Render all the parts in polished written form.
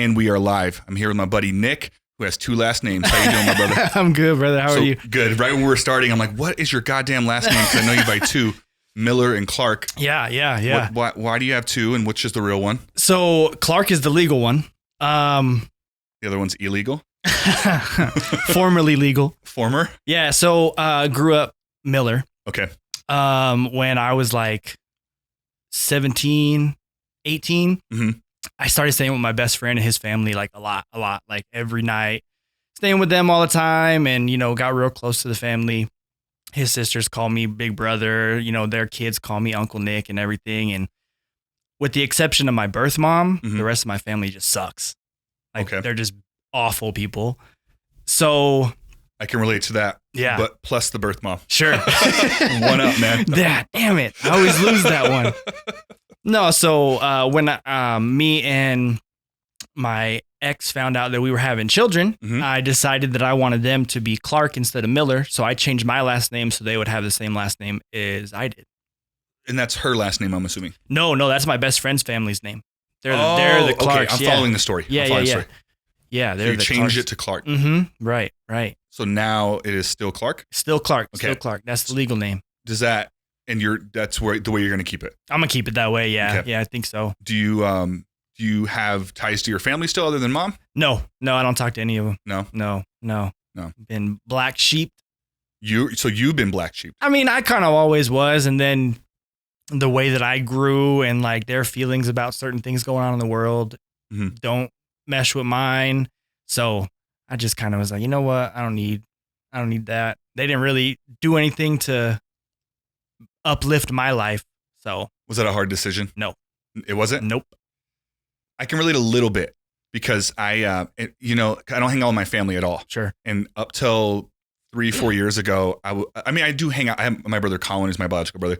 And we are live. I'm here with my buddy Nick, who has 2 last names. How you doing, my brother? I'm good, brother. How are you? Good. Right when we were starting, I'm like, what is your goddamn last name? Because I know you by 2, Miller and Clark. Yeah. Why do you have 2 and which is the real one? So Clark is the legal one. The other one's illegal? Formerly legal. Former? Yeah. So grew up Miller. Okay. When I was like 17, 18, I started staying with my best friend and his family like a lot, like every night, staying with them all the time, and, you know, got real close to the family. His sisters call me big brother, you know, their kids call me Uncle Nick and everything. And with the exception of my birth mom, the rest of my family just sucks. Like they're just awful people. So I can relate to that. Yeah. But plus the birth mom. Sure. One up, man. Damn it. I always lose that one. No, so when me and my ex found out that we were having children, I decided that I wanted them to be Clark instead of Miller. So I changed my last name so they would have the same last name as I did. And that's her last name, I'm assuming. No, that's my best friend's family's name. They're the Clarks. Okay, I'm following the story. Yeah. Yeah, they're so you changed it to Clark. Right. So now it is still Clark? Still Clark. Okay. Still Clark. That's the legal name. Does that, and that's the way you're going to keep it? I'm going to keep it that way, yeah. Okay. Yeah, I think so. Do you have ties to your family still other than mom? No, I don't talk to any of them. No. Been black sheep. So you've been black sheep? I mean, I kind of always was, and then the way that I grew and like their feelings about certain things going on in the world don't mesh with mine. So I just kind of was like, you know what? I don't need that. They didn't really do anything to uplift my life. So was that a hard decision? No, it wasn't. Nope. I can relate a little bit because I don't hang out with my family at all. Sure. And up till 3-4 years ago, I do hang out. I have my brother Colin, who's my biological brother,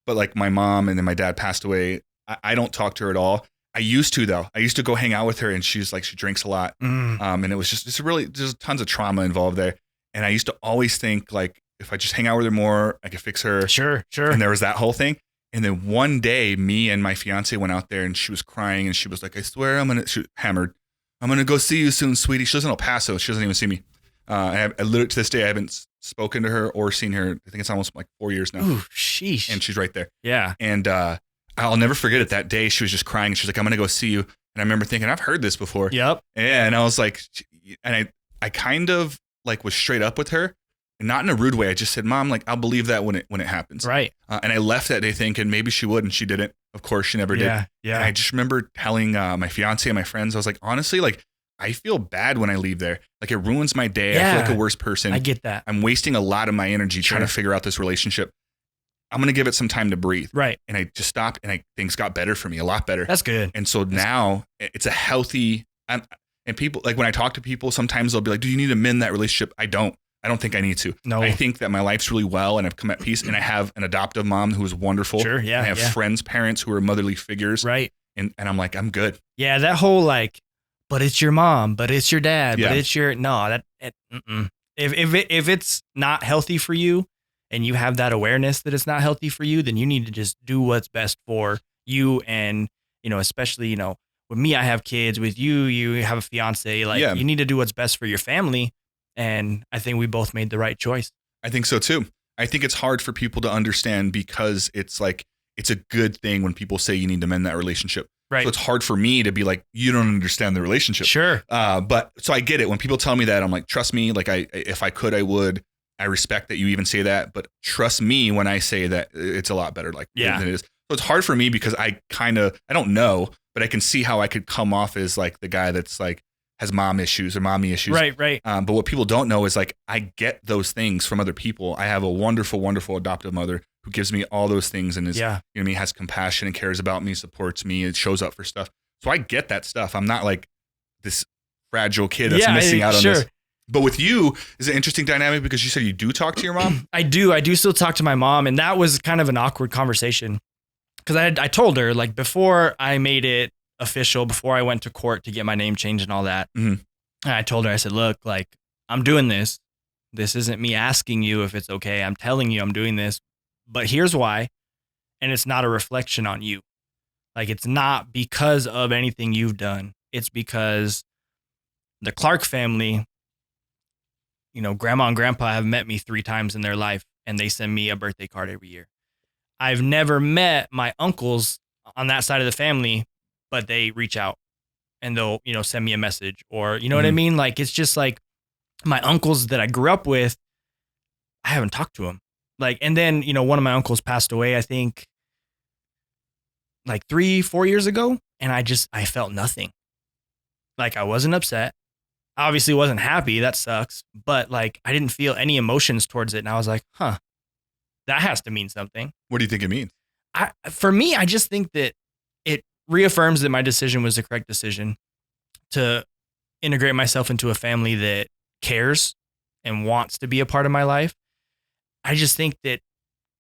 but like my mom and then my dad passed away. I don't talk to her at all. I used to though. I used to go hang out with her, and she's like, she drinks a lot. And it was there's tons of trauma involved there. And I used to always think like, if I just hang out with her more, I could fix her. Sure. And there was that whole thing. And then one day, me and my fiance went out there, and she was crying, and she was like, I swear she was hammered. I'm going to go see you soon, sweetie. She lives in El Paso. She doesn't even see me. I literally, to this day, I haven't spoken to her or seen her. I think it's almost like 4 years now. Ooh, sheesh. And she's right there. Yeah. And I'll never forget it. That day, she was just crying, and she's like, I'm going to go see you. And I remember thinking, I've heard this before. Yep. And I was like, and I kind of like was straight up with her. And not in a rude way. I just said, Mom, like, I'll believe that when it happens. Right. And I left that day thinking maybe she would, and she didn't. Of course, she never did. Yeah. And I just remember telling my fiance and my friends, I was like, honestly, like, I feel bad when I leave there. Like, it ruins my day. Yeah. I feel like a worse person. I get that. I'm wasting a lot of my energy trying to figure out this relationship. I'm going to give it some time to breathe. Right. And I just stopped, and things got better for me, a lot better. That's good. And so now it's a healthy, and people, like when I talk to people, sometimes they'll be like, do you need to mend that relationship? I don't think I need to. No. I think that my life's really well, and I've come at peace, and I have an adoptive mom who is wonderful. Sure, yeah. I have friends, parents who are motherly figures. Right. And I'm like, I'm good. Yeah, that whole like, but it's your mom, but it's your dad, but it's your, if it's not healthy for you and you have that awareness that it's not healthy for you, then you need to just do what's best for you. And, you know, especially, you know, with me, I have kids. With you have a fiance. Like, you need to do what's best for your family. And I think we both made the right choice. I think so too. I think it's hard for people to understand because it's like, it's a good thing when people say you need to mend that relationship. Right. So it's hard for me to be like, you don't understand the relationship. Sure. But so I get it. When people tell me that, I'm like, trust me, like if I could, I would. I respect that you even say that, but trust me when I say that it's a lot better than it is. So it's hard for me because I don't know, but I can see how I could come off as like the guy that's like, has mom issues or mommy issues. Right. But what people don't know is like, I get those things from other people. I have a wonderful, wonderful adoptive mother who gives me all those things and is, has compassion and cares about me, supports me, and shows up for stuff. So I get that stuff. I'm not like this fragile kid that's missing out on this. But with you, is an interesting dynamic because you said you do talk to your mom? I do still talk to my mom. And that was kind of an awkward conversation because I told her like before I made it official, before I went to court to get my name changed and all that. And I told her, I said, look, like I'm doing this. This isn't me asking you if it's okay. I'm telling you I'm doing this, but here's why. And it's not a reflection on you. Like it's not because of anything you've done. it's because the Clark family, you know, grandma and grandpa have met me 3 times in their life, and they send me a birthday card every year. I've never met my uncles on that side of the family, but they reach out and they'll, you know, send me a message, or, you know what I mean? Like, it's just like my uncles that I grew up with, I haven't talked to them. Like, and then, you know, one of my uncles passed away, I think like 3-4 years ago. And I felt nothing. Like, I wasn't upset. Obviously wasn't happy. That sucks. But like, I didn't feel any emotions towards it. And I was like, that has to mean something. What do you think it means? For me, I just think that it reaffirms that my decision was the correct decision to integrate myself into a family that cares and wants to be a part of my life. I just think that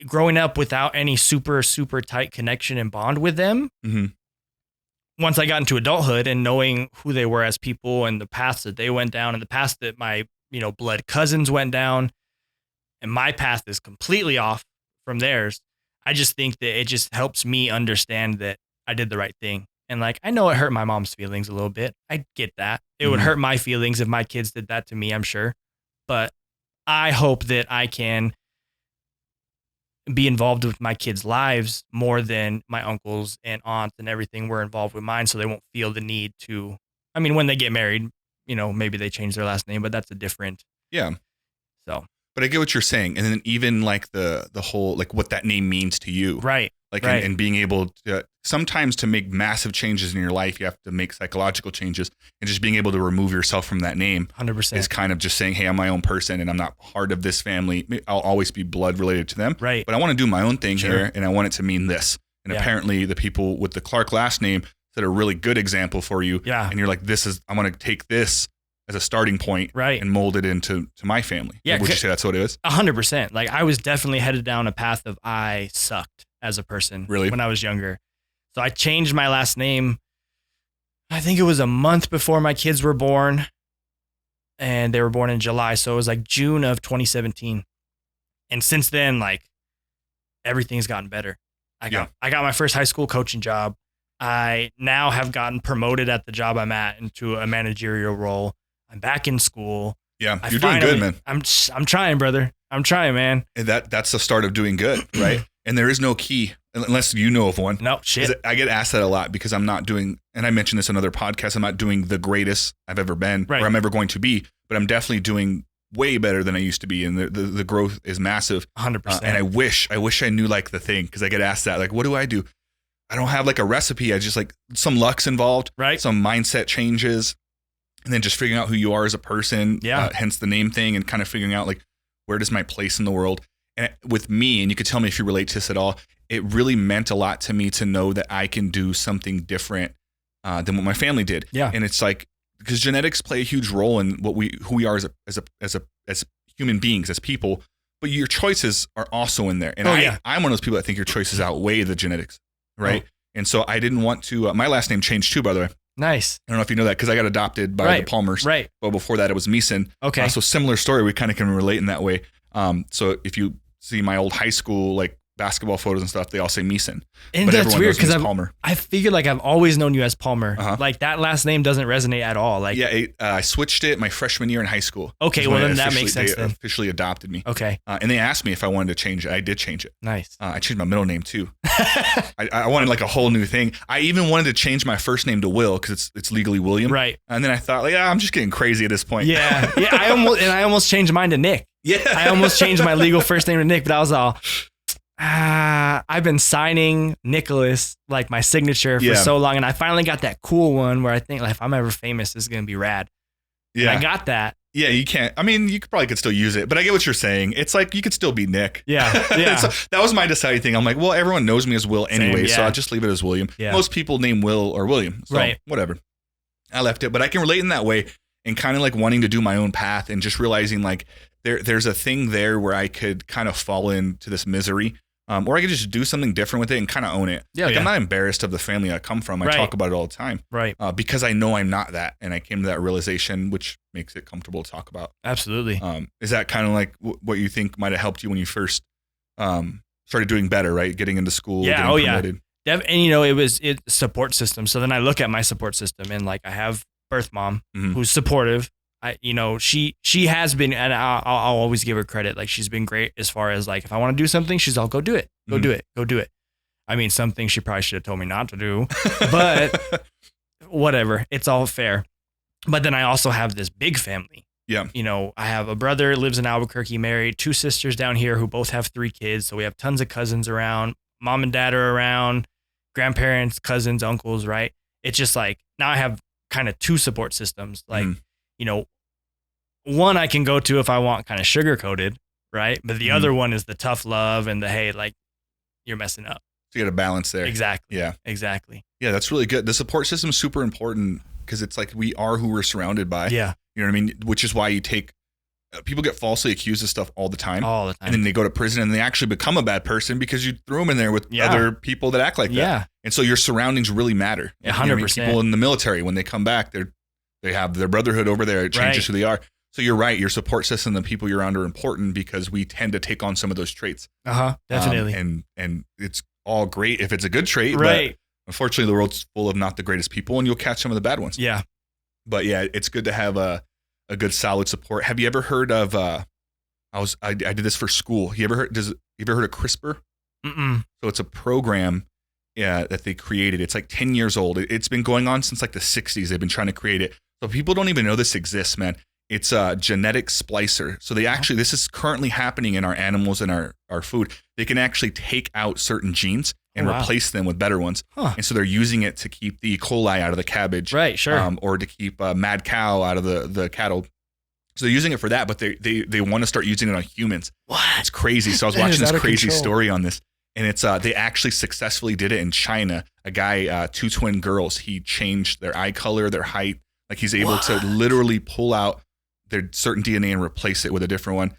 growing up without any super, super tight connection and bond with them, once I got into adulthood and knowing who they were as people and the paths that they went down and the paths that my, you know, blood cousins went down, and my path is completely off from theirs, I just think that it just helps me understand that I did the right thing. And like, I know it hurt my mom's feelings a little bit. I get that. It would hurt my feelings if my kids did that to me, I'm sure. But I hope that I can be involved with my kids' lives more than my uncles and aunts and everything were involved with mine, so they won't feel the need to, I mean, when they get married, you know, maybe they change their last name, but that's a different. Yeah. So. But I get what you're saying. And then even like the whole, like what that name means to you. Right. Like, right. And being able to, sometimes to make massive changes in your life, you have to make psychological changes, and just being able to remove yourself from that name 100% is kind of just saying, hey, I'm my own person and I'm not part of this family. I'll always be blood related to them. Right. But I want to do my own thing here, and I want it to mean this. And apparently the people with the Clark last name set a really good example for you. Yeah. And you're like, I want to take this as a starting point, right, and mold it into my family. Yeah. Would you say that's what it is? 100%. Like, I was definitely headed down a path of I sucked as a person when I was younger. So I changed my last name. I think it was a month before my kids were born, and they were born in July. So it was like June of 2017. And since then, like, everything's gotten better. I got my first high school coaching job. I now have gotten promoted at the job I'm at into a managerial role. I'm back in school. Yeah, you're doing good, man. I'm trying, brother. I'm trying, man. And that's the start of doing good, right? And there is no key unless you know of one. No, shit. I get asked that a lot because I'm not doing, and I mentioned this in other podcasts, I'm not doing the greatest I've ever been or I'm ever going to be, but I'm definitely doing way better than I used to be. And the growth is massive. 100%. And I wish I knew like the thing, because I get asked that, like, what do? I don't have like a recipe. I just like some luck's involved, right? Some mindset changes, and then just figuring out who you are as a person. Yeah. Hence the name thing, and kind of figuring out like, where does my place in the world? And with me, and you could tell me if you relate to this at all, it really meant a lot to me to know that I can do something different than what my family did. Yeah. And it's like, because genetics play a huge role in who we are as human beings, as people, but your choices are also in there. And I'm one of those people that think your choices outweigh the genetics. Right. Oh. And so I didn't want to, my last name changed too, by the way. Nice. I don't know if you know that, because I got adopted by the Palmers. Right. But before that, it was Meeson. Okay. So similar story. We kind of can relate in that way. So if you see my old high school, like basketball photos and stuff, they all say Meeson. And but that's weird, because Palmer. I figured like I've always known you as Palmer. Like, that last name doesn't resonate at all. Like, I switched it my freshman year in high school. Okay, well then that makes sense. They officially adopted me. Okay. And they asked me if I wanted to change it. I did change it. Nice. I changed my middle name too. I wanted like a whole new thing. I even wanted to change my first name to Will, because it's legally William. Right. And then I thought, like, I'm just getting crazy at this point. Yeah. Yeah. I almost changed mine to Nick. Yeah. I almost changed my legal first name to Nick, but I was all, I've been signing Nicholas, like my signature, for so long. And I finally got that cool one where I think, like, if I'm ever famous, this is going to be rad. Yeah. And I got that. Yeah, you can't. I mean, you could still use it, but I get what you're saying. It's like, you could still be Nick. Yeah. Yeah. So that was my deciding thing. I'm like, well, everyone knows me as Will anyway, so I'll just leave it as William. Yeah. Most people name Will or William. So whatever. I left it, but I can relate in that way, and kind of like wanting to do my own path, and just realizing like there's a thing there where I could kind of fall into this misery. Or I could just do something different with it and kind of own it. Yeah, I'm not embarrassed of the family I come from. I talk about it all the time. Right. Because I know I'm not that. And I came to that realization, which makes it comfortable to talk about. Absolutely. Is that kind of like what you think might have helped you when you first started doing better, right? Getting into school. Yeah. Oh, promoted? Yeah. And you know, it's support system. So then I look at my support system, and like I have birth mom who's supportive. You know, she has been, and I'll always give her credit. Like she's been great as far as like, if I want to do something, she's all, go do it. Go do it. I mean, some things she probably should have told me not to do, but whatever. It's all fair. But then I also have this big family. Yeah. You know, I have a brother lives in Albuquerque, married, 2 sisters down here who both have 3 kids. So we have tons of cousins around. Mom and dad are around, grandparents, cousins, uncles, right? It's just like, now I have kind of 2 support systems. Like, you know, one I can go to if I want kind of sugar coated, right? But the other one is the tough love and the, hey, like, you're messing up. So you got a balance there. Exactly. Yeah. Exactly. Yeah, that's really good. The support system is super important because it's like we are who we're surrounded by. Yeah. You know what I mean? Which is why you take people get falsely accused of stuff all the time. All the time. And then they go to prison and they actually become a bad person because you threw them in there with other people that act like that. Yeah. And so your surroundings really matter. 100%. You know what I mean? People in the military, when they come back, they have their brotherhood over there. It changes who they are. So you're right. Your support system, the people you're around are important because we tend to take on some of those traits. Definitely. And it's all great if it's a good trait. Right. But unfortunately, the world's full of not the greatest people, and you'll catch some of the bad ones. Yeah. But yeah, it's good to have a good solid support. Have you ever heard of? I did this for school. You ever heard of CRISPR? Mm-mm. So it's a program that they created. It's like 10 years old. It's been going on since like the 60s. They've been trying to create it. So people don't even know this exists, man. It's a genetic splicer. So they actually, this is currently happening in our animals and our food. They can actually take out certain genes and replace them with better ones. And so they're using it to keep the E. coli out of the cabbage. Right, sure. Or to keep mad cow out of the cattle. So they're using it for that, but they want to start using it on humans. What? It's crazy. So I was watching this crazy story on this. And it's they actually successfully did it in China. A guy, 2 twin girls, he changed their eye color, their height. Like he's able to literally pull out their certain DNA and replace it with a different one.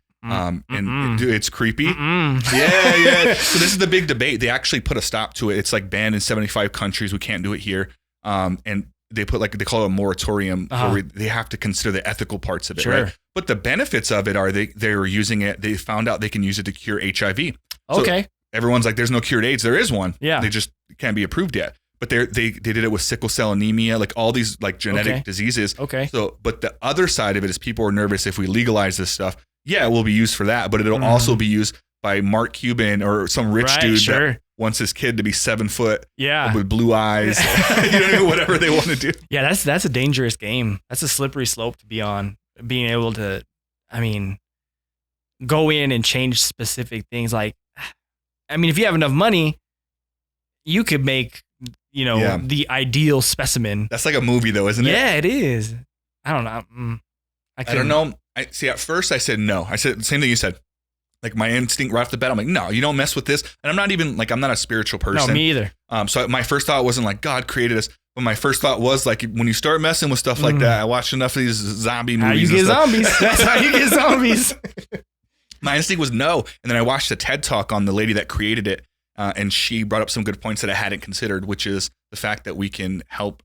Dude, it's creepy. Yeah. So this is the big debate. They actually put a stop to it. It's like banned in 75 countries. We can't do it here. And they put they call it a moratorium where they have to consider the ethical parts of it. Right? But the benefits of it are they were using it. They found out they can use it to cure HIV. Okay. So everyone's like, there's no cure to AIDS. There is one. Yeah. They just can't be approved yet. But they did it with sickle cell anemia, like all these like genetic diseases. Okay. So, but the other side of it is people are nervous if we legalize this stuff. Yeah, it will be used for that, but it'll also be used by Mark Cuban or some rich dude that wants his kid to be 7 foot with blue eyes, whatever they want to do. Yeah, that's a dangerous game. That's a slippery slope to be on. Being able to, go in and change specific things. Like, if you have enough money, you could make, the ideal specimen. That's like a movie though, isn't it? Yeah, it is. I don't know. I don't know. At first I said no. I said the same thing you said. Like my instinct right off the bat, I'm like, no, you don't mess with this. And I'm not even like, I'm not a spiritual person. No, me either. So my first thought wasn't like God created us. But my first thought was like, when you start messing with stuff like that, I watched enough of these zombie movies. How you get zombies. That's how you get zombies. My instinct was no. And then I watched a TED talk on the lady that created it. And she brought up some good points that I hadn't considered, which is the fact that we can help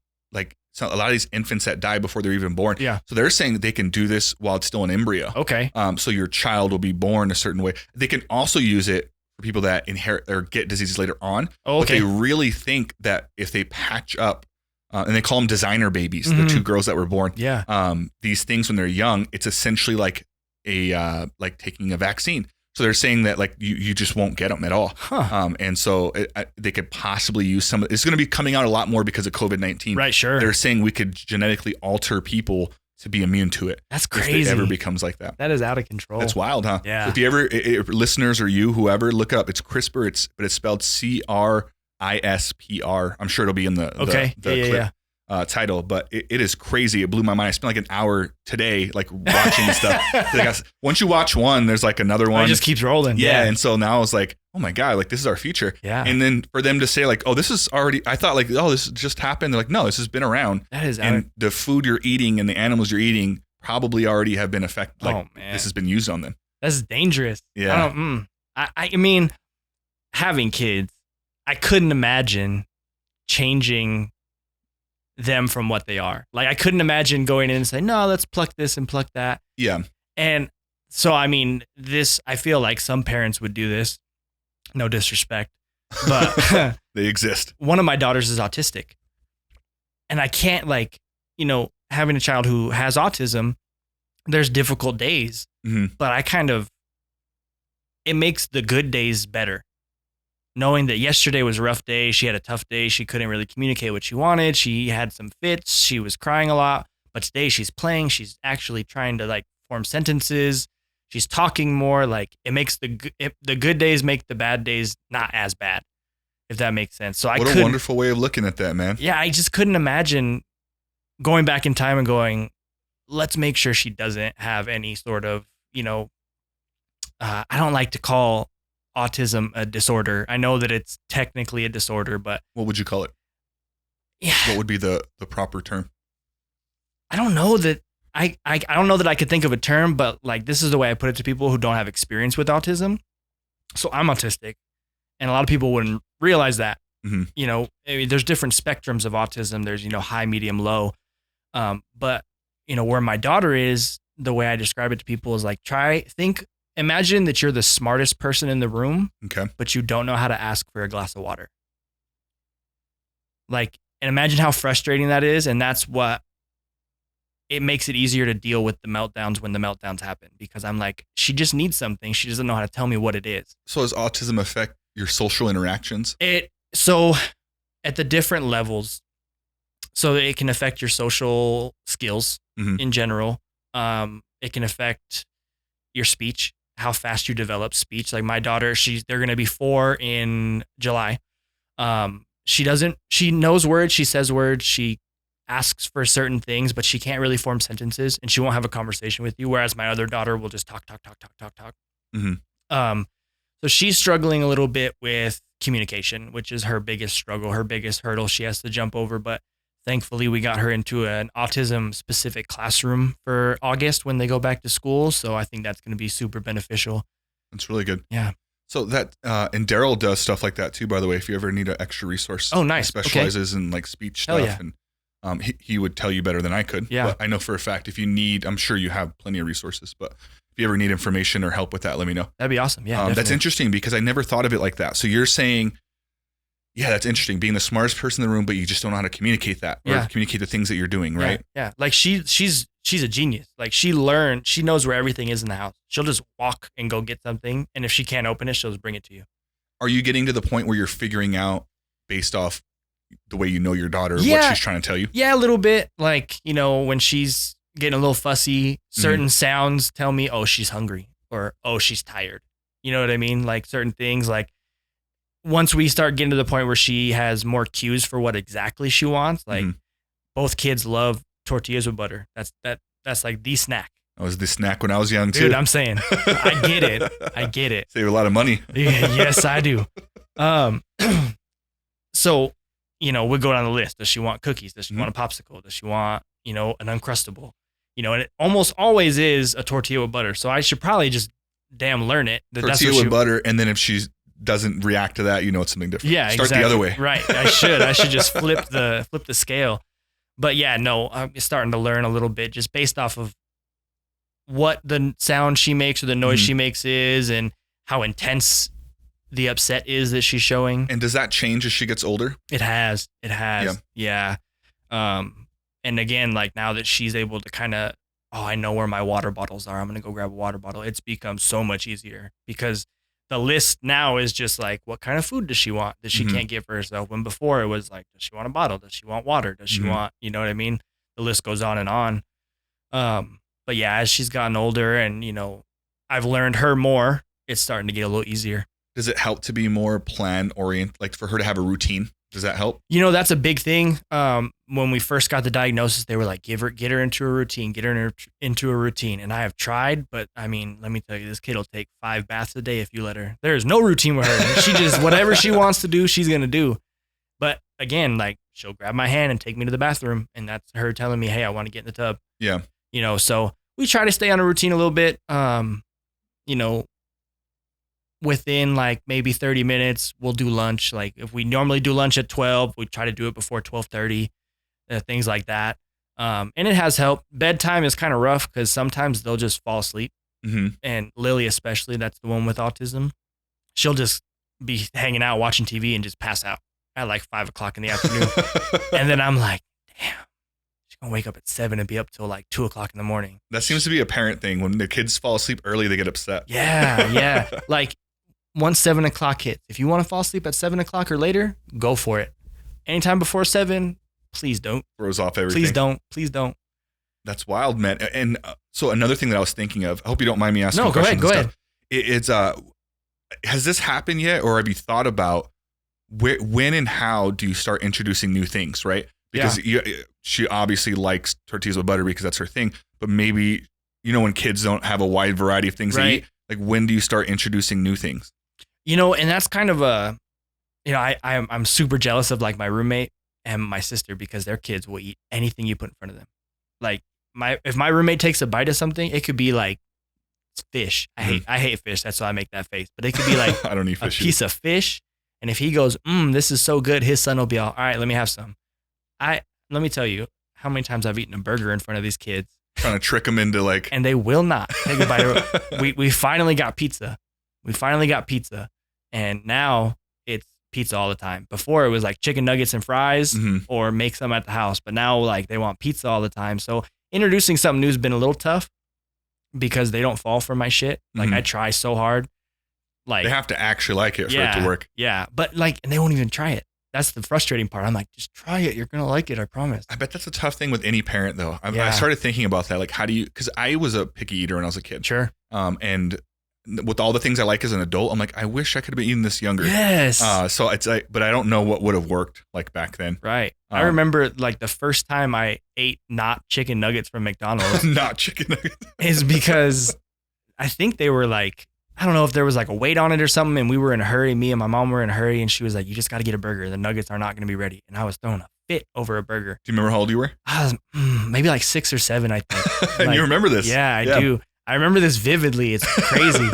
a lot of these infants that die before they're even born. Yeah. So they're saying that they can do this while it's still an embryo. Okay. So your child will be born a certain way. They can also use it for people that inherit or get diseases later on. Oh, okay. But they really think that if they patch up, and they call them designer babies, the 2 girls that were born. Yeah. These things when they're young, it's essentially like like taking a vaccine. So they're saying that like you just won't get them at all. And so they could possibly use some. It's going to be coming out a lot more because of COVID-19. Right, sure. They're saying we could genetically alter people to be immune to it. That's crazy. If it ever becomes like that. That is out of control. That's wild, huh? Yeah. If you ever, listeners or you, whoever, look up. It's CRISPR. But it's spelled CRISPR. I'm sure it'll be in the clip. Title, but it is crazy. It blew my mind. I spent like an hour today, like watching stuff. Once you watch one, there's like another one. It just keeps rolling. Yeah. And so now I was like, oh my God, like this is our future. Yeah. And then for them to say like, oh, this is already, I thought like, oh, this just happened. They're like, no, this has been around. That is, and the food you're eating and the animals you're eating probably already have been affected. Like this has been used on them. That's dangerous. Yeah. I mean, having kids, I couldn't imagine changing them from what they are. Like I couldn't imagine going in and saying, no, let's pluck this and pluck that. Yeah. And so, I feel like some parents would do this. No disrespect, but They exist. One of my daughters is autistic. And I can't having a child who has autism, there's difficult days, but it makes the good days better. Knowing that yesterday was a rough day, she had a tough day, she couldn't really communicate what she wanted, she had some fits, she was crying a lot, but today she's playing, she's actually trying to form sentences, she's talking more, it makes the good days make the bad days not as bad, if that makes sense. So what a wonderful way of looking at that, man. Yeah, I just couldn't imagine going back in time and going, let's make sure she doesn't have any sort of, I don't like to call autism a disorder. I know that it's technically a disorder, but what would you call it? Yeah. What would be the proper term? I don't know that I don't know that I could think of a term, but this is the way I put it to people who don't have experience with autism. So I'm autistic, and a lot of people wouldn't realize that. There's different spectrums of autism. There's, high, medium, low. But where my daughter is, the way I describe it to people is imagine that you're the smartest person in the room, okay, but you don't know how to ask for a glass of water. And imagine how frustrating that is. And that's what it makes it easier to deal with the meltdowns when the meltdowns happen, because I'm she just needs something. She doesn't know how to tell me what it is. So does autism affect your social interactions? So at the different levels, so it can affect your social skills in general. It can affect your speech, how fast you develop speech. Like my daughter, they're going to be 4 in July. She knows words, she says words, she asks for certain things, but she can't really form sentences, and she won't have a conversation with you. Whereas my other daughter will just talk. So she's struggling a little bit with communication, which is her biggest struggle, her biggest hurdle she has to jump over. But thankfully, we got her into an autism-specific classroom for August when they go back to school. So I think that's going to be super beneficial. That's really good. Yeah. So that, and Daryl does stuff like that too, by the way, if you ever need an extra resource. Oh, nice. He specializes in speech stuff. Yeah. And he would tell you better than I could. Yeah. But I know for a fact, if you need, I'm sure you have plenty of resources, but if you ever need information or help with that, let me know. That'd be awesome. Yeah. That's interesting because I never thought of it like that. So you're saying, yeah, that's interesting. Being the smartest person in the room, but you just don't know how to communicate that or communicate the things that you're doing, right? Yeah. She's a genius. She knows where everything is in the house. She'll just walk and go get something. And if she can't open it, she'll just bring it to you. Are you getting to the point where you're figuring out based off the way you know your daughter, what she's trying to tell you? Yeah, a little bit. When she's getting a little fussy, certain sounds tell me, oh, she's hungry or, oh, she's tired. You know what I mean? Certain things, once we start getting to the point where she has more cues for what exactly she wants, both kids love tortillas with butter. That's the snack. That was the snack when I was young too. Dude, I'm saying, I get it. Save a lot of money. Yes, I do. So, we go down the list. Does she want cookies? Does she want a popsicle? Does she want, an Uncrustable? And it almost always is a tortilla with butter. So I should probably just learn it. Tortilla with butter, and then if she doesn't react to that, it's something different. Yeah, Start the other way. Right. I should just flip the scale. But yeah, no, I'm starting to learn a little bit just based off of what the sound she makes or the noise she makes is and how intense the upset is that she's showing. And does that change as she gets older? It has. Yeah. And again, now that she's able to kind of, I know where my water bottles are. I'm going to go grab a water bottle. It's become so much easier because the list now is just what kind of food does she want that she can't get for herself? When before it was does she want a bottle? Does she want water? Does she want, you know what I mean? The list goes on and on. But yeah, as she's gotten older and, I've learned her more, it's starting to get a little easier. Does it help to be more plan oriented, for her to have a routine? Does that help? That's a big thing. When we first got the diagnosis, they were like, get her into a routine, get her into a routine. And I have tried, but let me tell you, this kid will take 5 baths a day if you let her. There's no routine with her. She just, whatever she wants to do, she's going to do. But again, she'll grab my hand and take me to the bathroom. And that's her telling me, hey, I want to get in the tub. Yeah. So we try to stay on a routine a little bit. Within maybe 30 minutes, we'll do lunch. If we normally do lunch at 12, we try to do it before 12:30, things like that. And it has helped. Bedtime is kind of rough because sometimes they'll just fall asleep. And Lily, especially, that's the one with autism. She'll just be hanging out watching TV and just pass out. at like 5 o'clock in the afternoon. And then I'm like, damn, she's going to wake up at 7 and be up till like 2 o'clock in the morning. That seems to be a parent thing. When the kids fall asleep early, they get upset. Yeah. Like once 7 o'clock hits, if you want to fall asleep at 7 o'clock or later, go for it. Anytime before 7, please don't. Throws off everything. Please don't. That's wild, man. And so another thing that I was thinking of, I hope you don't mind me asking questions. No, go ahead. It's has this happened yet, or have you thought about when and how do you start introducing new things, right? Because she obviously likes tortillas with butter because that's her thing. But maybe, when kids don't have a wide variety of things to eat, like when do you start introducing new things? And that's kind of I'm super jealous of like my roommate and my sister because their kids will eat anything you put in front of them. Like if my roommate takes a bite of something, it could be like fish. I hate fish. That's why I make that face. But it could be like I don't eat fish piece of fish. And if he goes, this is so good, his son will be all right, let me have some. Let me tell you how many times I've eaten a burger in front of these kids. Trying to trick them into like. And they will not take a bite. We finally got pizza. And now it's pizza all the time. Before it was like chicken nuggets and fries or make some at the house. But now like they want pizza all the time. So introducing something new has been a little tough because they don't fall for my shit. Like I try so hard. Like they have to actually like it for it to work. Yeah. But like, and they won't even try it. That's the frustrating part. I'm like, just try it. You're going to like it. I promise. I bet that's a tough thing with any parent though. I started thinking about that. Like how do you, cause I was a picky eater when I was a kid. Sure. And with all the things I like as an adult, I'm like, I wish I could have been eating this younger. Yes. So it's like, but I don't know what would have worked like back then. Right. I remember like the first time I ate not chicken nuggets from McDonald's. Not chicken nuggets. Is because I think they were like, I don't know if there was like a weight on it or something. And we were in a hurry. Me and my mom were in a hurry. And she was like, you just got to get a burger. The nuggets are not going to be ready. And I was throwing a fit over a burger. Do you remember how old you were? I was maybe like 6 or 7, I think. And like, you remember this? Yeah, I do. I remember this vividly. It's crazy.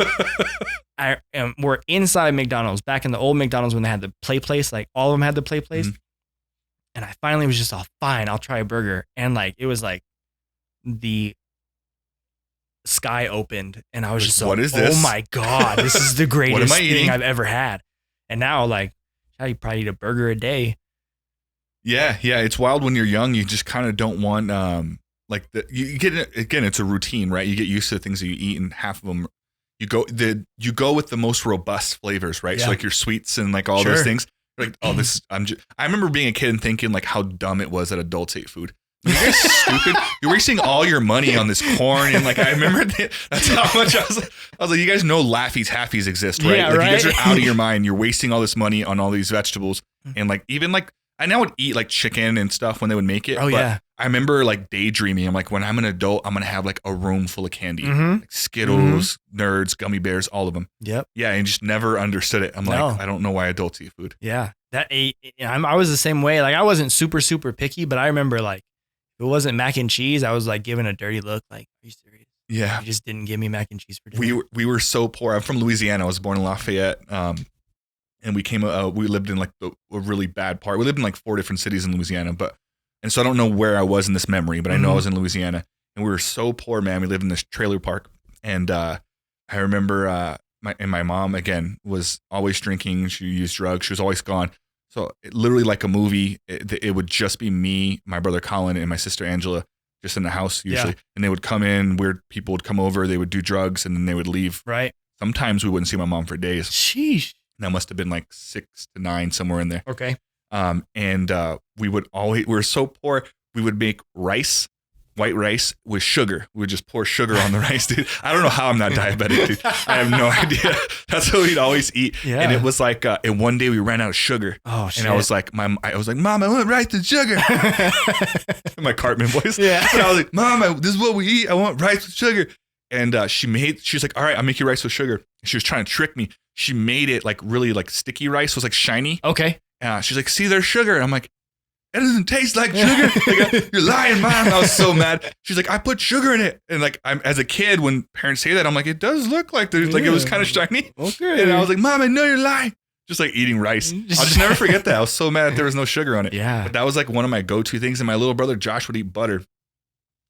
We're inside McDonald's, back in the old McDonald's when they had the play place, like all of them had the play place. And I finally was just all fine. I'll try a burger. And like, it was like the sky opened and I was just what is this? Oh my God, this is the greatest thing I've ever had. And now like, you probably eat a burger a day. Yeah. It's wild when you're young. You just kind of don't want, you get it again. It's a routine, right? You get used to the things that you eat, and half of them you go with the most robust flavors, right? Yeah. So like your sweets and like all those things. Like, I remember being a kid and thinking like how dumb it was that adults ate food. You're stupid. You're wasting all your money on this corn, and like I remember that's how much I was like, you guys know Laffy Taffies exist, right? Yeah, like right? You guys are out of your mind. You're wasting all this money on all these vegetables, and like even like I now would eat like chicken and stuff when they would make it. Oh, but I remember like daydreaming. I'm like, when I'm an adult, I'm going to have like a room full of candy, like Skittles, Nerds, gummy bears, all of them. Yep. Yeah. And just never understood it. I'm like, I don't know why adults eat food. Yeah. I was the same way. Like I wasn't super, super picky, but I remember like if it wasn't mac and cheese, I was like given a dirty look. Like, are you serious? Yeah. You just didn't give me mac and cheese for dinner. We were so poor. I'm from Louisiana. I was born in Lafayette. And we lived in like a really bad part. We lived in like 4 different cities in Louisiana, and so I don't know where I was in this memory, but I know I was in Louisiana, and we were so poor, man. We lived in this trailer park, and I remember my mom again was always drinking. She used drugs. She was always gone. So literally like a movie, it would just be me, my brother Colin, and my sister Angela just in the house usually, and they would come in. Weird people would come over. They would do drugs, and then they would leave. Right. Sometimes we wouldn't see my mom for days. Sheesh. That must have been like 6 to 9, somewhere in there. Okay. And we were so poor, we would make white rice with sugar. We would just pour sugar on the rice, dude. I don't know how I'm not diabetic, dude. I have no idea. That's what we'd always eat. Yeah. And it was like, and one day we ran out of sugar. Oh, shit. And I was like, Mom, I want rice and sugar. My Cartman voice. Yeah. And I was like, Mom, this is what we eat. I want rice with sugar. And she was like, all right, I'll make you rice with sugar. And she was trying to trick me. She made it like really like sticky rice. It was like shiny. Okay. She's like, see, there's sugar. And I'm like, it doesn't taste like sugar. Like, you're lying, Mom. I was so mad. She's like, I put sugar in it. And like, as a kid, when parents say that, I'm like, it does look like there's like, it was kind of shiny. Okay. And I was like, Mom, I know you're lying. Just like eating rice. I'll just never forget that. I was so mad that there was no sugar on it. Yeah. But that was like one of my go-to things. And my little brother, Josh, would eat butter.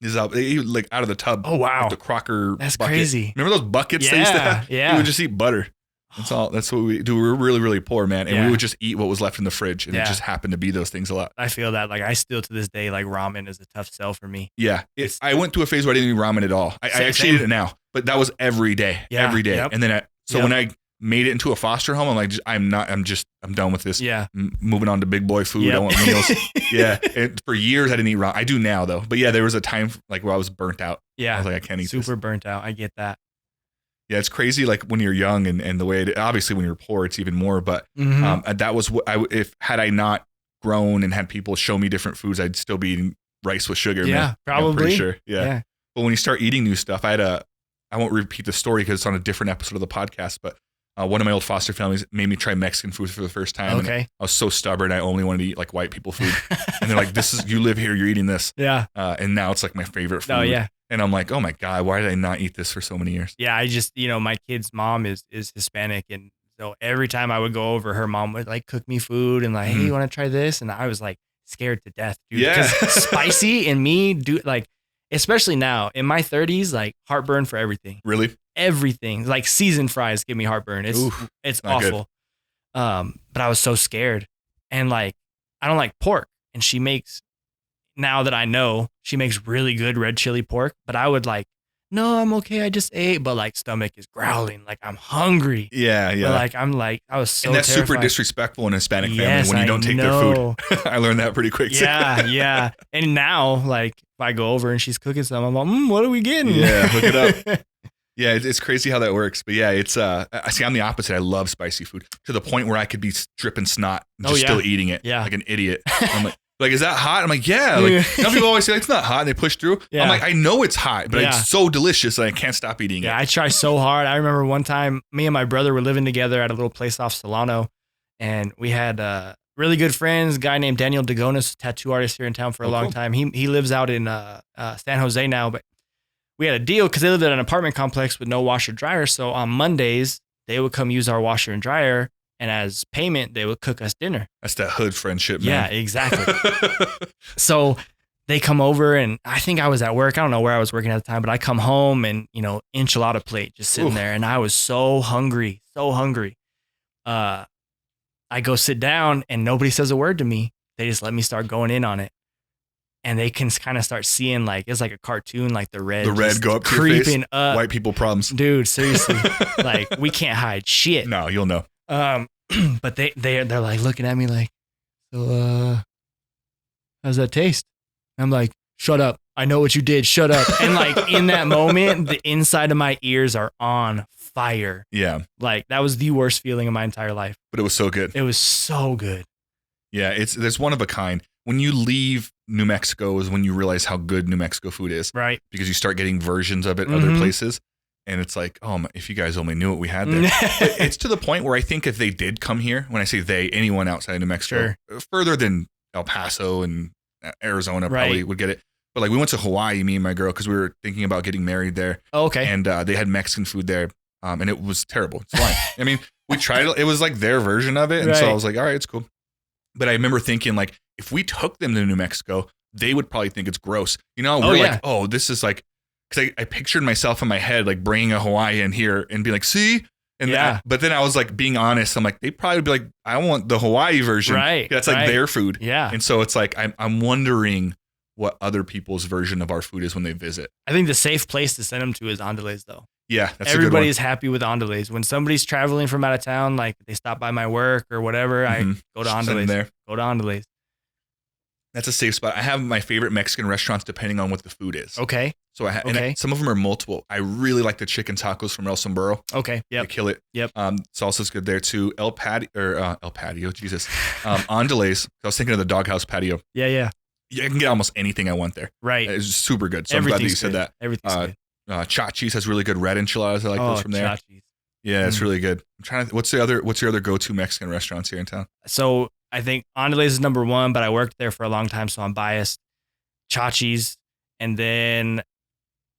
He would like out of the tub. Oh, wow. With the Crocker That's bucket. crazy. Remember those buckets they used to have? Yeah. He would just eat butter. That's what we do. We were really, really poor, man. And we would just eat what was left in the fridge. And it just happened to be those things a lot. I feel that. Like I still to this day, like ramen is a tough sell for me. Yeah. I went through a phase where I didn't eat ramen at all. I actually eat it now, but that was every day, every day. Yep. And then, when I made it into a foster home, I'm like, I'm done with this. Yeah. Moving on to big boy food. Yep. I want meals. Yeah. And for years I didn't eat ramen. I do now though. But yeah, there was a time like where I was burnt out. Yeah. I was like, I can't eat Super burnt out. I get that. Yeah, it's crazy. Like when you're young and the way obviously when you're poor, it's even more. But that was what had I not grown and had people show me different foods, I'd still be eating rice with sugar. Yeah, man. probably. I'm pretty sure. Yeah. But when you start eating new stuff, I won't repeat the story because it's on a different episode of the podcast. But one of my old foster families made me try Mexican food for the first time. Okay. And I was so stubborn. I only wanted to eat like white people food. And they're like, you live here, you're eating this. Yeah. And now it's like my favorite food. Oh yeah. And I'm like, oh my God, why did I not eat this for so many years? Yeah, I just, my kid's mom is Hispanic. And so every time I would go over, her mom would like cook me food and like, hey, you want to try this? And I was like scared to death, dude. Yeah. Because spicy and me, like, especially now in my 30s, like heartburn for everything. Really? Everything. Like seasoned fries give me heartburn. It's awful. But I was so scared. And like, I don't like pork. And now that I know, she makes really good red chili pork, but I would like, no, I'm okay. I just ate, but like stomach is growling. Like I'm hungry. Yeah. Yeah. But I was so And that's terrified. Super disrespectful in Hispanic families Yes, when you don't take their food. I learned that pretty quick. Yeah. Yeah. And now like if I go over and she's cooking something, I'm like, what are we getting? Yeah. Look it up. Yeah. It's crazy how that works. But yeah, I'm the opposite. I love spicy food to the point where I could be dripping snot and just still eating it like an idiot. I'm like, is that hot? I'm like, yeah. Like, some people always say it's not hot and they push through. Yeah. I'm like, I know it's hot, but it's so delicious that I can't stop eating it. Yeah, I try so hard. I remember one time, me and my brother were living together at a little place off Solano, and we had really good friends. A guy named Daniel Dagonis, tattoo artist here in town for a long time. He lives out in San Jose now, but we had a deal because they lived in an apartment complex with no washer dryer. So on Mondays, they would come use our washer and dryer. And as payment, they would cook us dinner. That's that hood friendship, man. Yeah, exactly. So they come over and I think I was at work. I don't know where I was working at the time, but I come home and, enchilada plate just sitting there. And I was so hungry. I go sit down and nobody says a word to me. They just let me start going in on it. And they can kind of start seeing like, it's like a cartoon, like the red go up to creeping your face. Up. White people problems. Dude, seriously. Like we can't hide shit. No, you'll know. But they're like looking at me like, so how's that taste? I'm like, shut up. I know what you did. Shut up. And like in that moment, the inside of my ears are on fire. Yeah. Like that was the worst feeling of my entire life. But it was so good. It was so good. Yeah, there's one of a kind. When you leave New Mexico is when you realize how good New Mexico food is. Right. Because you start getting versions of it other places. And it's like, oh, if you guys only knew what we had there. It's to the point where I think if they did come here, when I say they, anyone outside of New Mexico, further than El Paso and Arizona probably would get it. But like we went to Hawaii, me and my girl, because we were thinking about getting married there. Oh, okay. And they had Mexican food there. And it was terrible. It's fine. I mean, we tried it. It was like their version of it. And so I was like, all right, it's cool. But I remember thinking like, if we took them to New Mexico, they would probably think it's gross. We're like, oh, this is like, because I pictured myself in my head, like bringing a Hawaiian here and be like, see? And but then I was like, being honest, I'm like, they probably would be like, I want the Hawaii version. Right. That's like their food. Yeah. And so it's like, I'm wondering what other people's version of our food is when they visit. I think the safe place to send them to is Andales though. Yeah. That's everybody's happy with Andales. When somebody's traveling from out of town, like they stop by my work or whatever, I go to Andales. Go to Andales. That's a safe spot. I have my favorite Mexican restaurants depending on what the food is. Okay. So some of them are multiple. I really like the chicken tacos from El Sombrero. Okay. Yep. They kill it. Yep. Salsa's good there too. El Patio. Jesus. Andales. I was thinking of the Doghouse Patio. Yeah. Yeah. I can get almost anything I want there. Right. It's super good. So I'm glad that you said that. Everything's good. Chachi's has really good red enchiladas. I like those from there. Chachi's. Yeah, it's really good. I'm trying to. What's your other go-to Mexican restaurants here in town? So I think Andales is number one, but I worked there for a long time, so I'm biased. Chachi's, and then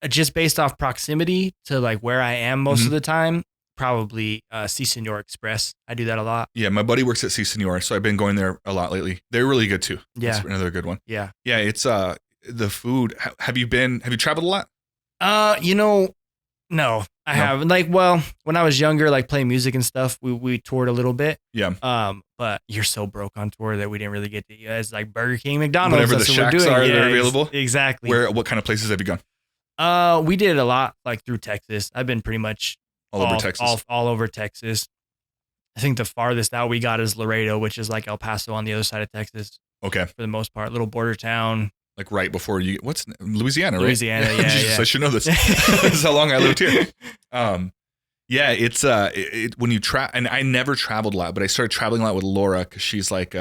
just based off proximity to like where I am most of the time, probably Si Senor Express. I do that a lot. Yeah, my buddy works at Si Senor, so I've been going there a lot lately. They're really good too. Yeah, that's another good one. Yeah, yeah. It's the food. Have you traveled a lot? No, I haven't. Like, well, when I was younger, like playing music and stuff, we toured a little bit. Yeah. But you're so broke on tour that we didn't really get to. It's like Burger King, McDonald's. Whatever the shacks are that are available. Exactly. What kind of places have you gone? We did a lot like through Texas. I've been pretty much all over Texas. All over Texas. I think the farthest out we got is Laredo, which is like El Paso on the other side of Texas. Okay. For the most part, little border town. Like right before what's Louisiana, right? Louisiana, yeah. Jesus, I should know this. This is how long I lived here. Yeah, it's when you and I never traveled a lot, but I started traveling a lot with Laura because she's like,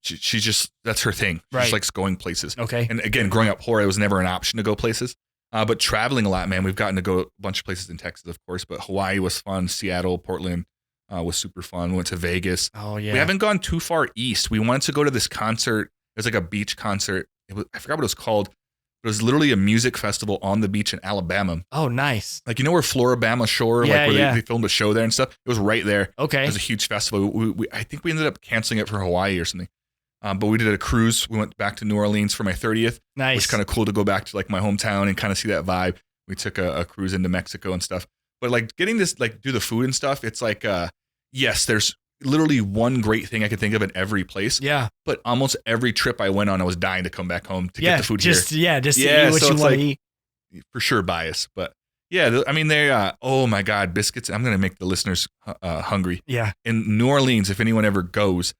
she just, that's her thing. She just likes going places. Okay. And again, growing up poor, it was never an option to go places. But traveling a lot, man, we've gotten to go a bunch of places in Texas, of course, but Hawaii was fun. Seattle, Portland was super fun. We went to Vegas. Oh yeah. We haven't gone too far east. We wanted to go to this concert. It was like a beach concert. I forgot what it was called. It was literally a music festival on the beach in Alabama. Oh, nice. Like, you know where Floribama Shore, where they filmed a show there and stuff? It was right there. Okay. It was a huge festival. I think we ended up canceling it for Hawaii or something. But we did a cruise. We went back to New Orleans for my 30th. Nice. Which was kind of cool to go back to like my hometown and kind of see that vibe. We took a cruise into Mexico and stuff. But like getting this, like do the food and stuff, it's like, yes, there's literally one great thing I could think of in every place. Yeah. But almost every trip I went on, I was dying to come back home to get the food here. Just to eat what you want to eat. For sure bias. But yeah, I mean, oh my God, biscuits. I'm going to make the listeners hungry. Yeah. In New Orleans, if anyone ever goes,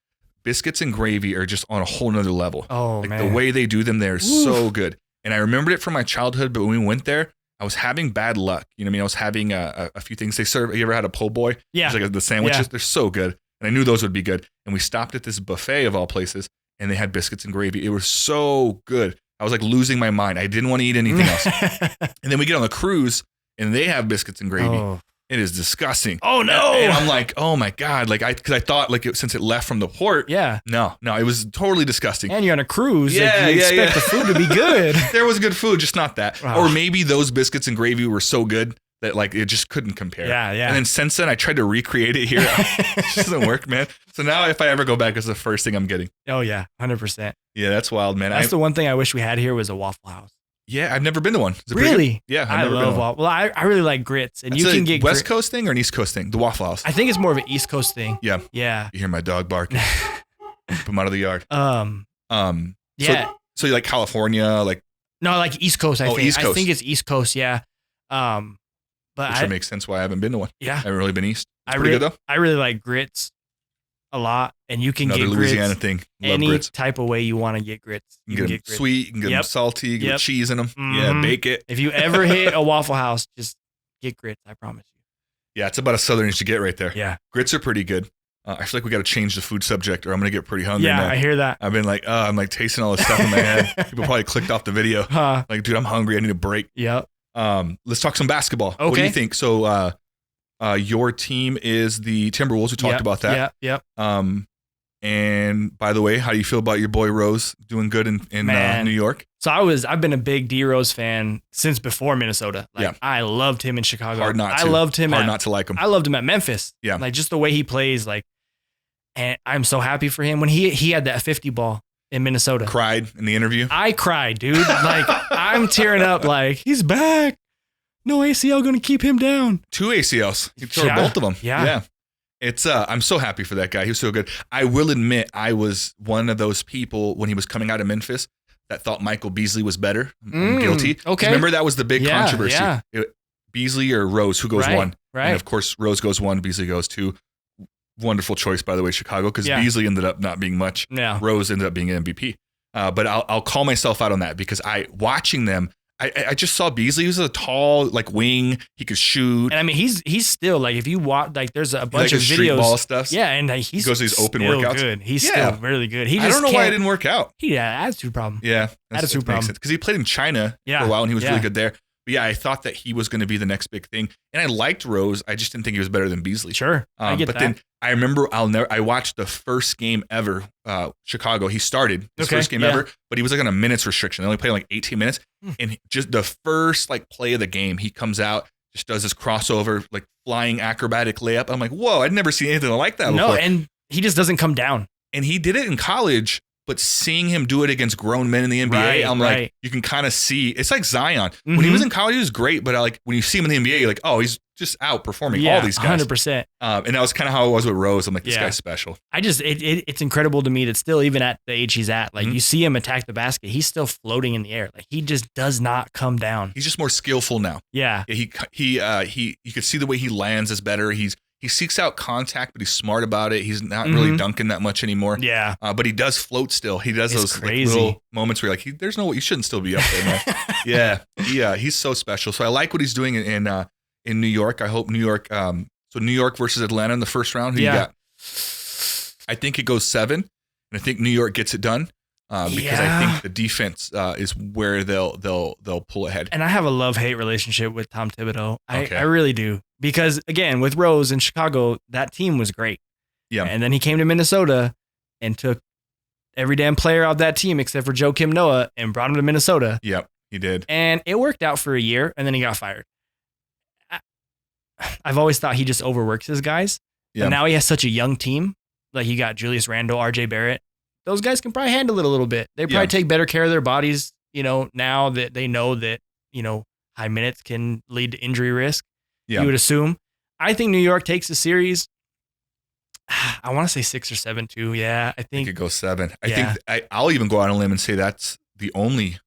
biscuits and gravy are just on a whole nother level. Oh, like man. The way they do them there is so good. And I remembered it from my childhood, but when we went there, I was having bad luck. You know what I mean? I was having a few things they serve. You ever had a po' boy? Yeah. It's like the sandwiches. Yeah. They're so good. And I knew those would be good. And we stopped at this buffet of all places, and they had biscuits and gravy. It was so good. I was like losing my mind. I didn't want to eat anything else. And then we get on the cruise, and they have biscuits and gravy. Oh. It is disgusting. Oh, no. And I'm like, oh, my God. Like, because I thought, like, since it left from the port. Yeah. No, it was totally disgusting. And you're on a cruise. Yeah, you expect the food to be good. There was good food, just not that. Oh. Or maybe those biscuits and gravy were so good that like it just couldn't compare. Yeah. And then since then, I tried to recreate it here. It just doesn't work, man. So now if I ever go back, it's the first thing I'm getting. Oh, yeah. 100%. Yeah, that's wild, man. That's the one thing I wish we had here was a Waffle House. Yeah, I've never been to one. Is it really? Yeah, I love waffle. Well, I really like grits, and you can get West Coast thing or an East Coast thing. The Waffle House. I think it's more of an East Coast thing. Yeah. Yeah. You hear my dog barking. Put him out of the yard. Yeah. So you like California, like? No, like East Coast. I think. East Coast. I think it's East Coast. Yeah. But Which makes sense why I haven't been to one. Yeah. I haven't really been East. It's pretty good though. I really like grits a lot, and you can Another get Louisiana grits thing. Love any grits. type of way you want to get grits. You can get them grits. sweet, you can get them salty, you can get cheese in them. Mm-hmm. Yeah, bake it. If you ever hit a Waffle House, just get grits. I promise you. Yeah, it's about as southern as you get right there. Yeah. Grits are pretty good. I feel like we got to change the food subject or I'm going to get pretty hungry now. Yeah, I hear that. I've been like, I'm like tasting all this stuff in my head. People probably clicked off the video. Like, dude, I'm hungry. I need a break. Yep. Let's talk some basketball. Okay. What do you think? So your team is the Timberwolves. We talked about that. Yep. And by the way, how do you feel about your boy Rose doing good in New York? So I've been a big D Rose fan since before Minnesota. Like I loved him in Chicago. Hard not to. I loved him. Hard not to like him. I loved him at Memphis. Yeah. Like just the way he plays. Like, and I'm so happy for him when he had that 50 ball in Minnesota. Cried in the interview. I cried, dude. Like I'm tearing up. Like he's back. No ACL going to keep him down. 2 ACLs. He tore both of them. Yeah. It's I'm so happy for that guy. He was so good. I will admit I was one of those people when he was coming out of Memphis that thought Michael Beasley was better. I'm guilty. Okay. Remember that was the big controversy. Yeah. Beasley or Rose, who goes one? Right. And of course Rose goes one, Beasley goes two. Wonderful choice, by the way, Chicago, because Beasley ended up not being much. Yeah. Rose ended up being an MVP. But I'll call myself out on that because watching them, I just saw Beasley. He was a tall like wing. He could shoot. And I mean, he's still like if you watch like there's a bunch of street videos. Ball stuff. Yeah, and he goes to these open still workouts. Good. He's still really good. He just I don't know why it didn't work out. He had an attitude problem. Yeah, attitude problem. Because he played in China for a while and he was really good there. But yeah, I thought that he was going to be the next big thing. And I liked Rose. I just didn't think he was better than Beasley. Sure. I get but that. then I remember I watched the first game ever, Chicago. He started his first game ever, but he was like on a minutes restriction. They only played like 18 minutes. And just the first like play of the game, he comes out, just does this crossover, like flying acrobatic layup. I'm like, whoa, I'd never seen anything like that before. No, and he just doesn't come down. And he did it in college. but seeing him do it against grown men in the NBA, Right, I'm right. like, you can kind of see, it's like Zion. When he was in college, he was great, but like when you see him in the NBA, you're like, oh, he's just outperforming all these guys. 100%. And that was kind of how it was with Rose. I'm like, this guy's special. It's incredible to me that still, even at the age he's at, like you see him attack the basket, he's still floating in the air. Like he just does not come down. He's just more skillful now. Yeah. You could see the way he lands is better. He seeks out contact, but he's smart about it. He's not really dunking that much anymore. Yeah. But he does float still. He does those like, little moments where you're like, there's no, you shouldn't still be up there, man. He's so special. So I like what he's doing in New York. I hope New York, so New York versus Atlanta in the first round. Who you got? I think it goes 7, and I think New York gets it done. Because I think the defense is where they'll pull ahead. And I have a love-hate relationship with Tom Thibodeau. I really do. Because again, with Rose in Chicago, that team was great. Yeah. And then he came to Minnesota and took every damn player of that team except for Joakim Noah and brought him to Minnesota. Yep, he did. And it worked out for a year, and then he got fired. I've always thought he just overworks his guys. Yeah. But now he has such a young team. Like you got Julius Randle, RJ Barrett. Those guys can probably handle it a little bit. They probably take better care of their bodies, now that they know that, high minutes can lead to injury risk. Yeah. You would assume. I think New York takes the series. I want to say 6 or 7 too. Yeah, I think it goes 7. I think I'll even go out on a limb and say that's the only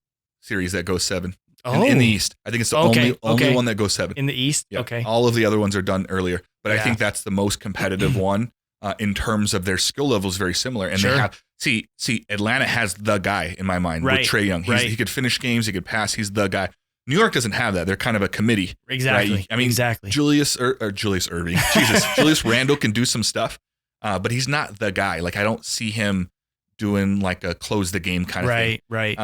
series that goes 7 in the East. I think it's the only one that goes 7 in the East. Yeah. Okay, all of the other ones are done earlier, but I think that's the most competitive one in terms of their skill levels. Very similar, and they have see Atlanta has the guy in my mind with Trae Young. He could finish games. He could pass. He's the guy. New York doesn't have that. They're kind of a committee. Exactly. Right? I mean, Julius Irving. Julius Randle can do some stuff, but he's not the guy. Like I don't see him doing like a close the game kind of thing. Right.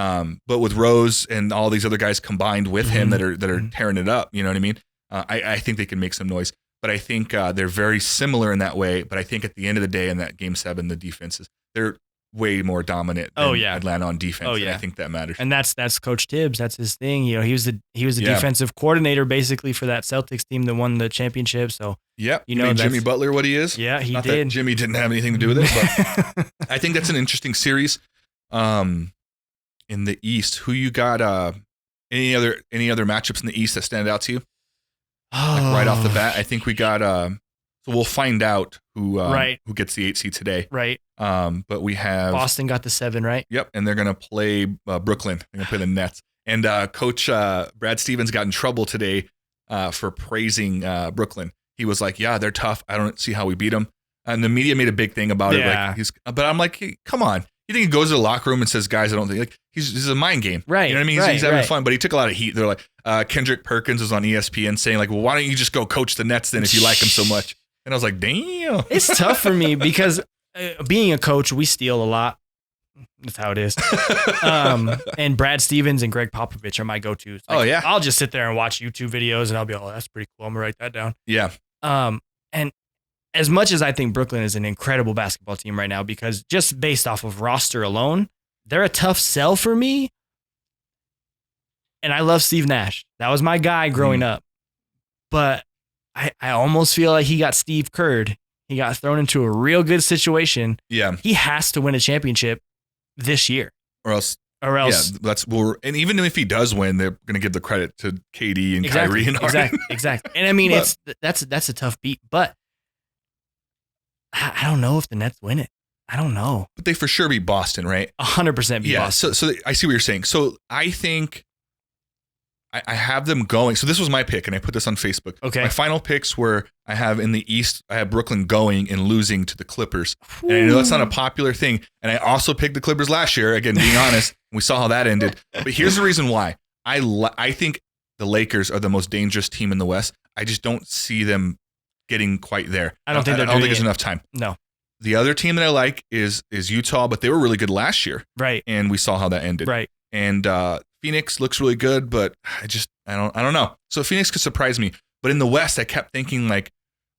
But with Rose and all these other guys combined with him that are tearing it up, you know what I mean? I think they can make some noise. But I think they're very similar in that way. But I think at the end of the day, in that game 7, the defenses, they're way more dominant than Atlanta on defense. And I think that matters. And that's Coach Tibbs. That's his thing. He was the defensive coordinator basically for that Celtics team that won the championship. So Jimmy Butler, what he is. Yeah, he Not did. That Jimmy didn't have anything to do with it, but I think that's an interesting series. In the East, who you got? Any other matchups in the East that stand out to you? Like right off the bat, I think we got. So we'll find out who gets the 8 seed today. Right. But we have Boston got the 7, right? Yep, and they're gonna play Brooklyn. They're gonna play the Nets. And Coach Brad Stevens got in trouble today for praising Brooklyn. He was like, "Yeah, they're tough. I don't see how we beat them." And the media made a big thing about it. Like but I'm like, hey, come on. You think he goes to the locker room and says, "Guys, I don't think like this is a mind game." Right. You know what I mean? He's having fun, but he took a lot of heat. They're like, Kendrick Perkins was on ESPN saying like, "Well, why don't you just go coach the Nets then if you like them so much?" And I was like, damn. It's tough for me because being a coach, we steal a lot. That's how it is. And Brad Stevens and Greg Popovich are my go-tos. Like, I'll just sit there and watch YouTube videos and I'll be like, oh, that's pretty cool. I'm going to write that down. Yeah. And as much as I think Brooklyn is an incredible basketball team right now, because just based off of roster alone, they're a tough sell for me. And I love Steve Nash. That was my guy growing up. But I almost feel like he got Steve Kerr'd. He got thrown into a real good situation. Yeah. He has to win a championship this year. Or else. Yeah, and even if he does win, they're going to give the credit to KD and Kyrie and Harden. Exactly. And I mean, that's a tough beat, but I don't know if the Nets win it. I don't know. But they for sure beat Boston, right? 100% beat Boston. So I see what you're saying. So I think I have them going. So this was my pick, and I put this on Facebook. Okay. My final picks were I have in the East, I have Brooklyn going and losing to the Clippers. Ooh. And I know that's not a popular thing. And I also picked the Clippers last year. Again, being honest, we saw how that ended. But here's the reason why. I think the Lakers are the most dangerous team in the West. I just don't see them getting quite there. I don't think there's enough time. No. The other team that I like is Utah, but they were really good last year. Right. And we saw how that ended. Right. And Phoenix looks really good, but I don't know. So Phoenix could surprise me. But in the West, I kept thinking like,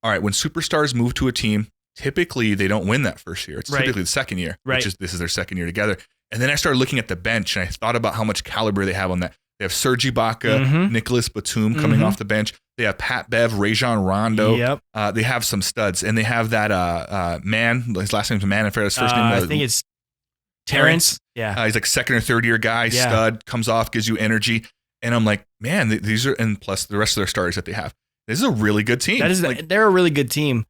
all right, when superstars move to a team, typically they don't win that first year. It's typically the second year, which is this is their second year together. And then I started looking at the bench and I thought about how much caliber they have on that. They have Serge Ibaka, Nicholas Batum coming off the bench. They have Pat Bev, Rajon Rondo. Yep. They have some studs. And they have that man, his last name's Man, I forgot his first name. I think it's Terrence. Yeah. He's like second or third year guy, stud, comes off, gives you energy. And I'm like, man, these are, and plus the rest of their starters that they have. This is a really good team. They're a really good team.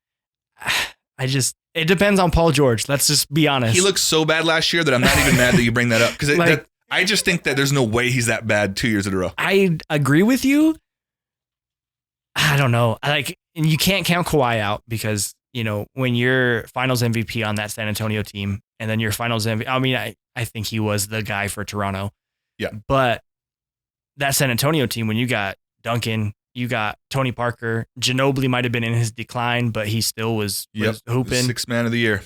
It depends on Paul George. Let's just be honest. He looked so bad last year that I'm not even mad that you bring that up. Because I just think that there's no way he's that bad 2 years in a row. I agree with you. I don't know. And you can't count Kawhi out because, when you're finals MVP on that San Antonio team and then your finals MVP, I mean, I think he was the guy for Toronto. Yeah. But that San Antonio team, when you got Duncan, you got Tony Parker, Ginobili might have been in his decline, but he still was hooping. Sixth man of the year.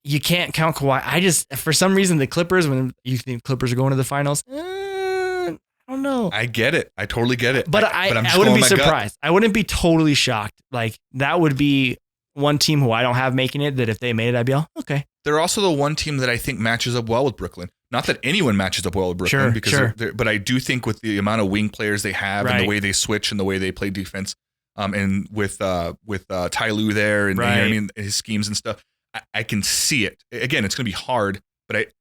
You can't count Kawhi. For some reason, the Clippers, when you think Clippers are going to the finals, I don't know. I get it. I totally get it. But I wouldn't be surprised. I wouldn't be totally shocked. Like, that would be one team who I don't have making it, that if they made it, I'd be all, okay. They're also the one team that I think matches up well with Brooklyn. Not that anyone matches up well with Brooklyn, but I do think with the amount of wing players they have and the way they switch and the way they play defense, and with Ty Lue there and, you know what I mean, his schemes and stuff, I can see it. Again, it's going to be hard,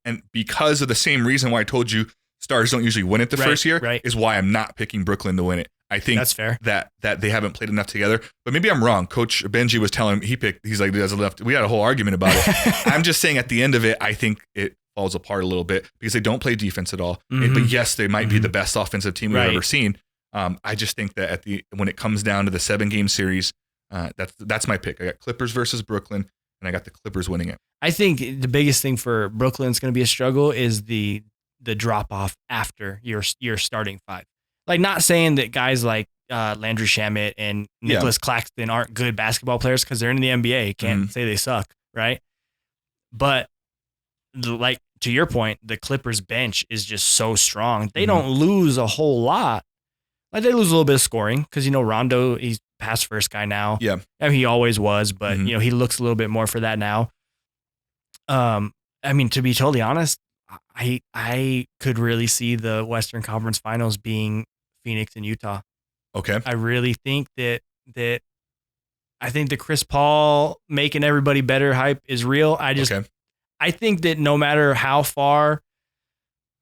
and because of the same reason why I told you stars don't usually win it the first year, is why I'm not picking Brooklyn to win it. I think that's fair. That they haven't played enough together, but maybe I'm wrong. Coach Benji was telling him he's like, there's left. We had a whole argument about it. I'm just saying at the end of it, I think it falls apart a little bit because they don't play defense at all. Mm-hmm. But yes, they might be the best offensive team we've ever seen. I just think that when it comes down to the 7-game series, that's my pick. I got Clippers versus Brooklyn, and I got the Clippers winning it. I think the biggest thing for Brooklyn is going to be a struggle is the drop off after your starting five. Like, not saying that guys like Landry Shamet and Nicholas Claxton aren't good basketball players because they're in the NBA. Can't say they suck, right? But like, to your point, the Clippers bench is just so strong. They don't lose a whole lot. Like, they lose a little bit of scoring because, Rondo, he's pass first guy now. Yeah. I mean, he always was, but, he looks a little bit more for that now. I mean, to be totally honest, I could really see the Western Conference Finals being Phoenix and Utah. Okay. I really think that I think the Chris Paul making everybody better hype is real. I think that no matter how far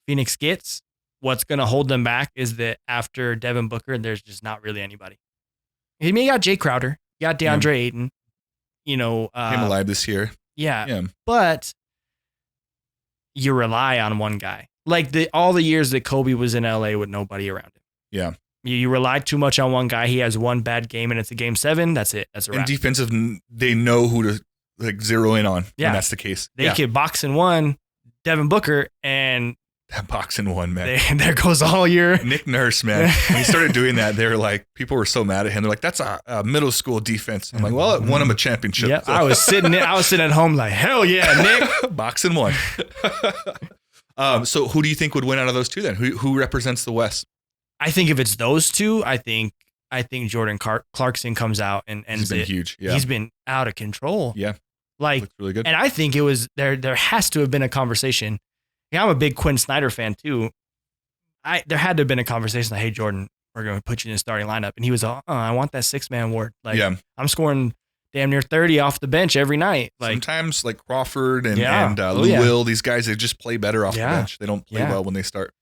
Phoenix gets, what's going to hold them back is that after Devin Booker, there's just not really anybody. I mean, you got Jay Crowder, you got DeAndre Ayton, came alive this year. Yeah. But you rely on one guy. Like all the years that Kobe was in LA with nobody around him. Yeah. You rely too much on one guy. He has one bad game and it's a game 7. That's it. That's a wrap. And defensive, they know who to zero in on when that's the case. They could box in one, Devin Booker, and that box in one, man. There goes all your Nick Nurse, man. When he started doing that, they were like, people were so mad at him. They're like, that's a middle school defense. I'm like, well, it won him a championship. Yeah, so. I was sitting at home like, hell yeah, Nick. Box in one. So who do you think would win out of those two then? Who represents the West? I think if it's those two, I think Jordan Clarkson comes out and ends it. He's been huge. Yeah. He's been out of control. Yeah. Like, looks really good. And I think it was there has to have been a conversation. Yeah, I'm a big Quinn Snyder fan too. There had to have been a conversation like, hey, Jordan, we're going to put you in the starting lineup. And he was, I want that 6-man award. Like, I'm scoring damn near 30 off the bench every night. Like, sometimes like Crawford and Lou Will, these guys, they just play better off the bench. They don't play well when they start.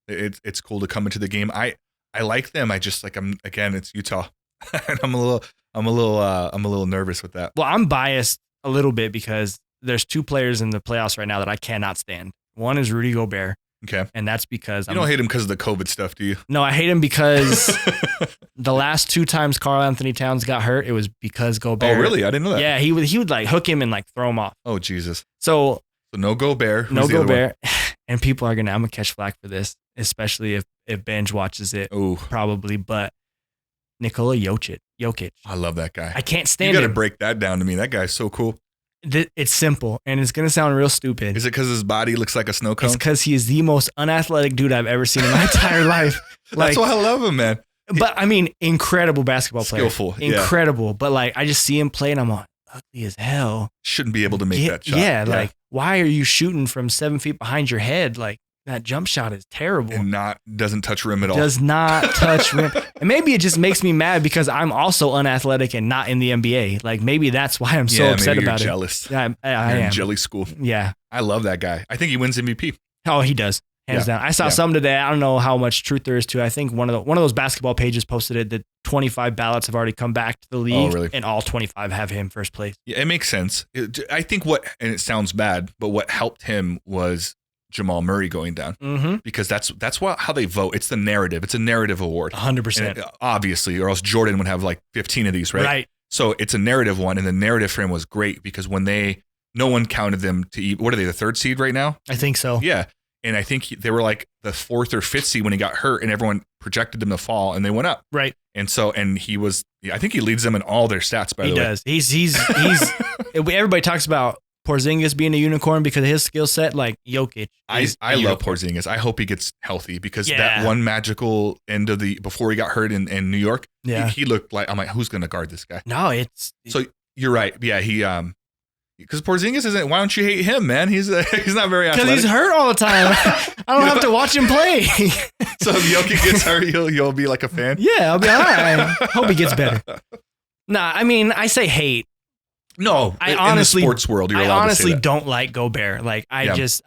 It's cool to come into the game. I like them. I just it's Utah. And I'm a little nervous with that. Well, I'm biased a little bit because there's 2 players in the playoffs right now that I cannot stand. One is Rudy Gobert. Okay. And that's because you don't hate him because of the COVID stuff, do you? No, I hate him because the last 2 times Karl Anthony Towns got hurt, it was because Gobert. Oh, really? I didn't know that. Yeah, he would like hook him and like throw him off. Oh, Jesus. So no Gobert. No Gobert. And people I'm gonna catch flack for this, especially if Benj watches it. Oh, probably. But Nikola Jokic. I love that guy. I can't stand him. You got to break that down to me. That guy's so cool. It's simple, and it's going to sound real stupid. Is it because his body looks like a snow cone? It's because he is the most unathletic dude I've ever seen in my entire life. That's why I love him, man. But, I mean, incredible basketball player. Skillful. Incredible. Yeah. But, like, I just see him play, and I'm like, ugly as hell. Shouldn't be able to make that shot. Yeah, like, why are you shooting from 7 feet behind your head? Like, that jump shot is terrible. And doesn't touch rim at all. Does not touch rim. And maybe it just makes me mad because I'm also unathletic and not in the NBA. Like maybe that's why I'm so upset about it. Jealous. Yeah, I am. In jelly school. Yeah. I love that guy. I think he wins MVP. Oh, he does. Hands down. I saw some today. I don't know how much truth there is to it. I think one of those basketball pages posted it that 25 ballots have already come back to the league. Oh, really? And all 25 have him first place. Yeah, it makes sense. I think and it sounds bad, but what helped him was Jamal Murray going down, because that's how they vote. It's the narrative. It's a narrative award. 100%. Obviously, or else Jordan would have like 15 of these, right? Right. So it's a narrative one, and the narrative for him was great because no one counted them to eat. What are they, the 3rd seed right now? I think so. Yeah. And I think they were like the 4th or 5th seed when he got hurt, and everyone projected them to fall, and they went up. Right. And he was, I think he leads them in all their stats, by the way. He does. He's everybody talks about Porzingis being a unicorn because of his skill set. Like Jokic. I love Porzingis. I hope he gets healthy because that one magical end of before he got hurt in New York, he looked like, I'm like, who's going to guard this guy? No, So you're right. Yeah. Because Porzingis isn't. Why don't you hate him, man? He's not very athletic. Because he's hurt all the time. I don't have to watch him play. So if Jokic gets hurt, you'll be like a fan. Yeah, I'll be all right. Hope he gets better. Nah, I mean, I say hate. No, I honestly, in the sports world, you're allowed to say that. don't like Gobert. Like I just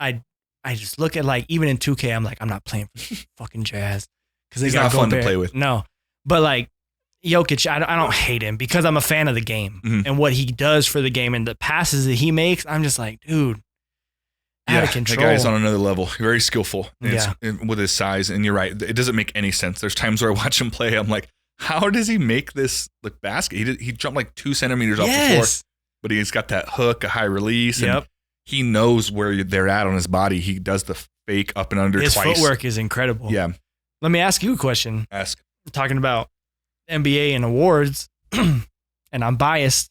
look at like even in 2K, I'm like, I'm not playing for fucking Jazz because he's not fun to play with. No, but like Jokic, I don't hate him because I'm a fan of the game and what he does for the game and the passes that he makes. I'm just like, dude, out of control. The guy's on another level. Very skillful with his size. And you're right. It doesn't make any sense. There's times where I watch him play. I'm like, how does he make this basket? He jumped like 2 centimeters off the floor, but he's got that hook, a high release. And he knows where they're at on his body. He does the fake up and under his twice. His footwork is incredible. Yeah. Let me ask you a question. Ask. We're talking about NBA and awards, and I'm biased.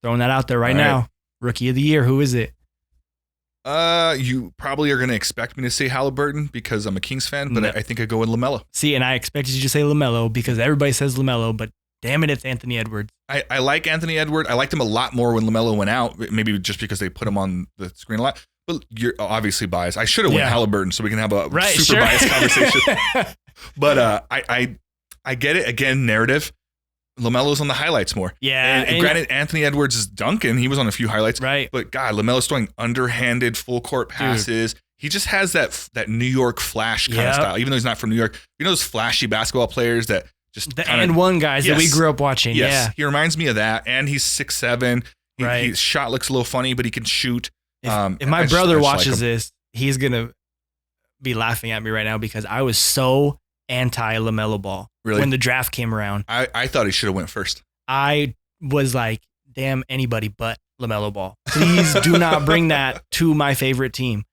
Throwing that out there right now. Rookie of the year, who is it? You probably are going to expect me to say Halliburton because I'm a Kings fan, but I think I go with LaMelo. See, and I expected you to say LaMelo because everybody says LaMelo, but damn it, it's Anthony Edwards. I like Anthony Edwards. I liked him a lot more when LaMelo went out, maybe just because they put him on the screen a lot. But you're obviously biased. I should have went Halliburton so we can have a super biased conversation. But I get it. Again, narrative. LaMelo's on the highlights more. Yeah. And granted, Anthony Edwards is dunking. He was on a few highlights. Right. But God, LaMelo's throwing underhanded full court passes. Dude. He just has that New York flash kind of style, even though he's not from New York. You know those flashy basketball players that just the and one guys that we grew up watching. Yes. Yeah. He reminds me of that. And he's 6'7". His shot looks a little funny, but he can shoot. If my brother watches this, he's going to be laughing at me right now because I was so anti-LaMelo Ball when the draft came around. I thought he should have went first. I was like, damn anybody but LaMelo Ball. Please do not bring that to my favorite team.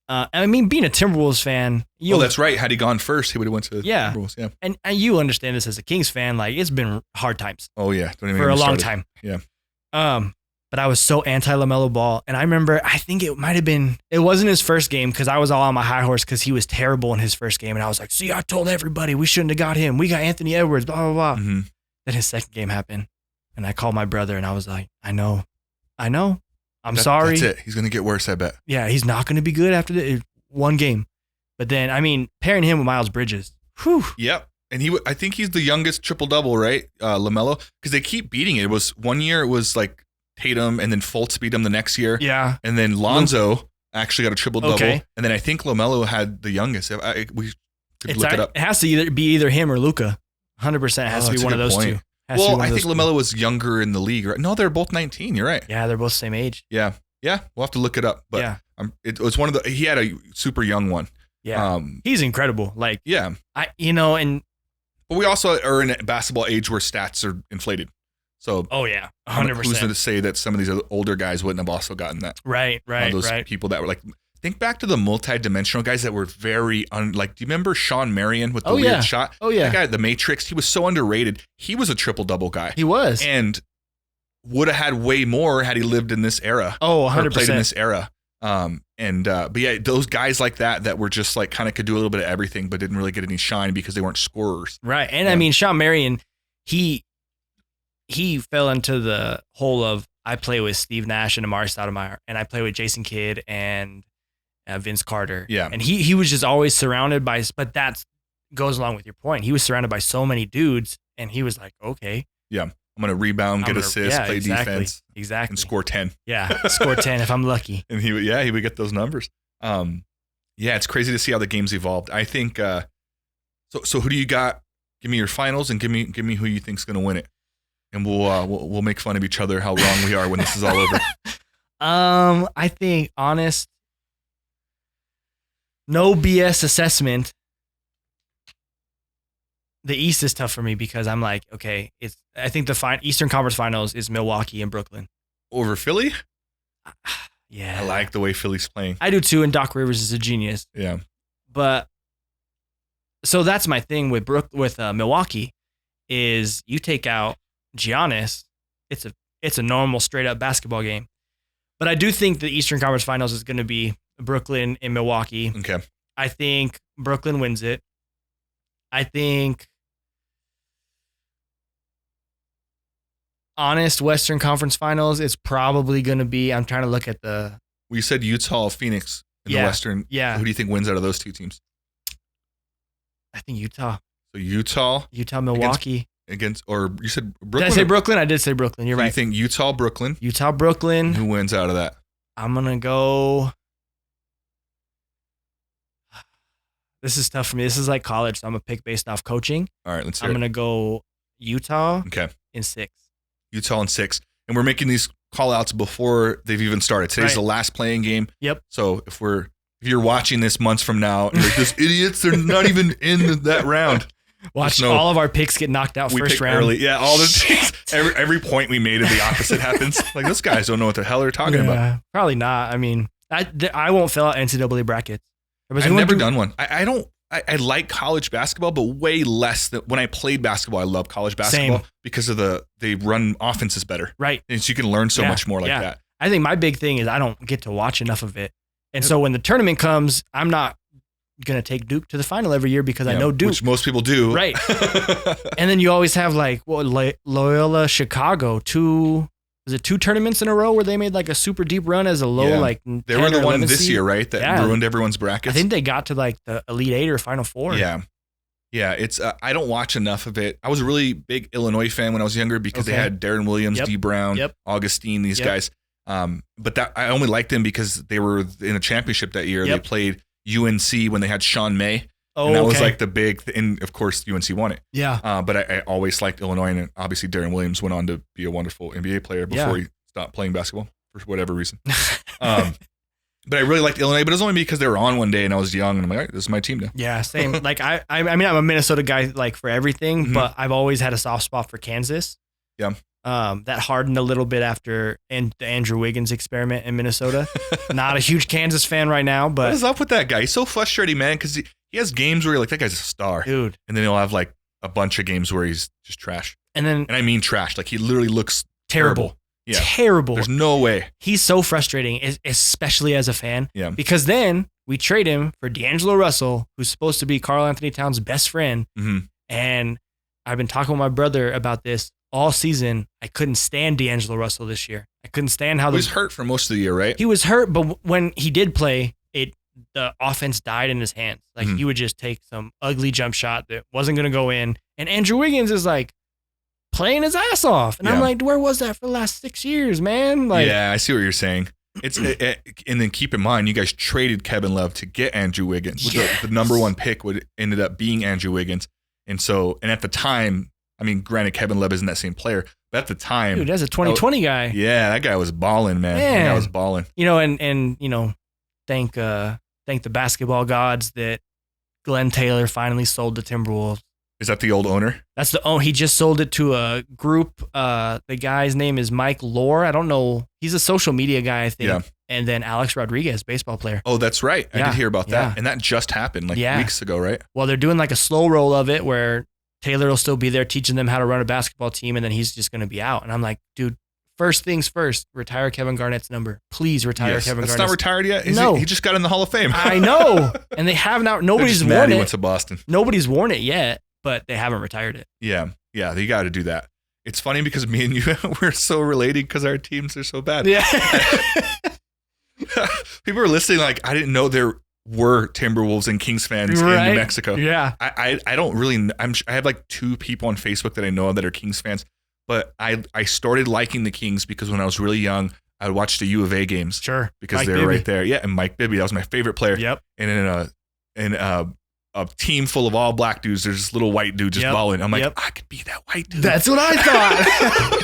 I mean, being a Timberwolves fan. That's right. Had he gone first, he would have went to the Timberwolves. Yeah. And you understand this as a Kings fan. Like, it's been hard times. Oh, yeah. For a long time. Yeah. But I was so anti-LaMelo Ball. And I remember, I think it might have been, it wasn't his first game because I was all on my high horse because he was terrible in his first game. And I was like, see, I told everybody we shouldn't have got him. We got Anthony Edwards, blah, blah, blah. Mm-hmm. Then his second game happened. And I called my brother and I was like, I know. I'm sorry. That's it. He's going to get worse, I bet. Yeah, he's not going to be good after the one game. But then, I mean, pairing him with Miles Bridges. Whew. Yep. And I think he's the youngest triple-double, right? LaMelo. Because they keep beating it. It was one year, it was like Tatum, and then Fultz beat him the next year. Yeah. And then Lonzo actually got a triple-double. Okay. And then I think LaMelo had the youngest. We could look it up. It has to be either him or Luka. 100% has to be one of those two. Well, I think LaMelo was younger in the league, right? No, they're both 19. You're right. Yeah, they're both the same age. Yeah. Yeah. We'll have to look it up. But it was one of he had a super young one. Yeah. He's incredible. Like, yeah. But we also are in a basketball age where stats are inflated. So, 100%. Who's to say that some of these older guys wouldn't have also gotten that? Right. Those people that were like, think back to the multi-dimensional guys that were very, do you remember Sean Marion with the weird shot? Oh, yeah. That guy, the Matrix, he was so underrated. He was a triple-double guy. He was. And would have had way more had he lived in this era. Oh, 100%. Or played in this era. But yeah, those guys like that were just like kind of could do a little bit of everything, but didn't really get any shine because they weren't scorers. Right. And I mean, Sean Marion, he fell into the hole of, I play with Steve Nash and Amari Stoudemire, and I play with Jason Kidd and Vince Carter. Yeah. And he was just always surrounded by, but that goes along with your point. He was surrounded by so many dudes, and he was like, okay. Yeah. I'm going to rebound, get assists, play defense. Exactly. And score 10. Yeah. Score 10 if I'm lucky. And he would get those numbers. Yeah, it's crazy to see how the game's evolved. I think, so who do you got? Give me your finals and give me who you think's going to win it. And we'll make fun of each other how wrong we are when this is all over. I think honest, no BS assessment. The East is tough for me because I'm like, okay, I think the Eastern Conference Finals is Milwaukee and Brooklyn. Over Philly? Yeah. I like the way Philly's playing. I do too, and Doc Rivers is a genius. Yeah. But so that's my thing with Milwaukee is you take out Giannis, it's a normal straight up basketball game. But I do think the Eastern Conference Finals is going to be Brooklyn and Milwaukee. Okay. I think Brooklyn wins it. I think honest Western Conference Finals, it's probably going to be, I'm trying to look at the... Well, you said Utah, Phoenix in the Western. Yeah. Who do you think wins out of those two teams? I think Utah. So Utah, Milwaukee. Or you said Brooklyn? Did I say Brooklyn? I did say Brooklyn. You're right. You think Utah, Brooklyn? Brooklyn. Who wins out of that? I'm going to go... This is tough for me. This is like college, so I'm going to pick based off coaching. All right, let's hear I'm going to go Utah in 6. Utah in 6. And we're making these call-outs before they've even started. Today's the last playing game. Yep. So if you're watching this months from now, and you're like, those idiots, they're not even in that round. Watch all of our picks get knocked out first round. Early. Yeah, all the teams. Every point we made, the opposite happens. Like, those guys don't know what the hell they're talking about. Probably not. I mean, I won't fill out NCAA brackets. I've never done one. I like college basketball, but way less than when I played basketball. I love college basketball because of they run offenses better. Right. And so you can learn so much more like that. I think my big thing is I don't get to watch enough of it. And so when the tournament comes, I'm not going to take Duke to the final every year because I know Duke. Which most people do. Right. And then you always have like Loyola Chicago, 2 tournaments in a row where they made like a super deep run as a low they were the one this year, right? That ruined everyone's brackets. I think they got to like the Elite 8 or Final 4. Yeah. Yeah, it's I don't watch enough of it. I was a really big Illinois fan when I was younger because they had Darren Williams, D. Brown, Augustine, these guys. But that I only liked them because they were in a championship that year. They played UNC when they had Sean May. And that was like the big, and of course UNC won it. Yeah. But I always liked Illinois, and obviously Darren Williams went on to be a wonderful NBA player before he stopped playing basketball for whatever reason. But I really liked Illinois, but it was only because they were on one day and I was young and I'm like, all right, this is my team now. Yeah, same. Like I mean, I'm a Minnesota guy like for everything, but I've always had a soft spot for Kansas. Yeah. That hardened a little bit after the Andrew Wiggins experiment in Minnesota. Not a huge Kansas fan right now, but what is up with that guy? He's so frustrating, man, because he has games where you're like, that guy's a star. Dude. And then he'll have like a bunch of games where he's just trash. And I mean trash. Like he literally looks terrible. Yeah. Terrible. There's no way. He's so frustrating, especially as a fan. Yeah. Because then we trade him for D'Angelo Russell, who's supposed to be Karl Anthony Towns' best friend. Mm-hmm. And I've been talking with my brother about this all season. I couldn't stand D'Angelo Russell this year. I couldn't stand how he was hurt for most of the year, right? He was hurt, but when he did play, the offense died in his hands. Like he would just take some ugly jump shot that wasn't going to go in. And Andrew Wiggins is like playing his ass off. And I'm like, where was that for the last 6 years, man? Like, yeah, I see what you're saying. And then keep in mind, you guys traded Kevin Love to get Andrew Wiggins. Yes. The number one pick ended up being Andrew Wiggins. And at the time, I mean, granted, Kevin Love isn't that same player, but at the time, dude, that's a 2020 guy. Yeah, that guy was balling, man. That guy was balling. You know, and you know, thank the basketball gods that Glenn Taylor finally sold the Timberwolves. Is that the old owner? That's he just sold it to a group. The guy's name is Mike Lore. I don't know. He's a social media guy, I think. Yeah. And then Alex Rodriguez, baseball player. Oh, that's right. I did hear about that. And that just happened weeks ago, right? Well, they're doing like a slow roll of it where Taylor will still be there teaching them how to run a basketball team, and then he's just going to be out. And I'm like, dude, first things first, retire Kevin Garnett's number. Please retire Kevin Garnett. It's not retired yet? No. He just got in the Hall of Fame. I know. And they have not. Nobody's worn it. He went to Boston. Nobody's worn it yet, but they haven't retired it. Yeah. Yeah, you got to do that. It's funny because me and you, we're so related because our teams are so bad. Yeah. People are listening like, I didn't know there were Timberwolves and Kings fans in New Mexico. Yeah. I don't really, I have like 2 people on Facebook that I know of that are Kings fans, but I started liking the Kings because when I was really young, I would watch the U of A games. Sure. Because they were right there. Yeah. And Mike Bibby, that was my favorite player. Yep. And in a team full of all black dudes, there's this little white dude just balling. I'm like, I could be that white dude. That's what I thought.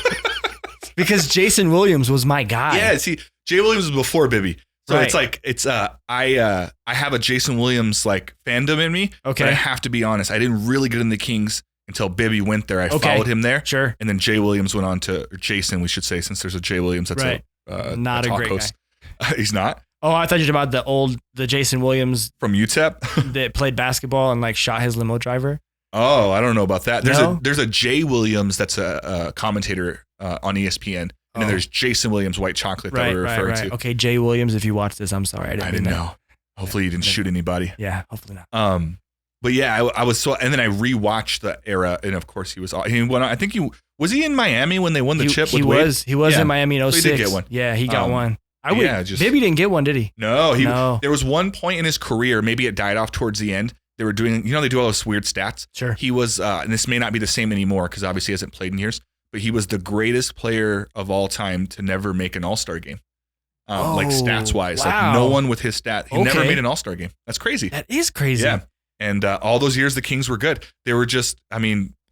Because Jason Williams was my guy. Yeah. See, Jay Williams was before Bibby. So Right. it's like, I have a Jason Williams like fandom in me. Okay. But I have to be honest. I didn't really get in the Kings until Bibby went there. I followed him there. Sure. And then Jay Williams went on to, or Jason, we should say, since there's a Jay Williams. That's Right. Not a great host. He's not. Oh, I thought you were about the Jason Williams From UTEP. that played basketball and like shot his limo driver. Oh, I don't know about that. No? There's a Jay Williams that's a commentator on ESPN. And then there's Jason Williams, White Chocolate, that we're referring to. Okay, Jay Williams, if you watch this, I'm sorry. I didn't know. Hopefully you didn't shoot anybody. Yeah, hopefully not. But yeah, I was so, and then I rewatched the era, and of course he went on. I think was he in Miami when they won the chip? He was in Miami in 06. So he did get one. Yeah, he got one. Bibby didn't get one, did he? No, there was one point in his career, maybe it died off towards the end. They were doing, they do all those weird stats. Sure. He was, and this may not be the same anymore because obviously he hasn't played in years, but he was the greatest player of all time to never make an All-Star game. Like stats wise, wow. like no one with his stat. He never made an All-Star game. That's crazy. That is crazy. Yeah. And all those years, the Kings were good. They were just,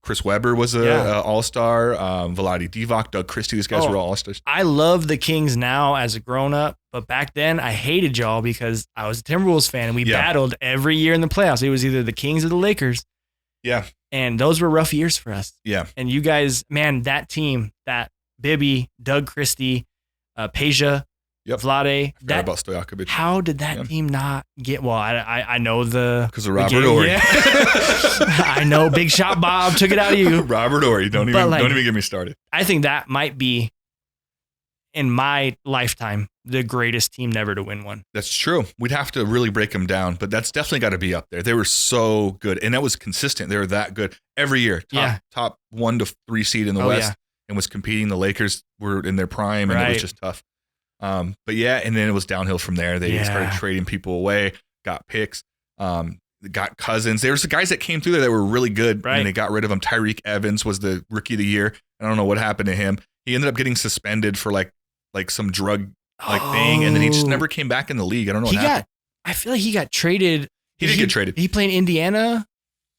Chris Webber was a All-Star. Vlade Divac, Doug Christie, these guys were all All-Stars. I love the Kings now as a grown-up, but back then I hated y'all because I was a Timberwolves fan and we battled every year in the playoffs. It was either the Kings or the Lakers. Yeah. And those were rough years for us. Yeah. And you guys, man, that team, that Bibby, Doug Christie, Peja, Vlade. Forgot about Stojakovic. How did that team not get? Well, I know because of Robert Horry. Yeah. I know Big Shot Bob took it out of you. Robert Horry. Don't even get me started. I think that might be, in my lifetime, the greatest team never to win one. That's true. We'd have to really break them down, but that's definitely got to be up there. They were so good, and that was consistent. They were that good every year. Top 1 to 3 seed in the West, and was competing. The Lakers were in their prime, and it was just tough. But yeah, and then it was downhill from there. They started trading people away, got picks, got Cousins. There's the guys that came through there that were really good, and they got rid of them. Tyreek Evans was the rookie of the year. I don't know what happened to him. He ended up getting suspended for like some drug thing, and then he just never came back in the league. I don't know what happened. I feel like he got traded. He did get traded. He played in Indiana.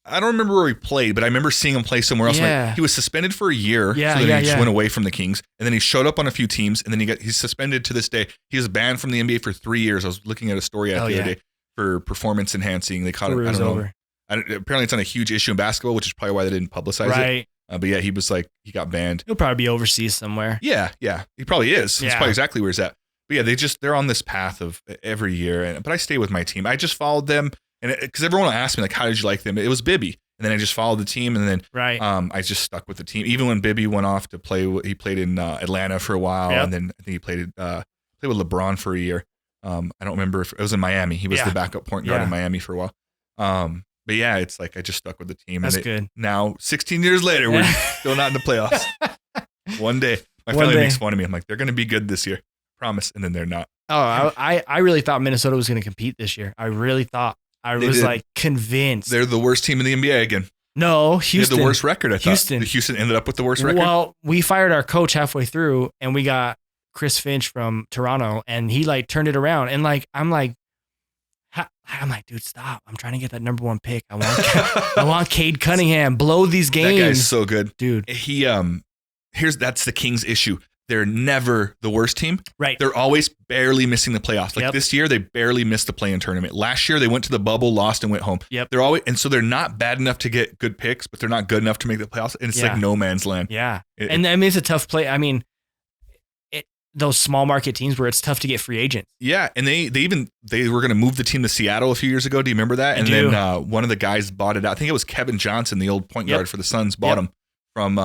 I don't remember where he played, but I remember seeing him play somewhere else. Yeah. Like, he was suspended for a year, so then he just went away from the Kings, and then he showed up on a few teams, and then he's suspended to this day. He was banned from the NBA for 3 years. I was looking at a story the other day for performance enhancing. They caught it. I don't know. Apparently, it's not a huge issue in basketball, which is probably why they didn't publicize it. But yeah, he was like, he got banned. He'll probably be overseas somewhere. Yeah, he probably is. That's probably exactly where he's at. But yeah, they're on this path of every year. But I stay with my team. I just followed them, and because everyone will ask me like, how did you like them? It was Bibby. And then I just followed the team, and then I just stuck with the team. Even when Bibby went off to play, he played in Atlanta for a while, and then I think he played with LeBron for a year. I don't remember if it was in Miami. He was the backup point guard in Miami for a while. But yeah, it's like I just stuck with the team. That's good. Now, 16 years later, we're still not in the playoffs. One day, my family makes fun of me. I'm like, they're going to be good this year, promise, and then they're not. Oh, I really thought Minnesota was going to compete this year. I really thought. I was like convinced. They're the worst team in the NBA again. No, Houston. They had the worst record, I thought. Houston ended up with the worst record? Well, we fired our coach halfway through, and we got Chris Finch from Toronto, and he like turned it around. And like, I'm like, dude, stop. I'm trying to get that number 1 pick. I want Cade Cunningham. Blow these games. That guy's so good. Dude. That's the Kings' issue. They're never the worst team. Right. They're always barely missing the playoffs. Like this year, they barely missed the play-in tournament. Last year, they went to the bubble, lost, and went home. Yep. So they're not bad enough to get good picks, but they're not good enough to make the playoffs. And it's like no man's land. Yeah. And I mean, it's a tough play. I mean, those small market teams where it's tough to get free agents. Yeah. And they were going to move the team to Seattle a few years ago. Do you remember that? Then one of the guys bought it out. I think it was Kevin Johnson, the old point guard for the Suns, bought him from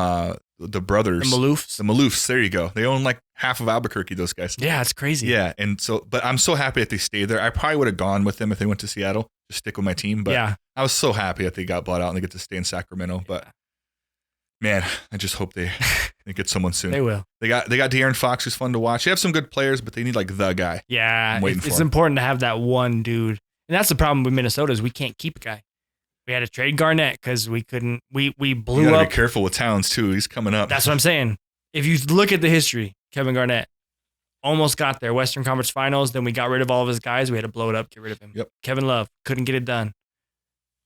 the brothers. The Maloofs. The Maloofs. There you go. They own like half of Albuquerque, those guys. Yeah, it's crazy. Yeah. And so, but I'm so happy that they stayed there. I probably would have gone with them if they went to Seattle, just stick with my team. But I was so happy that they got bought out and they get to stay in Sacramento. But Man, I just hope they get someone soon. They will. They got De'Aaron Fox, who's fun to watch. They have some good players, but they need like the guy. Yeah, I'm waiting for it's him. important to have that one dude. And that's the problem with Minnesota is we can't keep a guy. We had to trade Garnett because we couldn't. We blew You gotta up. be careful with Towns too. He's coming up. That's what I'm saying. If you look at the history, Kevin Garnett almost got there, Western Conference Finals. Then we got rid of all of his guys. We had to blow it up, get rid of him. Yep. Kevin Love couldn't get it done.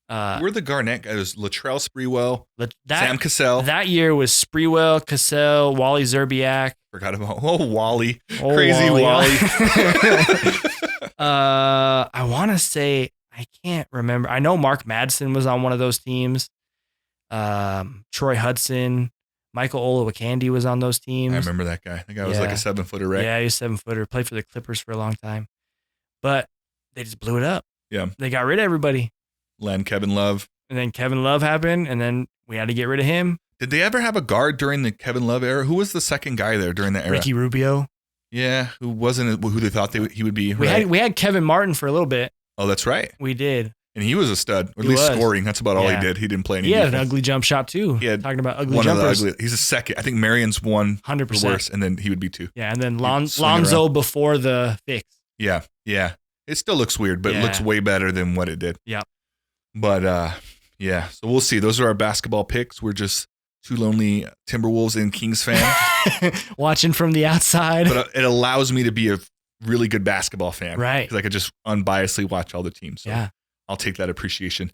We're the Garnett guys. Latrell Sprewell, That Sam Cassell. that year was Sprewell, Cassell, Wally Zerbiak. Forgot about Wally. Oh, Crazy Wally. I want to say, I can't remember. I know Mark Madsen was on one of those teams. Troy Hudson, Michael Olowokandi was on those teams. I remember that guy. That guy was like a 7-footer, right? Yeah, he was 7-footer. Played for the Clippers for a long time. But they just blew it up. Yeah. They got rid of everybody. Len Kevin Love. And then Kevin Love happened, and then we had to get rid of him. Did they ever have a guard during the Kevin Love era? Who was the second guy there during that era? Ricky Rubio. Yeah, who they thought he would be. We had Kevin Martin for a little bit. Oh, that's right. We did. And he was a stud, or at He least was. scoring. That's about all he did. He didn't play any He had an defense. ugly jump shot too. He had Talking about ugly one jumpers. of the ugly. He's a second. I think Marion's one 100%. the worst, and then he would be 2. Yeah, and then swing Lonzo around. before the fix. Yeah. It still looks weird, but it Yeah. looks way better than what it did. Yeah. But yeah. So we'll see. Those are our basketball picks. We're just 2 lonely Timberwolves and Kings fans. Watching from the outside. But it allows me to be a really good basketball fan. Right. Because I could just unbiasedly watch all the teams. So Yeah. I'll take that appreciation.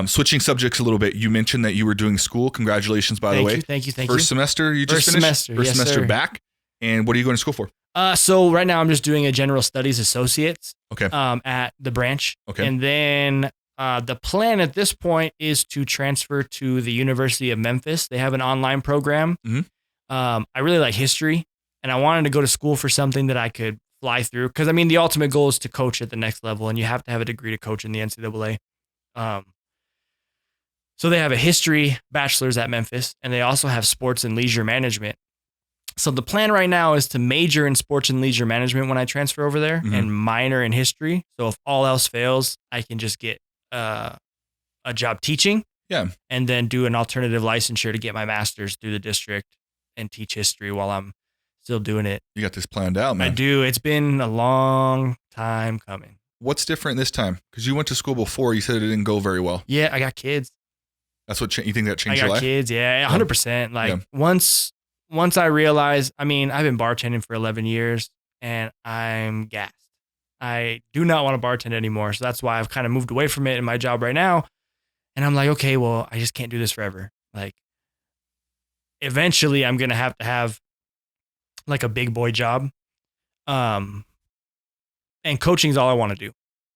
Switching subjects a little bit, you mentioned that you were doing school. Congratulations, by the way. Thank you. First semester you just First finished? semester, First yes, semester sir. back. And what are you going to school for? So right now I'm just doing a general studies associates. Okay. At the branch. Okay. And then the plan at this point is to transfer to the University of Memphis. They have an online program. Mhm. I really like history, and I wanted to go to school for something that I could fly through. Because I mean, the ultimate goal is to coach at the next level, and you have to have a degree to coach in the NCAA. So they have a history bachelor's at Memphis, and they also have sports and leisure management. So the plan right now is to major in sports and leisure management when I transfer over there, and minor in history. So if all else fails, I can just get a job teaching. Yeah. And then do an alternative licensure to get my master's through the district and teach history while I'm still doing it. You got this planned out, man. I do. It's been a long time coming. What's different this time? Because you went to school before. You said it didn't go very well. Yeah, I got kids. That's what you think that I changed your got life? kids. Yeah, 100%. Like Yeah. once I realized, I mean, I've been bartending for 11 years and I'm gassed. I do not want to bartend anymore. So that's why I've kind of moved away from it in my job right now. And I'm like, okay, well, I just can't do this forever. Like eventually I'm going to have like a big boy job. And coaching is all I want to do.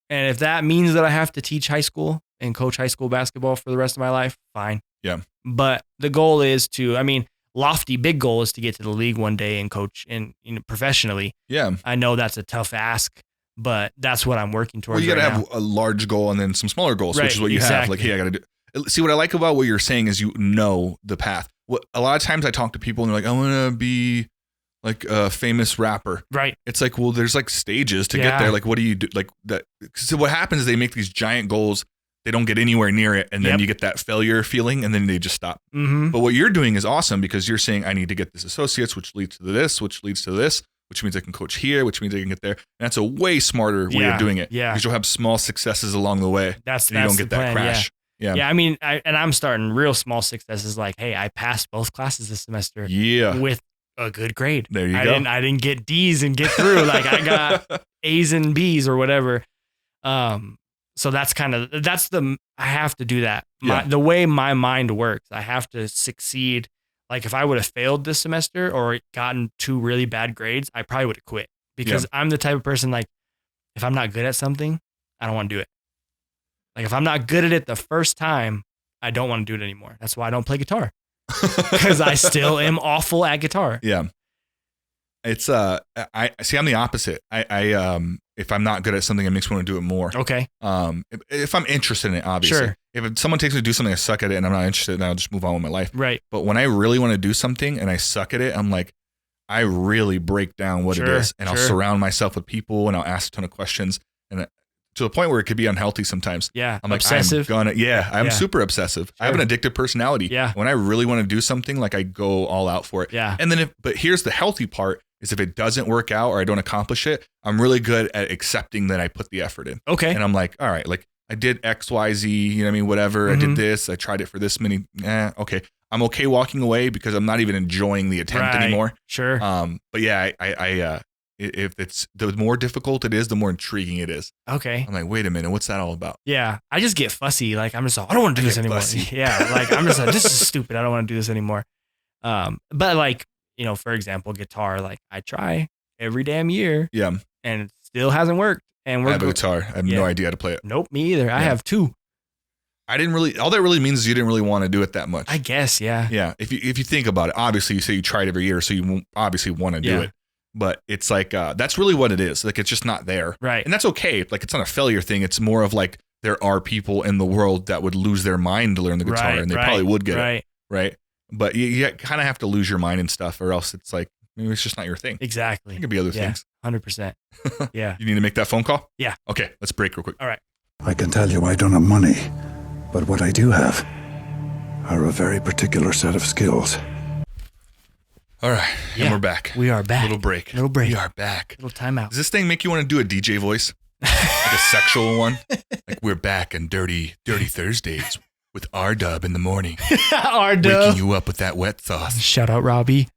And if that means that I have to teach high school and coach high school basketball for the rest of my life, fine. Yeah. But the goal is to, I mean, lofty big goal is to get to the league one day and coach and professionally. Yeah. I know that's a tough ask, but that's what I'm working towards. Well, you got to right have a large goal and then some smaller goals, Right, which is what you have. exactly. Like, hey, I got to do. See, what I like about what you're saying is you know the path. What a lot of times I talk to people and they're like, I want to be like a famous rapper. Right. It's like, well, there's like stages to get Yeah. there. Like, what do you do? Like that. So what happens is they make these giant goals. They don't get anywhere near it. And then Yep. you get that failure feeling and then they just stop. Mm-hmm. But what you're doing is awesome because you're saying, I need to get this associates, which leads to this, which leads to this, which means I can coach here, which means I can get there. And that's a way smarter way Yeah, of doing it. yeah. Because you'll have small successes along the way. That's And you don't the get that plan, crash. Yeah. Yeah. I mean, I'm starting real small successes. Like, hey, I passed both classes this semester Yeah. with a good grade. There you I go. didn't get D's and get through. Like I got A's and B's or whatever. So that's I have to do that. Yeah. The way my mind works, I have to succeed. Like if I would have failed this semester or gotten 2 really bad grades, I probably would have quit because I'm the type of person, like if I'm not good at something, I don't want to do it. Like if I'm not good at it the first time, I don't want to do it anymore. That's why I don't play guitar because I still am awful at guitar. Yeah. It's I see. I'm the opposite. I if I'm not good at something, it makes me want to do it more. Okay. If I'm interested in it, obviously. Sure. If someone takes me to do something, I suck at it, and I'm not interested, then I'll just move on with my life. Right. But when I really want to do something and I suck at it, I'm like, I really break down what it Sure, is, and I'll sure. surround myself with people, and I'll ask a ton of questions, and to the point where it could be unhealthy sometimes. Yeah. I'm like, obsessive. I'm super obsessive. I have an addictive personality. Yeah. When I really want to do something, like I go all out for it. Yeah. And then but here's the healthy part is if it doesn't work out or I don't accomplish it, I'm really good at accepting that I put the effort in. Okay. And I'm like, all right, like I did X, Y, Z, you know what I mean? Whatever. I did this. I tried it for this many. Okay. I'm okay walking away because I'm not even enjoying the attempt anymore. Sure. But yeah, if it's the more difficult it is, the more intriguing it is. Okay. I'm like, wait a minute, what's that all about? Yeah. I just get fussy. Like I'm just like, I don't want to do this anymore. Yeah. Like I'm just like, this is stupid. I don't want to do this anymore. But like, you know, for example, guitar, like I try every damn year. Yeah. And it still hasn't worked. And I have a guitar. I have no idea how to play it. Nope, me either. I have 2. All that really means is you didn't really want to do it that much. I guess, yeah. Yeah. If you think about it, obviously you say you tried every year, so you obviously want to do it. But it's like, that's really what it is. Like, it's just not there. Right. And that's okay. Like, it's not a failure thing. It's more of like, there are people in the world that would lose their mind to learn the guitar and they probably would get it. Right. But you kind of have to lose your mind and stuff, or else it's like, maybe it's just not your thing. Exactly. It could be other things. 100%. Yeah. You need to make that phone call? Yeah. Okay. Let's break real quick. All right. I can tell you I don't have money, but what I do have are a very particular set of skills. All right. Yeah. And we're back. We are back. Little break. We are back. Little timeout. Does this thing make you want to do a DJ voice? Like a sexual one? Like, we're back on Dirty Thursdays with R-Dub in the morning. R-Dub. Waking you up with that wet sauce. Shout out Robbie.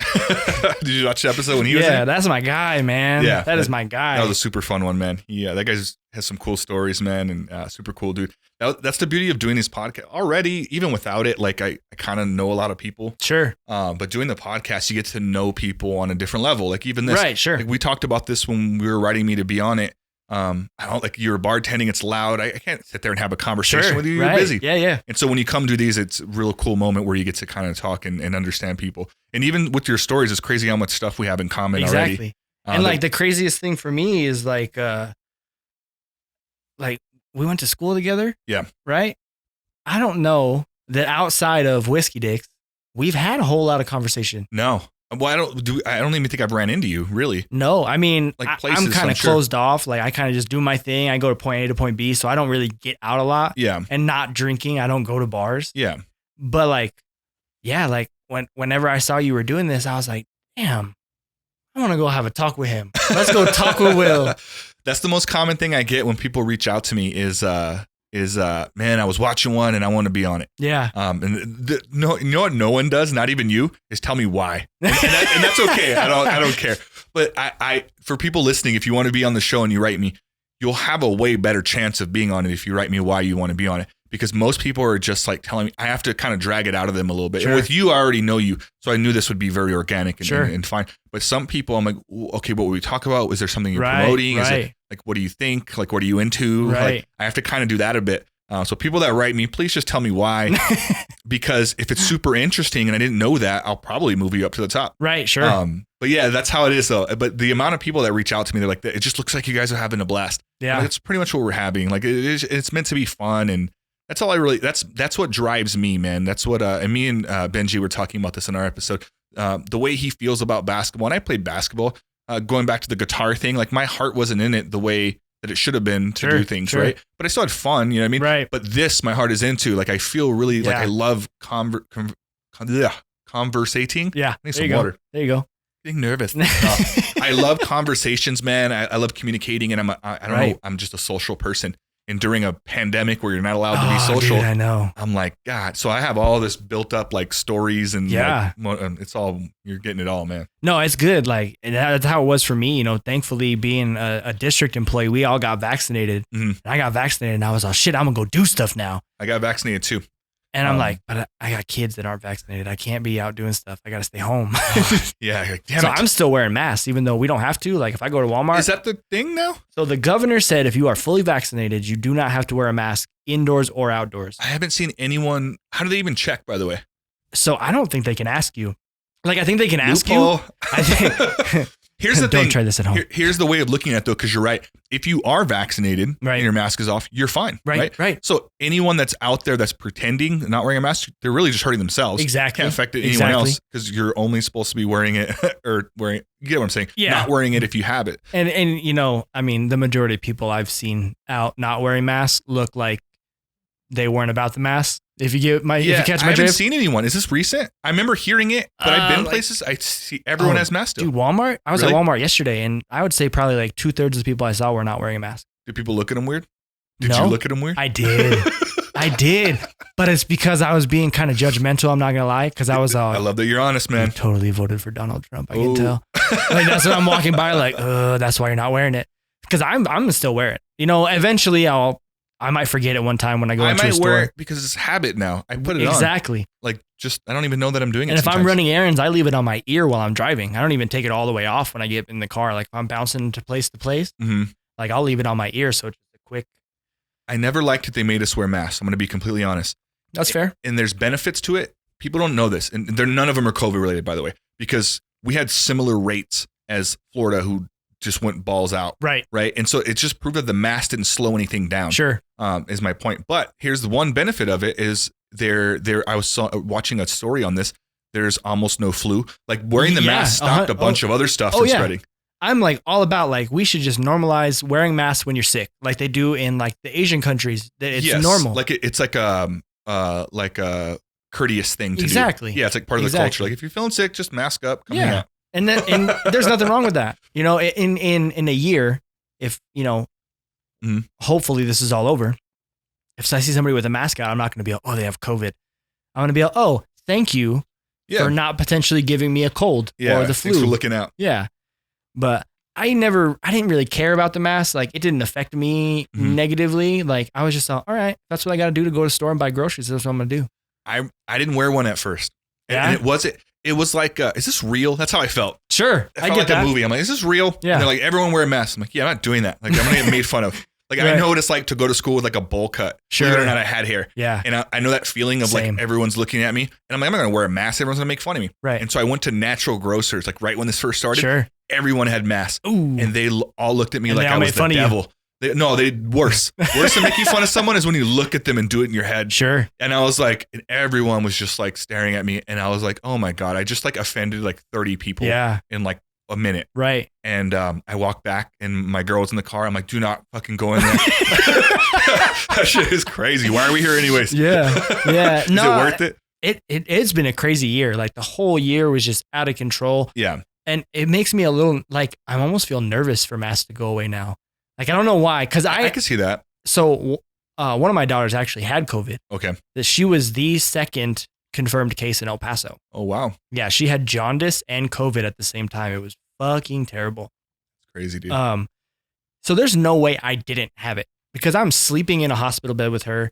Did you watch the episode when he was in? Yeah, that's my guy, man. Yeah. That is my guy. That was a super fun one, man. Yeah, that guy has some cool stories, man, and super cool dude. That's the beauty of doing these podcasts. Already, even without it, like I kind of know a lot of people. Sure. But doing the podcast, you get to know people on a different level. Like even this. Right, sure. Like we talked about this when we were writing me to be on it. I don't like you're bartending, it's loud. I can't sit there and have a conversation with you. You're busy. Yeah. And so when you come do these, it's a real cool moment where you get to kind of talk and understand people. And even with your stories, it's crazy how much stuff we have in common already. Exactly. And like the craziest thing for me is like we went to school together. Yeah. Right. I don't know that outside of Whiskey Dicks, we've had a whole lot of conversation. No. Well, I don't even think I've ran into you, really. No, I mean, like I'm kind of closed off. Like I kind of just do my thing. I go to point A to point B, so I don't really get out a lot. Yeah. And not drinking, I don't go to bars. Yeah. But like, yeah, like whenever I saw you were doing this, I was like, damn, I want to go have a talk with him. Let's go talk with Will. That's the most common thing I get when people reach out to me is man, I was watching one and I want to be on it. Yeah. You know what no one does, not even you, is tell me why. And that's okay. I don't care. But I for people listening, if you want to be on the show and you write me, you'll have a way better chance of being on it if you write me why you want to be on it. Because most people are just like telling me, I have to kind of drag it out of them a little bit. Sure. And with you, I already know you. So I knew this would be very organic and, sure. and fine. But some people, I'm like, okay, what will we talk about? Is there something you're promoting? Is it like, what do you think? Like, what are you into? Right. Like, I have to kind of do that a bit. So people that write me, please just tell me why. Because if it's super interesting and I didn't know that, I'll probably move you up to the top. Right, sure. But yeah, that's how it is though. But the amount of people that reach out to me, they're like, it just looks like you guys are having a blast. Yeah. Like, it's pretty much what we're having. Like it's meant to be fun. And that's all that's what drives me, man. That's what, and me and Benji were talking about this in our episode. The way he feels about basketball. And I played basketball, going back to the guitar thing, like my heart wasn't in it the way that it should have been to do things, right? But I still had fun, you know what I mean? Right. But this, my heart is into. Like I feel really like I love conversating. Yeah. I need some water. There you go. Getting nervous. I love conversations, man. I love communicating, and I don't know. I'm just a social person. And during a pandemic where you're not allowed to be social, dude, I know. I'm like, God. So I have all this built up like stories and like, it's all, you're getting it all, man. No, it's good. Like, and that's how it was for me. You know, thankfully being a district employee, we all got vaccinated. Mm-hmm. And I got vaccinated and I was like, shit, I'm gonna go do stuff now. I got vaccinated too. And I'm like, but I got kids that aren't vaccinated. I can't be out doing stuff. I got to stay home. Yeah. Like, damn so it. I'm still wearing masks, even though we don't have to. Like if I go to Walmart. Is that the thing now? So the governor said if you are fully vaccinated, you do not have to wear a mask indoors or outdoors. I haven't seen anyone. How do they even check, by the way? So I don't think they can ask you. Like, I think they can ask you. I think Here's the thing. Don't try this at home. Here's the way of looking at it, though, because you're right. If you are vaccinated and your mask is off, you're fine. Right. So anyone that's out there that's pretending not wearing a mask, they're really just hurting themselves. Exactly. Can't affect anyone else because you're only supposed to be wearing it or wearing. You get what I'm saying? Yeah. Not wearing it if you have it. And I mean, the majority of people I've seen out not wearing masks look like they weren't about the mask. If you catch my drift. I haven't seen anyone. Is this recent? I remember hearing it, but I've been places. I see everyone has masks still. Dude, Walmart. I was at Walmart yesterday, and I would say probably like 2/3 of the people I saw were not wearing a mask. Did people look at them weird? Did No. you look at them weird? I did. I did. But it's because I was being kind of judgmental. I'm not gonna lie, because I was. I love that you're honest, man. Totally voted for Donald Trump. I can tell. Like that's what I'm walking by. Like, that's why you're not wearing it. Because I'm gonna still wear it. Eventually I might forget it one time when I go into a store. I might wear it because it's habit now. I put it on. Exactly. Like, I don't even know that I'm doing it. And if sometimes. I'm running errands, I leave it on my ear while I'm driving. I don't even take it all the way off when I get in the car. Like if I'm bouncing to place, like I'll leave it on my ear. So it's just a quick. I never liked that they made us wear masks. I'm going to be completely honest. That's fair. And there's benefits to it. People don't know this. And none of them are COVID related, by the way, because we had similar rates as Florida who just went balls out. Right. And so it just proved that the mask didn't slow anything down. Sure. Is my point. But here's the one benefit of it is I was watching a story on this. There's almost no flu. Like wearing the mask stopped a bunch of other stuff from spreading. I'm like all about like we should just normalize wearing masks when you're sick, like they do in like the Asian countries. It's normal. Like it's like a courteous thing to do. Yeah, it's like part of the culture. Like if you're feeling sick, just mask up. Come out. And there's nothing wrong with that. In a year, if hopefully this is all over. If I see somebody with a mask out, I'm not going to be like, they have COVID. I'm going to be like, thank you for not potentially giving me a cold or the flu. Thanks for looking out. Yeah. But I didn't really care about the mask. Like it didn't affect me negatively. Like I was just all right, that's what I got to do to go to the store and buy groceries. That's what I'm going to do. I didn't wear one at first. And it was like, is this real? That's how I felt. Sure. I felt like a movie. I'm like, is this real? Yeah. And they're like, everyone wear a mask. I'm like, yeah, I'm not doing that. Like I'm going to get made fun of. Like I know what it's like to go to school with like a bowl cut. Sure. Believe it or not, I had hair. Yeah. And I know that feeling of like everyone's looking at me. And I'm like, I'm not going to wear a mask. Everyone's going to make fun of me. Right. And so I went to natural grocers, like right when this first started. Sure. Everyone had masks. Ooh. And they all looked at me like I was the devil. Worse. Worse than making fun of someone is when you look at them and do it in your head. Sure. And I was like, and everyone was just like staring at me. And I was like, oh my God, I just like offended like 30 people in like a minute. Right. And I walked back and my girl was in the car. I'm like, do not fucking go in there. That shit is crazy. Why are we here anyways? Yeah. Yeah. Is it worth it? It's been a crazy year. Like the whole year was just out of control. Yeah. And it makes me a little like, I almost feel nervous for masks to go away now. Like, I don't know why. Cause I can see that. So one of my daughters actually had COVID. Okay. That she was the second confirmed case in El Paso. Oh, wow. Yeah. She had jaundice and COVID at the same time. It was fucking terrible. It's crazy, dude. So there's no way I didn't have it because I'm sleeping in a hospital bed with her,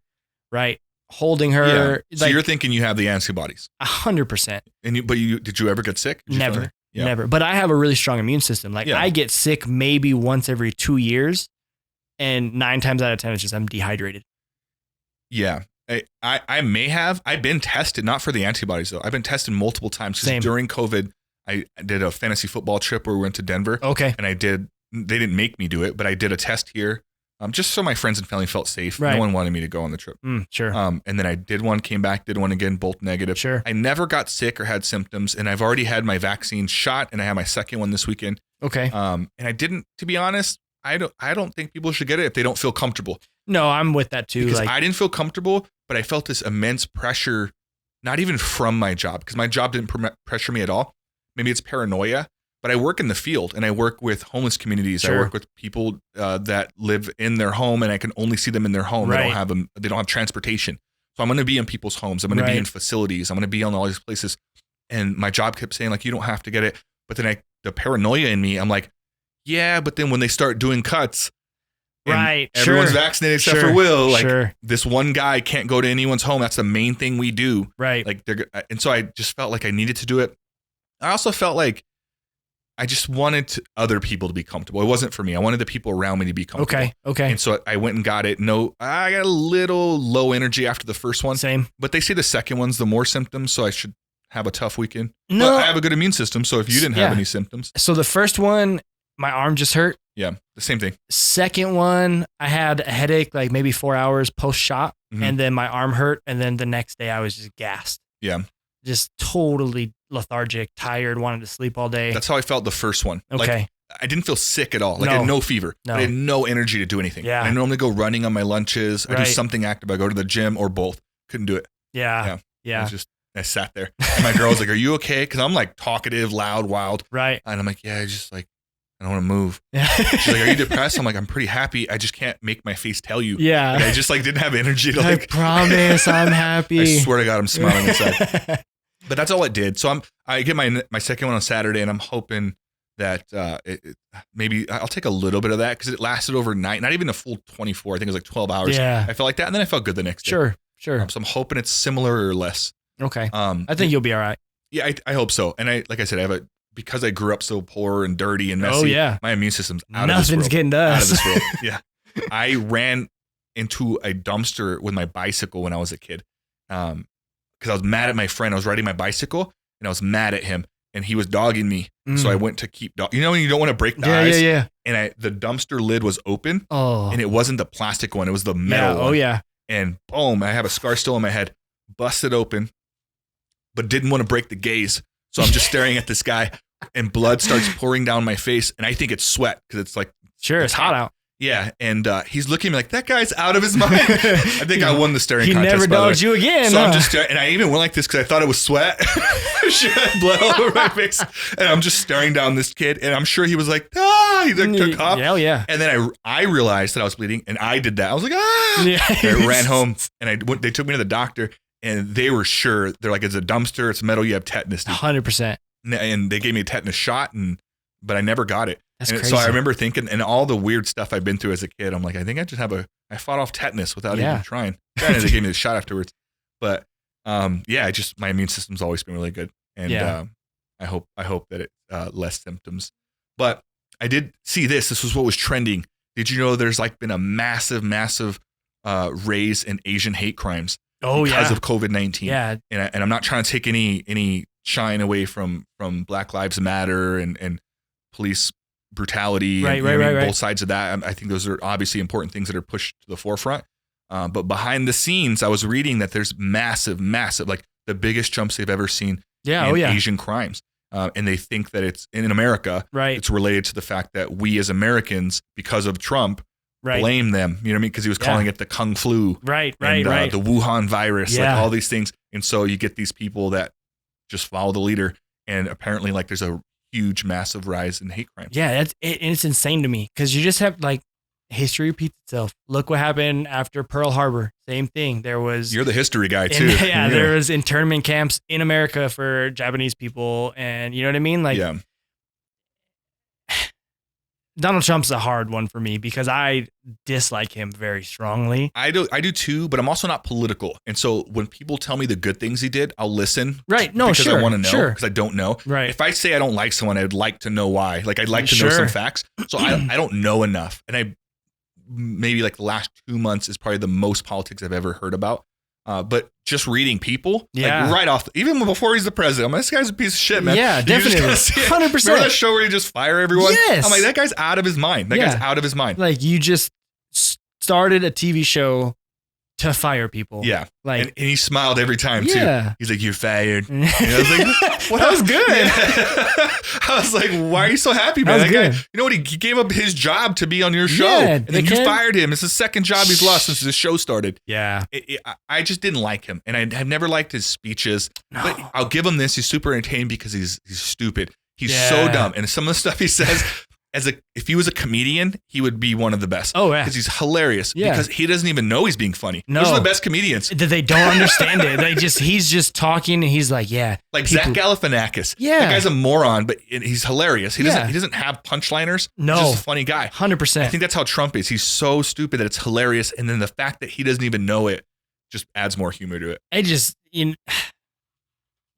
right? Holding her. Yeah. So you're thinking you have the antibodies. 100%. But did you ever get sick? Never. Yeah. Never. But I have a really strong immune system. Like I get sick maybe once every 2 years, and 9 times out of 10 it's just I'm dehydrated. Yeah. I've been tested, not for the antibodies though. I've been tested multiple times. Same. During COVID, I did a fantasy football trip where we went to Denver. Okay. And they didn't make me do it, but I did a test here. Just so my friends and family felt safe. Right. No one wanted me to go on the trip. Sure. And then I did one, came back, did one again, both negative. Sure. I never got sick or had symptoms, and I've already had my vaccine shot, and I had my second one this weekend. Okay. And I didn't, to be honest, I don't think people should get it if they don't feel comfortable. No, I'm with that too. Because I didn't feel comfortable, but I felt this immense pressure, not even from my job, because my job didn't pressure me at all. Maybe it's paranoia. But I work in the field and I work with homeless communities. Sure. I work with people that live in their home and I can only see them in their home. Right. They don't have transportation. So I'm going to be in people's homes. I'm going to be in facilities. I'm going to be on all these places. And my job kept saying like, you don't have to get it. But then the paranoia in me, I'm like, yeah, but then when they start doing cuts, right, everyone's vaccinated except for Will. Like this one guy can't go to anyone's home. That's the main thing we do. Right. Like and so I just felt like I needed to do it. I also felt like I just wanted other people to be comfortable. It wasn't for me. I wanted the people around me to be comfortable. Okay. And so I went and got it. No, I got a little low energy after the first one. Same. But they say the second one's the more symptoms, so I should have a tough weekend? No. But I have a good immune system, so if you didn't have any symptoms. So the first one, my arm just hurt. Yeah, the same thing. Second one, I had a headache like maybe 4 hours post-shot, and then my arm hurt, and then the next day I was just gassed. Yeah. Just totally lethargic, tired, wanted to sleep all day. That's how I felt the first one. Okay. Like, I didn't feel sick at all. Like No. I had no fever. No. I had no energy to do anything. Yeah. I normally go running on my lunches. I do Right. something active. I go to the gym or both. Couldn't do it. Yeah. I sat there. And my girl's like, "Are you okay?" Because I'm like talkative, loud, wild. Right. And I'm like, "Yeah, I just like, I don't want to move." Yeah. She's like, "Are you depressed?" I'm like, "I'm pretty happy. I just can't make my face tell you." Yeah. Like, I just like didn't have energy to I like. promise I'm happy. I swear to God, I'm smiling inside. But that's all it did. So I get my second one on Saturday, and I'm hoping that maybe I'll take a little bit of that because it lasted overnight, not even a full 24. I think it was like 12 hours. Yeah. I felt like that, and then I felt good the next day. Sure. So I'm hoping it's similar or less. Okay. I think you'll be all right. Yeah, I hope so. And like I said, because I grew up so poor and dirty and messy. Oh, yeah. My immune system's out of this world. Nothing's getting to us. Out of this world. Yeah. I ran into a dumpster with my bicycle when I was a kid. Because I was mad at my friend. I was riding my bicycle and I was mad at him and he was dogging me. So I went to keep dog. You know when you don't want to break the ice? Yeah. And the dumpster lid was open. Oh. And it wasn't the plastic one. It was the metal one. Oh, yeah. And boom, I have a scar still on my head. Busted open, but didn't want to break the gaze. So I'm just staring at this guy and blood starts pouring down my face. And I think it's sweat because it's like. Sure, it's hot out. Yeah. And he's looking at me like, that guy's out of his mind. I think I won the staring he contest. He never dogged you again. So I'm just staring. And I even went like this because I thought it was sweat. Shit, blood all over my face. And I'm just staring down this kid. And I'm sure he was like, ah. He like took off. Hell yeah. And then I realized that I was bleeding and I did that. I was like, ah. Yeah. I ran home and they took me to the doctor. And they were sure. They're like, it's a dumpster. It's metal. You have tetanus. 100%. And they gave me a tetanus shot, but I never got it. That's and crazy. So I remember thinking, and all the weird stuff I've been through as a kid, I'm like, I think I just I fought off tetanus without even trying. Granted, they gave me the shot afterwards. But my immune system's always been really good. And I hope that it's less symptoms. But I did see this. This was what was trending. Did you know there's like been a massive raise in Asian hate crimes? Because of COVID-19. Yeah. And I'm not trying to take any shine away from Black Lives Matter and police brutality. Right. Both sides of that. I think those are obviously important things that are pushed to the forefront. But behind the scenes, I was reading that there's massive, like the biggest jumps they've ever seen in Asian crimes. And they think that it's in America. Right. It's related to the fact that we as Americans, because of Trump, blame them, you know what I mean? Because he was calling it the Kung Flu. Right. The Wuhan virus, like all these things. And so you get these people that just follow the leader. And apparently like there's a huge, massive rise in hate crimes. Yeah, it's insane to me because you just have like history repeats itself. Look what happened after Pearl Harbor. Same thing. You're the history guy too. There was internment camps in America for Japanese people. And you know what I mean? Like, Donald Trump's a hard one for me because I dislike him very strongly. I do too, but I'm also not political. And so when people tell me the good things he did, I'll listen. Right. No, because sure. I want to know because I don't know. Right. If I say I don't like someone, I'd like to know why. Like I'd like to know some facts. So I don't know enough. And maybe like the last 2 months is probably the most politics I've ever heard about. But just reading people, like right off, even before he's the president, I'm like, this guy's a piece of shit, man. Yeah, definitely. 100%. Remember that show where you just fire everyone? Yes. I'm like, that guy's out of his mind. That guy's out of his mind. Like you just started a TV show to fire people. Yeah. Like, and he smiled every time too. He's like, you're fired. And I was like, what? That was good. I was like, why are you so happy, man? That guy, you know what? He gave up his job to be on your show. And then you fired him. It's the second job he's lost since the show started. Yeah. I just didn't like him. And I have never liked his speeches. No. But I'll give him this. He's super entertaining because he's stupid. He's so dumb. And some of the stuff he says, if he was a comedian, he would be one of the best. Oh, yeah. Because he's hilarious. Yeah. Because he doesn't even know he's being funny. No. Those are the best comedians. They don't understand it. He's just talking and he's like, Like Zach Galifianakis. Yeah. That guy's a moron, but he's hilarious. He doesn't have punchliners. No. He's just a funny guy. 100%. I think that's how Trump is. He's so stupid that it's hilarious. And then the fact that he doesn't even know it just adds more humor to it.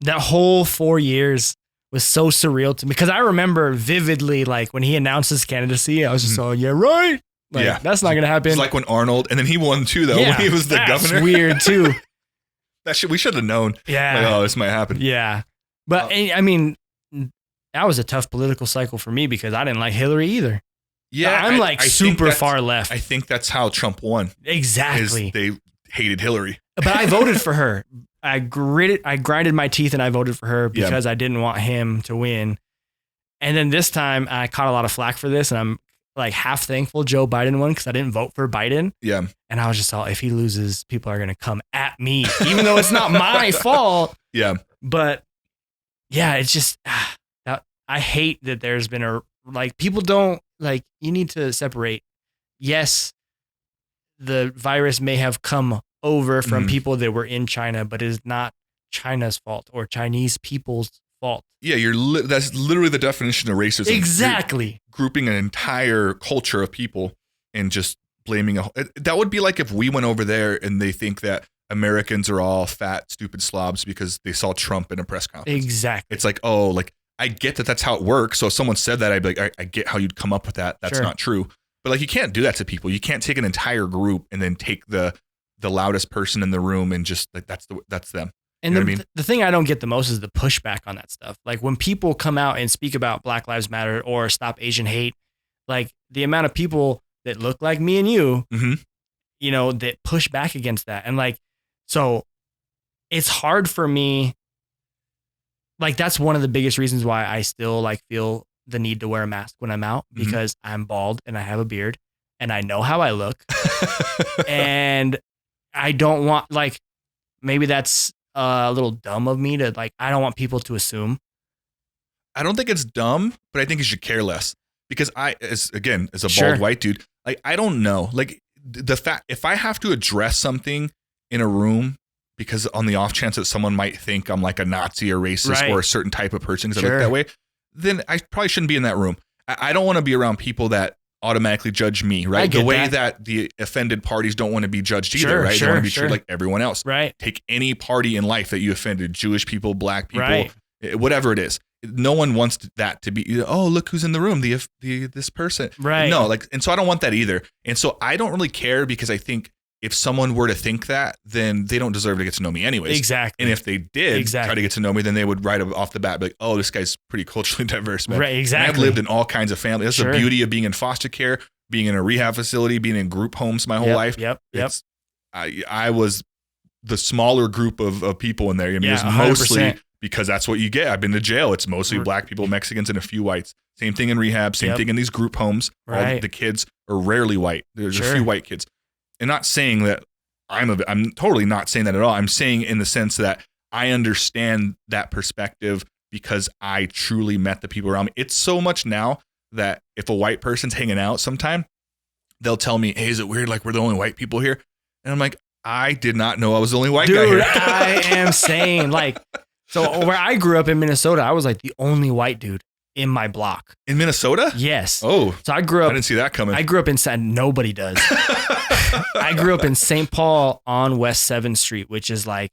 That whole 4 years was so surreal to me because I remember vividly, like when he announced his candidacy, I was just right. Like, that's not going to happen. It's like when Arnold, and then he won too, though, when he was the governor. That's weird too. We should have known. Yeah. Like, oh, this might happen. Yeah. But I mean, that was a tough political cycle for me because I didn't like Hillary either. Yeah. I'm like super far left. I think that's how Trump won. Exactly. They hated Hillary. But I voted for her. I grinded my teeth and I voted for her because I didn't want him to win. And then this time I caught a lot of flack for this, and I'm like half thankful Joe Biden won because I didn't vote for Biden. Yeah. And I was just all, if he loses, people are going to come at me, even though it's not my fault. Yeah. But yeah, it's just, I hate that there's been people don't, you need to separate. Yes, the virus may have come over from people that were in China, but it is not China's fault or Chinese people's fault. Yeah, that's literally the definition of racism. Exactly. You're grouping an entire culture of people and just blaming that would be like if we went over there and they think that Americans are all fat, stupid slobs because they saw Trump in a press conference. Exactly. It's like, oh, like I get that that's how it works. So if someone said that, I'd be like, I get how you'd come up with that. That's not true. But like, you can't do that to people. You can't take an entire group and then take the loudest person in the room and just like, that's them. And the thing I don't get the most is the pushback on that stuff. Like when people come out and speak about Black Lives Matter or Stop Asian Hate, like the amount of people that look like me and you, you know, that push back against that. And like, so it's hard for me. Like that's one of the biggest reasons why I still like feel the need to wear a mask when I'm out, because I'm bald and I have a beard and I know how I look. And I don't want, like, maybe that's a little dumb of me to like, I don't want people to assume. I don't think it's dumb, but I think you should care less because as a bald white dude, like, I don't know, like the fact, if I have to address something in a room because on the off chance that someone might think I'm like a Nazi or racist or a certain type of person because I look that way, then I probably shouldn't be in that room. I don't want to be around people that automatically judge me, right? The way that the offended parties don't want to be judged either, right? They want to be treated like everyone else. Right. Take any party in life that you offended, Jewish people, Black people, whatever it is. No one wants that to be, oh, look who's in the room, this person. Right. No, like, and so I don't want that either. And so I don't really care because I think if someone were to think that, then they don't deserve to get to know me anyways. Exactly. And if they did try to get to know me, then they would right off the bat be like, oh, this guy's pretty culturally diverse, man. Right, exactly. And I've lived in all kinds of families. That's the beauty of being in foster care, being in a rehab facility, being in group homes my whole life. Yep. I was the smaller group of people in there. I mean, it's 100%. mostly because that's what you get. I've been to jail. It's mostly Black people, Mexicans, and a few whites. Same thing in rehab. Same thing in these group homes. All the kids are rarely white. There's a few white kids. And not saying that I'm totally not saying that at all. I'm saying in the sense that I understand that perspective because I truly met the people around me. It's so much now that if a white person's hanging out sometime, they'll tell me, hey, is it weird? Like we're the only white people here? And I'm like, I did not know I was the only white guy here. I am saying, like, so where I grew up in Minnesota, I was like the only white dude in my block. In Minnesota? Yes. Oh. So I grew up. I didn't see that coming. I grew up in nobody does. I grew up in St. Paul on West 7th Street, which is like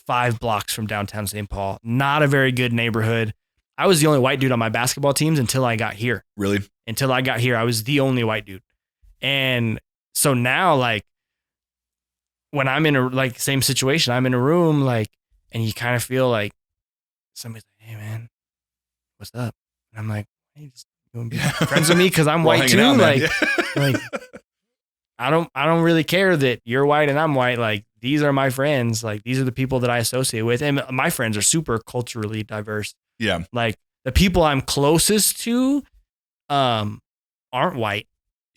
5 blocks from downtown St. Paul. Not a very good neighborhood. I was the only white dude on my basketball teams until I got here. Really? Until I got here, I was the only white dude. And so now, like, when I'm in a like same situation, I'm in a room, like, and you kind of feel like somebody's like, hey man, what's up? And I'm like, hey, just you want to be friends with me because I'm white too. Out, like I don't really care that you're white and I'm white. Like, these are my friends. Like, these are the people that I associate with. And my friends are super culturally diverse. Yeah. Like, the people I'm closest to aren't white.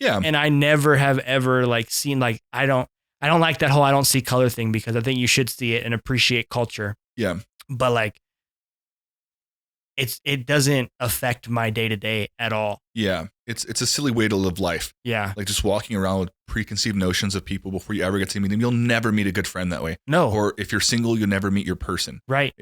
Yeah. And I never have ever like seen, like, I don't like that whole I don't see color thing, because I think you should see it and appreciate culture. Yeah. But like, it doesn't affect my day to day at all. Yeah. It's a silly way to live life. Yeah. Like just walking around with preconceived notions of people before you ever get to meet them. You'll never meet a good friend that way. No. Or if you're single, you'll never meet your person. Right.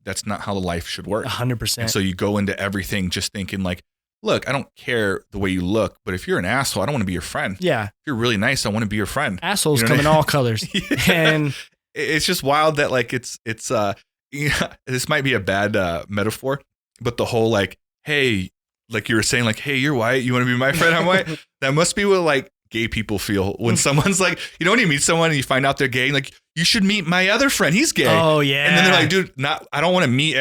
That's not how the life should work. 100%. And so you go into everything just thinking like, look, I don't care the way you look, but if you're an asshole, I don't want to be your friend. Yeah. If you're really nice, I want to be your friend. Assholes come in all colors. Yeah. And it's just wild that like it's this might be a bad metaphor, but the whole like, hey, like you were saying, like, hey, you're white, you want to be my friend? I'm white. That must be what like gay people feel when someone's like, when you meet someone and you find out they're gay, like, you should meet my other friend. He's gay. Oh yeah. And then they're like, dude, I don't want to meet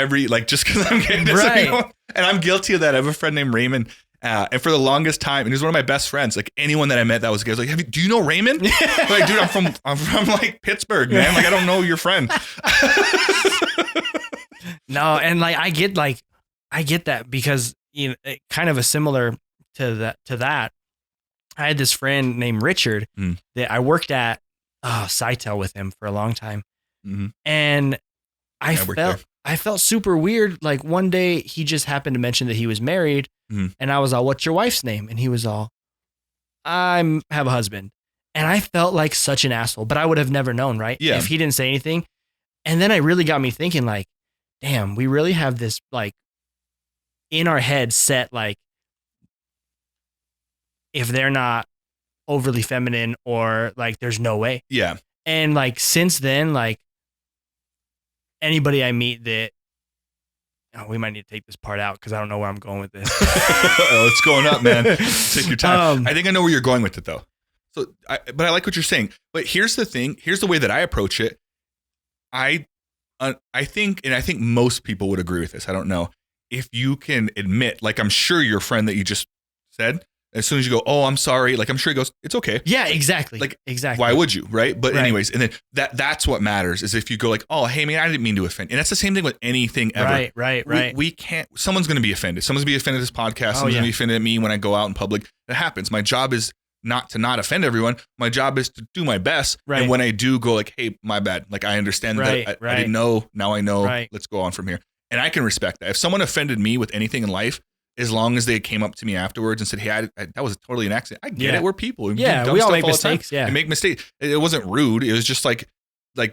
just because I'm gay. Right. And I'm guilty of that. I have a friend named Raymond. And for the longest time, and he's one of my best friends. Like, anyone that I met that was gay, I was like, do you know Raymond? Like, dude, I'm from like Pittsburgh, man. Like, I don't know your friend. No, and like I get that because kind of a similar to that. I had this friend named Richard that I worked at Sitel with him for a long time. Mm-hmm. And I felt super weird. Like one day he just happened to mention that he was married, and I was all, "What's your wife's name?" And he was all, "I have a husband." And I felt like such an asshole, but I would have never known, right? Yeah. If he didn't say anything. And then it really got me thinking, like, damn, we really have this like in our head set, like, if they're not overly feminine or like, there's no way. Yeah. And like, since then, like anybody I meet that, we might need to take this part out because I don't know where I'm going with this. Oh, it's going up, man. Take your time. I think I know where you're going with it though. So, but I like what you're saying. But here's the thing. Here's the way that I approach it. I think most people would agree with this. I don't know if you can admit, like, I'm sure your friend that you just said, as soon as you go, "Oh, I'm sorry," like, I'm sure he goes, "It's okay." Yeah, exactly. Like, exactly. Why would you, right? But Right. anyways, and then that's what matters is if you go like, "Oh, hey man, I didn't mean to offend," and that's the same thing with anything ever. Right. We can't. Someone's going to be offended. Someone's going to be offended at this podcast. Someone's going to be offended at me when I go out in public. That happens. My job is not to not offend everyone. My job is to do my best. Right. And when I do go like, "Hey, my bad," like, I understand that I didn't know. Now I know. Right. Let's go on from here. And I can respect that. If someone offended me with anything in life, as long as they came up to me afterwards and said, "Hey, that was totally an accident." I get it. We're people. We do dumb we all stuff make the mistakes. time. Yeah. We make mistakes. It wasn't rude. It was just like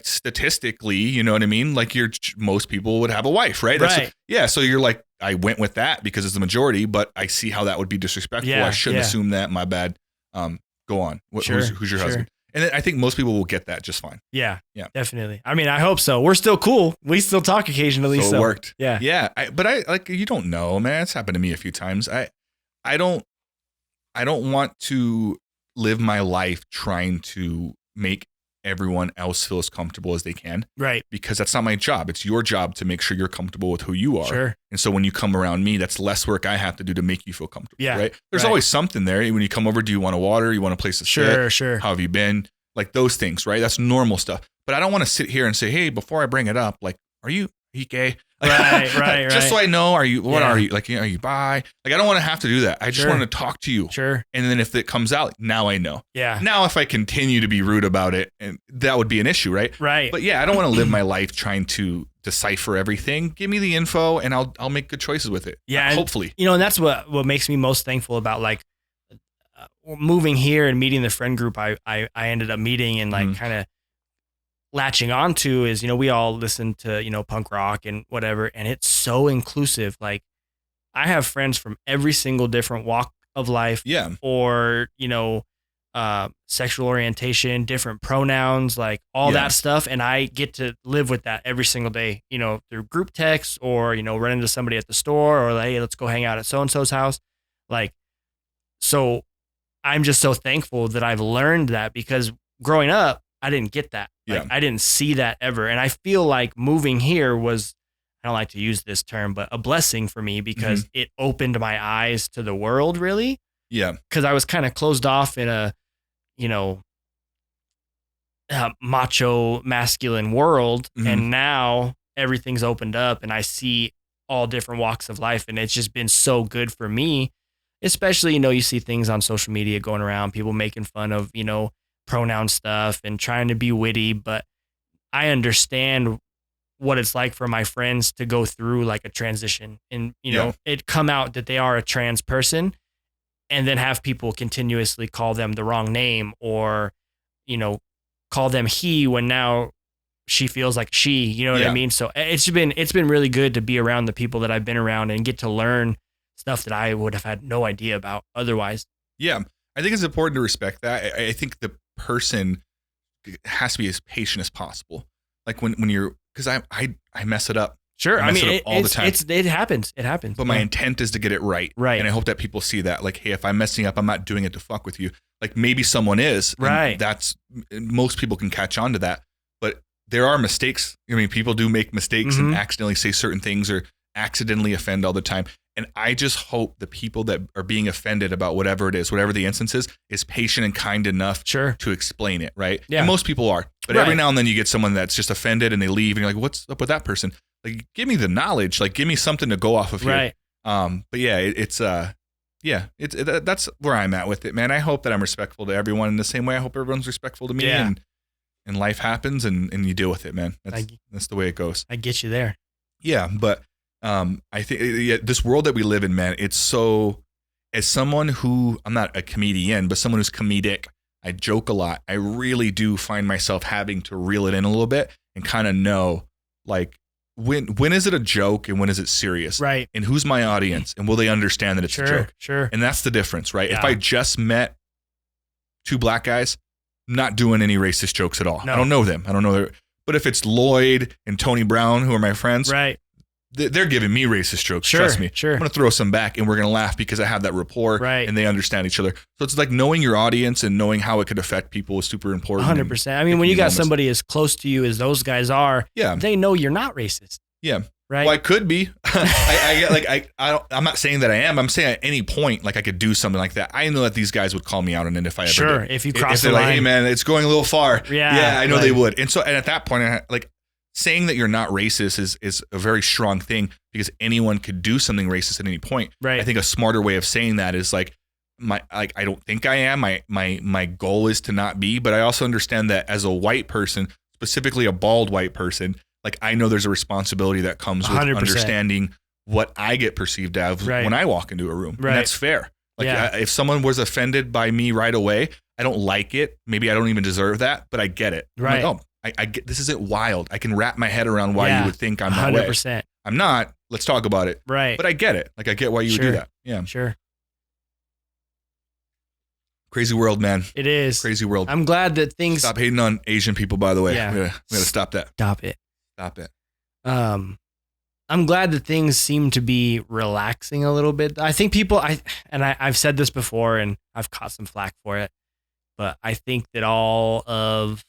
statistically, you know what I mean? Like, most people would have a wife, right? Right. So you're like, I went with that because it's the majority, but I see how that would be disrespectful. Yeah, I shouldn't assume that. My bad. Go on. Who's your husband? And then I think most people will get that just fine. Yeah, definitely. I mean, I hope so. We're still cool. We still talk occasionally. So it worked. Yeah. Yeah. But I like, you don't know, man. It's happened to me a few times. I don't want to live my life trying to make everyone else feel as comfortable as they can. Right. Because that's not my job. It's your job to make sure you're comfortable with who you are. Sure. And so when you come around me, that's less work I have to do to make you feel comfortable. Yeah. Right. There's always something there. When you come over, do you want a water? You want a place to sit? Sure. How have you been? Like those things, right? That's normal stuff. But I don't want to sit here and say, "Hey, before I bring it up, like, are you gay?" Right. Just so I know, are you like, are you bi? Like, I don't want to have to do that. I just want to talk to you. Sure. And then if it comes out, now I know. Yeah. Now, if I continue to be rude about it, and that would be an issue, right? Right. But yeah, I don't want to live my life trying to decipher everything. Give me the info and I'll make good choices with it. Yeah. Hopefully. And that's what makes me most thankful about like moving here and meeting the friend group I ended up meeting and like kind of latching onto is, we all listen to, punk rock and whatever. And it's so inclusive. Like I have friends from every single different walk of life. Yeah. Or, sexual orientation, different pronouns, like all that stuff. And I get to live with that every single day, through group texts or, run into somebody at the store or like, "Hey, let's go hang out at so-and-so's house." Like, so I'm just so thankful that I've learned that because growing up, I didn't get that. Like, I didn't see that ever. And I feel like moving here was, I don't like to use this term, but a blessing for me because it opened my eyes to the world really. Yeah. Cause I was kind of closed off in a, macho masculine world. And now everything's opened up and I see all different walks of life. And it's just been so good for me, especially, you see things on social media going around, people making fun of, pronoun stuff and trying to be witty, but I understand what it's like for my friends to go through like a transition and, it come out that they are a trans person and then have people continuously call them the wrong name or, call them he when now she feels like she, you know what I mean? So it's been really good to be around the people that I've been around and get to learn stuff that I would have had no idea about otherwise. Yeah. I think it's important to respect that. I think the person has to be as patient as possible. Like when you're, because I mess it up Sure. I mess it up all the time. It happens. It happens. But my intent is to get it right. Right. And I hope that people see that. Like, hey, if I'm messing up, I'm not doing it to fuck with you. Like maybe someone is. Right. Most people can catch on to that. But there are mistakes. I mean, people do make mistakes and accidentally say certain things or accidentally offend all the time. And I just hope the people that are being offended about whatever it is, whatever the instance is patient and kind enough to explain it, right? Yeah. And most people are. But every now and then you get someone that's just offended and they leave and you're like, what's up with that person? Like, give me the knowledge. Like, give me something to go off of here. Right. But yeah, that's where I'm at with it, man. I hope that I'm respectful to everyone in the same way I hope everyone's respectful to me. Yeah. And life happens and you deal with it, man. That's the way it goes. I get you there. Yeah, but I think this world that we live in, man, it's so, as someone who, I'm not a comedian, but someone who's comedic, I joke a lot. I really do find myself having to reel it in a little bit and kind of know, like, when is it a joke and when is it serious? Right. And who's my audience and will they understand that it's a joke? Sure. And that's the difference, right? Yeah. If I just met two black guys, I'm not doing any racist jokes at all. No. I don't know them. I don't know. But if it's Lloyd and Tony Brown, who are my friends, right. They're giving me racist jokes. Sure, Trust me. sure. I'm going to throw some back and we're going to laugh because I have that rapport right. and they understand each other. So it's like knowing your audience and knowing how it could affect people is super important. 100%. I mean, when you got somebody as close to you as those guys are, they know you're not racist. Yeah. Right. Well, I could be. I'm not saying that I am. I'm saying at any point, like I could do something like that. I know that these guys would call me out on it if I ever Sure. did. If you cross the line. Like, hey man, it's going a little far. Yeah. I know they would. And at that point, saying that you're not racist is a very strong thing because anyone could do something racist at any point. Right. I think a smarter way of saying that is I don't think I am. My goal is to not be, but I also understand that as a white person, specifically a bald white person, like I know there's a responsibility that comes with 100%. understanding what I get perceived as when I walk into a room. Right. And that's fair. If someone was offended by me right away, I don't like it. Maybe I don't even deserve that, but I get it. Right. I'm like, I get, this isn't wild. I can wrap my head around why you would think I'm that 100%. way. I'm not. Let's talk about it. Right. But I get it. Like I get why you would do that. Yeah. Sure. Crazy world, man. It is. Crazy world. I'm glad that things. Stop hating on Asian people, by the way. Yeah. We gotta stop that. Stop it. Stop it. I'm glad that things seem to be relaxing a little bit. I think people, I've said this before and I've caught some flack for it, but I think that all of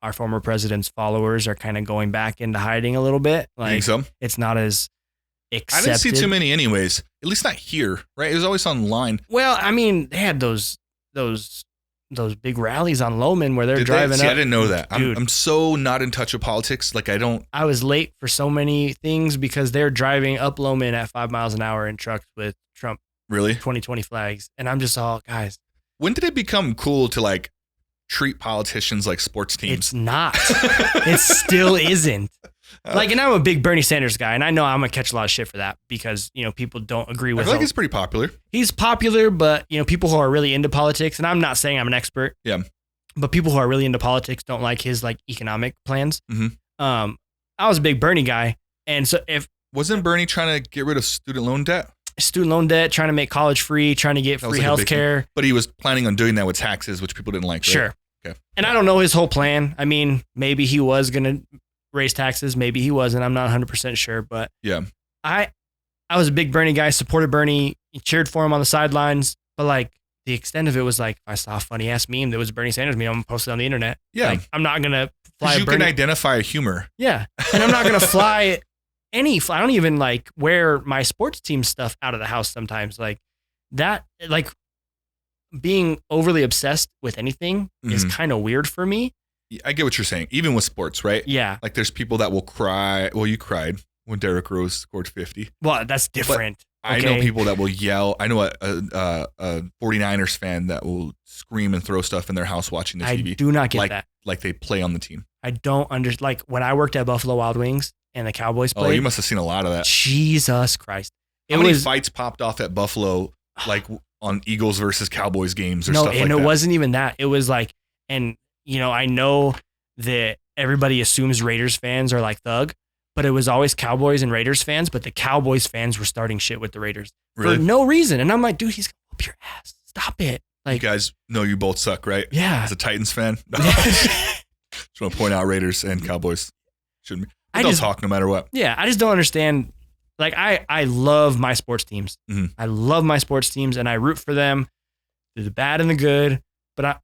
our former president's followers are kind of going back into hiding a little bit. Like, you think so? It's not as accepted. I didn't see too many anyways. At least not here, right? It was always online. Well, I mean, they had those big rallies on Lowman where they're driving up. I didn't know that. Dude, I'm so not in touch with politics. Like I was late for so many things because they're driving up Lowman at 5 miles an hour in trucks with Trump 2020 flags. And I'm just all, guys. When did it become cool to like treat politicians like sports teams? It's not. It still isn't. Like, and I'm a big Bernie Sanders guy, and I know I'm gonna catch a lot of shit for that because, you know, people don't agree with I feel like he's pretty popular. He's popular, but, you know, people who are really into politics, and I'm not saying I'm an expert. Yeah. But people who are really into politics don't like his like economic plans. Mm-hmm. I was a big Bernie guy, and so wasn't Bernie trying to get rid of student loan debt, trying to make college free, trying to get free health care. But he was planning on doing that with taxes, which people didn't like. Right? Sure. Okay. And I don't know his whole plan. I mean, maybe he was gonna raise taxes, maybe he wasn't. I'm not 100% sure, but yeah, I was a big Bernie guy, supported Bernie, cheered for him on the sidelines, but like the extent of it was like, I saw a funny ass meme that was a Bernie Sanders meme, I'm gonna post it on the internet. Yeah, like, I'm not gonna fly. You can identify humor. Yeah, and I'm not gonna fly I don't even like wear my sports team stuff out of the house sometimes. Like that, like being overly obsessed with anything is kind of weird for me. I get what you're saying. Even with sports, right? Yeah. Like there's people that will cry. Well, you cried when Derrick Rose scored 50. Well, that's different. I know people that will yell. I know a 49ers fan that will scream and throw stuff in their house watching the TV. I do not get that. Like they play on the team. I don't understand. Like when I worked at Buffalo Wild Wings and the Cowboys played. Oh, you must have seen a lot of that. Jesus Christ. How many fights popped off at Buffalo, like on Eagles versus Cowboys games or stuff like that? No, and it wasn't even that. It was like, and you know, I know that everybody assumes Raiders fans are like thug, but it was always Cowboys and Raiders fans, but the Cowboys fans were starting shit with the Raiders for no reason. And I'm like, dude, he's gonna whoop your ass. Stop it. Like, you guys know you both suck, right? Yeah. As a Titans fan. Just want to point out Raiders and Cowboys shouldn't be. They'll talk no matter what. Yeah, I just don't understand. Like I love my sports teams. Mhm. I love my sports teams, and I root for them through the bad and the good. But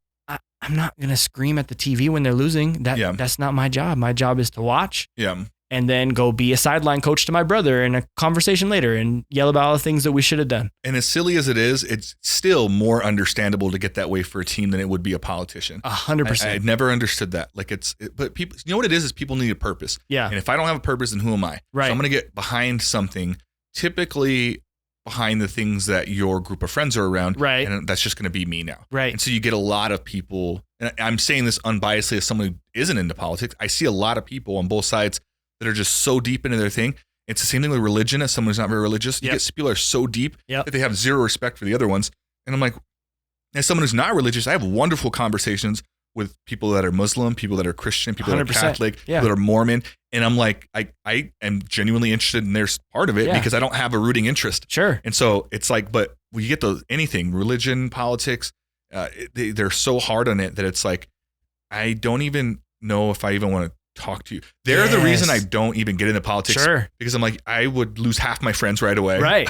I'm not gonna scream at the TV when they're losing. That's not my job. My job is to watch. Yeah. And then go be a sideline coach to my brother in a conversation later and yell about all the things that we should have done. And as silly as it is, it's still more understandable to get that way for a team than it would be a politician. 100%. I never understood that. Like but people, you know what it is people need a purpose. Yeah. And if I don't have a purpose, then who am I? Right. So I'm going to get behind something, typically behind the things that your group of friends are around. Right. And that's just going to be me now. Right. And so you get a lot of people, and I'm saying this unbiasedly as someone who isn't into politics. I see a lot of people on both sides that are just so deep into their thing. It's the same thing with religion. As someone who's not very religious, you get people that are so deep that they have zero respect for the other ones. And I'm like, as someone who's not religious, I have wonderful conversations with people that are Muslim, people that are Christian, people that are Catholic, people that are Mormon. And I'm like, I am genuinely interested in their part of it because I don't have a rooting interest. Sure. And so it's like, but when you get anything, religion, politics, they're so hard on it that it's like, I don't even know if I even want to talk to you. They're the reason I don't even get into politics. Sure. Because I'm like, I would lose half my friends right away. Right.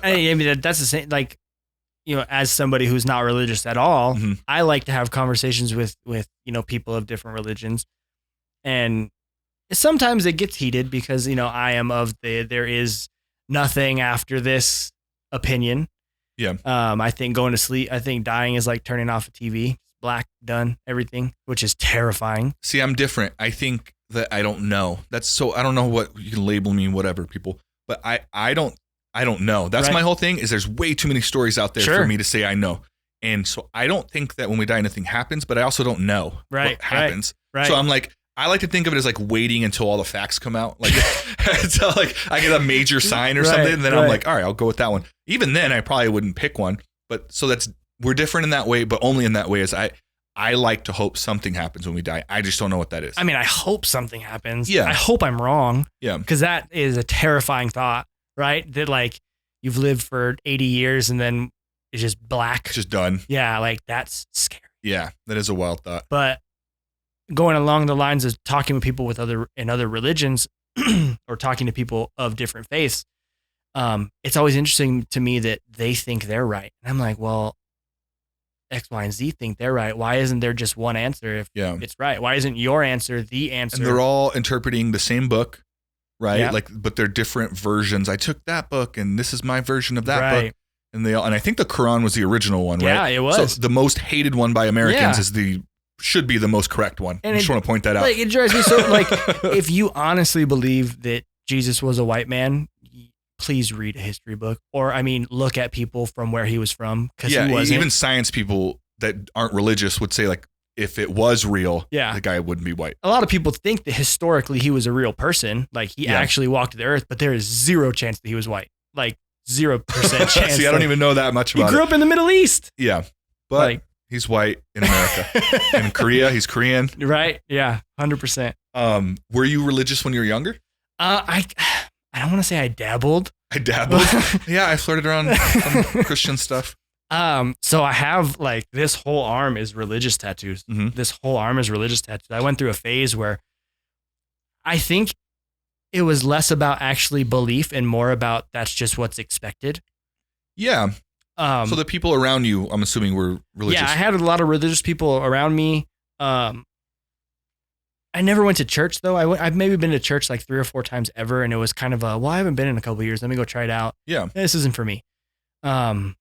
I mean, that's the same. Like, you know, as somebody who's not religious at all, I like to have conversations with people of different religions, and sometimes it gets heated because I am of there is nothing after this opinion. Yeah. I think going to sleep. I think dying is like turning off a TV. Black, done, everything, which is terrifying. See, I'm different. I think that I don't know. I don't know what you can label me, whatever, people. But I don't know. That's my whole thing. Is there's way too many stories out there for me to say I know. And so I don't think that when we die, nothing happens. But I also don't know what happens. Right. So I'm like, I like to think of it as like waiting until all the facts come out. Like until like I get a major sign or something, and then I'm like, all right, I'll go with that one. Even then, I probably wouldn't pick one. But so we're different in that way, but only in that way is I like to hope something happens when we die. I just don't know what that is. I mean, I hope something happens. Yeah. I hope I'm wrong. Yeah. Because that is a terrifying thought, right? That like you've lived for 80 years and then it's just black. It's just done. Yeah. Like that's scary. Yeah. That is a wild thought. But going along the lines of talking with people in other religions or talking to people of different faiths, it's always interesting to me that they think they're right. And I'm like, well, X, Y, and Z think they're right. Why isn't there just one answer if it's right? Why isn't your answer the answer? And they're all interpreting the same book, right? Yeah. Like, but they're different versions. I took that book and this is my version of that book. And and I think the Quran was the original one, right? Yeah, it was. So the most hated one by Americans should be the most correct one. And I just want to point that out. Like, it drives me so, like, if you honestly believe that Jesus was a white man, please read a history book, or look at people from where he was from, because he wasn't. Even science people that aren't religious would say, like, if it was real, the guy wouldn't be white. A lot of people think that historically he was a real person, like he actually walked the earth, but there is zero chance that he was white, like 0% chance. See, I don't even know that much about it. He grew up in the Middle East. Yeah, but he's white in America. And in Korea, he's Korean. Right? Yeah, 100%. Were you religious when you were younger? I don't want to say I dabbled. Yeah, I flirted around some Christian stuff. So I have like this whole arm is religious tattoos. Mm-hmm. This whole arm is religious tattoos. I went through a phase where I think it was less about actually belief and more about that's just what's expected. Yeah. So the people around you, I'm assuming, were religious. Yeah, I had a lot of religious people around me. I never went to church though. I've maybe been to church like 3 or 4 times ever, and it was kind of I haven't been in a couple of years. Let me go try it out. Yeah, this isn't for me. So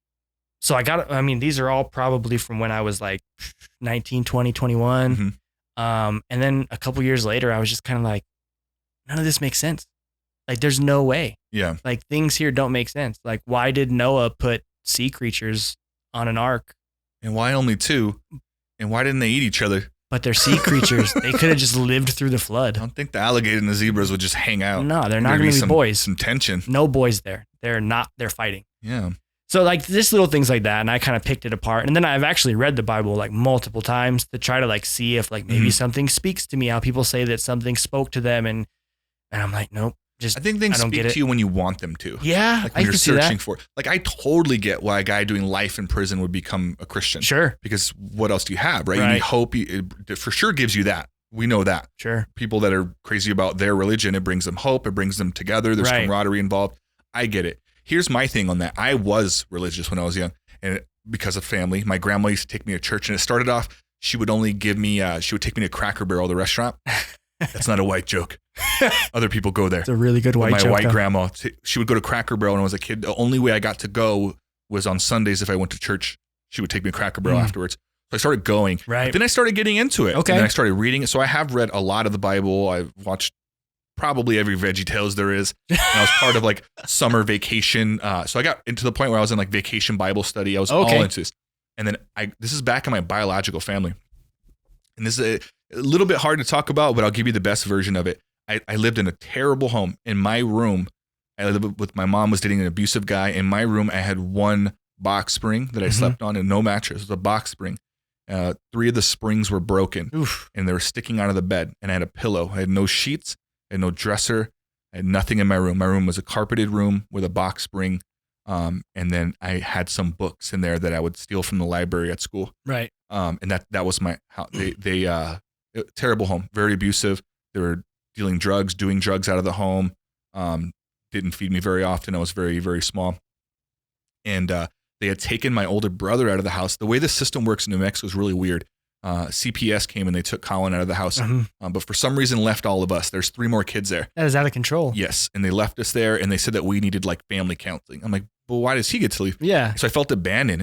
these are all probably from when I was like 19, 20, 21. Mm-hmm. And then a couple years later, I was just kind of like, none of this makes sense. Like, there's no way. Yeah. Like, things here don't make sense. Like, why did Noah put sea creatures on an ark? And why only 2? And why didn't they eat each other? But they're sea creatures. They could have just lived through the flood. I don't think the alligator and the zebras would just hang out. No, they're not going to be boys. Some tension. No boys there. They're fighting. Yeah. So like just little things like that. And I kind of picked it apart. And then I've actually read the Bible like multiple times to try to like see if like maybe something speaks to me, how people say that something spoke to them. And I'm like, nope. I think things speak to you when you want them to. Yeah. Like when you're searching for it. Like I totally get why a guy doing life in prison would become a Christian. Sure. Because what else do you have, right? You need hope. It for sure gives you that. We know that. Sure. People that are crazy about their religion, it brings them hope. It brings them together. There's camaraderie involved. I get it. Here's my thing on that. I was religious when I was young, and because of family, my grandma used to take me to church, and it started off, she would only give me, she would take me to Cracker Barrel, the restaurant. That's not a white joke. Other people go there. It's a really good white joke. My white grandma, she would go to Cracker Barrel when I was a kid. The only way I got to go was on Sundays. If I went to church, she would take me to Cracker Barrel afterwards. So I started going. Right. But then I started getting into it. Okay. And then I started reading it. So I have read a lot of the Bible. I've watched probably every VeggieTales there is. And I was part of like summer vacation. So I got into the point where I was in like vacation Bible study. I was all into this. And then this is back in my biological family. And this is a little bit hard to talk about, but I'll give you the best version of it. I lived in a terrible home. In my room, I lived with my mom was dating an abusive guy. In my room, I had one box spring that I slept on and no mattress. It was a box spring. 3 of the springs were broken. Oof. And they were sticking out of the bed. And I had a pillow. I had no sheets. I had no dresser. I had nothing in my room. My room was a carpeted room with a box spring. And then I had some books in there that I would steal from the library at school. Right. And that was my house. Terrible home, very abusive. They were dealing drugs, doing drugs out of the home. Didn't feed me very often. I was very, very small. And they had taken my older brother out of the house. The way the system works in New Mexico is really weird. CPS came and they took Colin out of the house, but for some reason left all of us. There's 3 more kids there. That is out of control. Yes, and they left us there, and they said that we needed like family counseling. I'm like, well, why does he get to leave? Yeah. So I felt abandoned,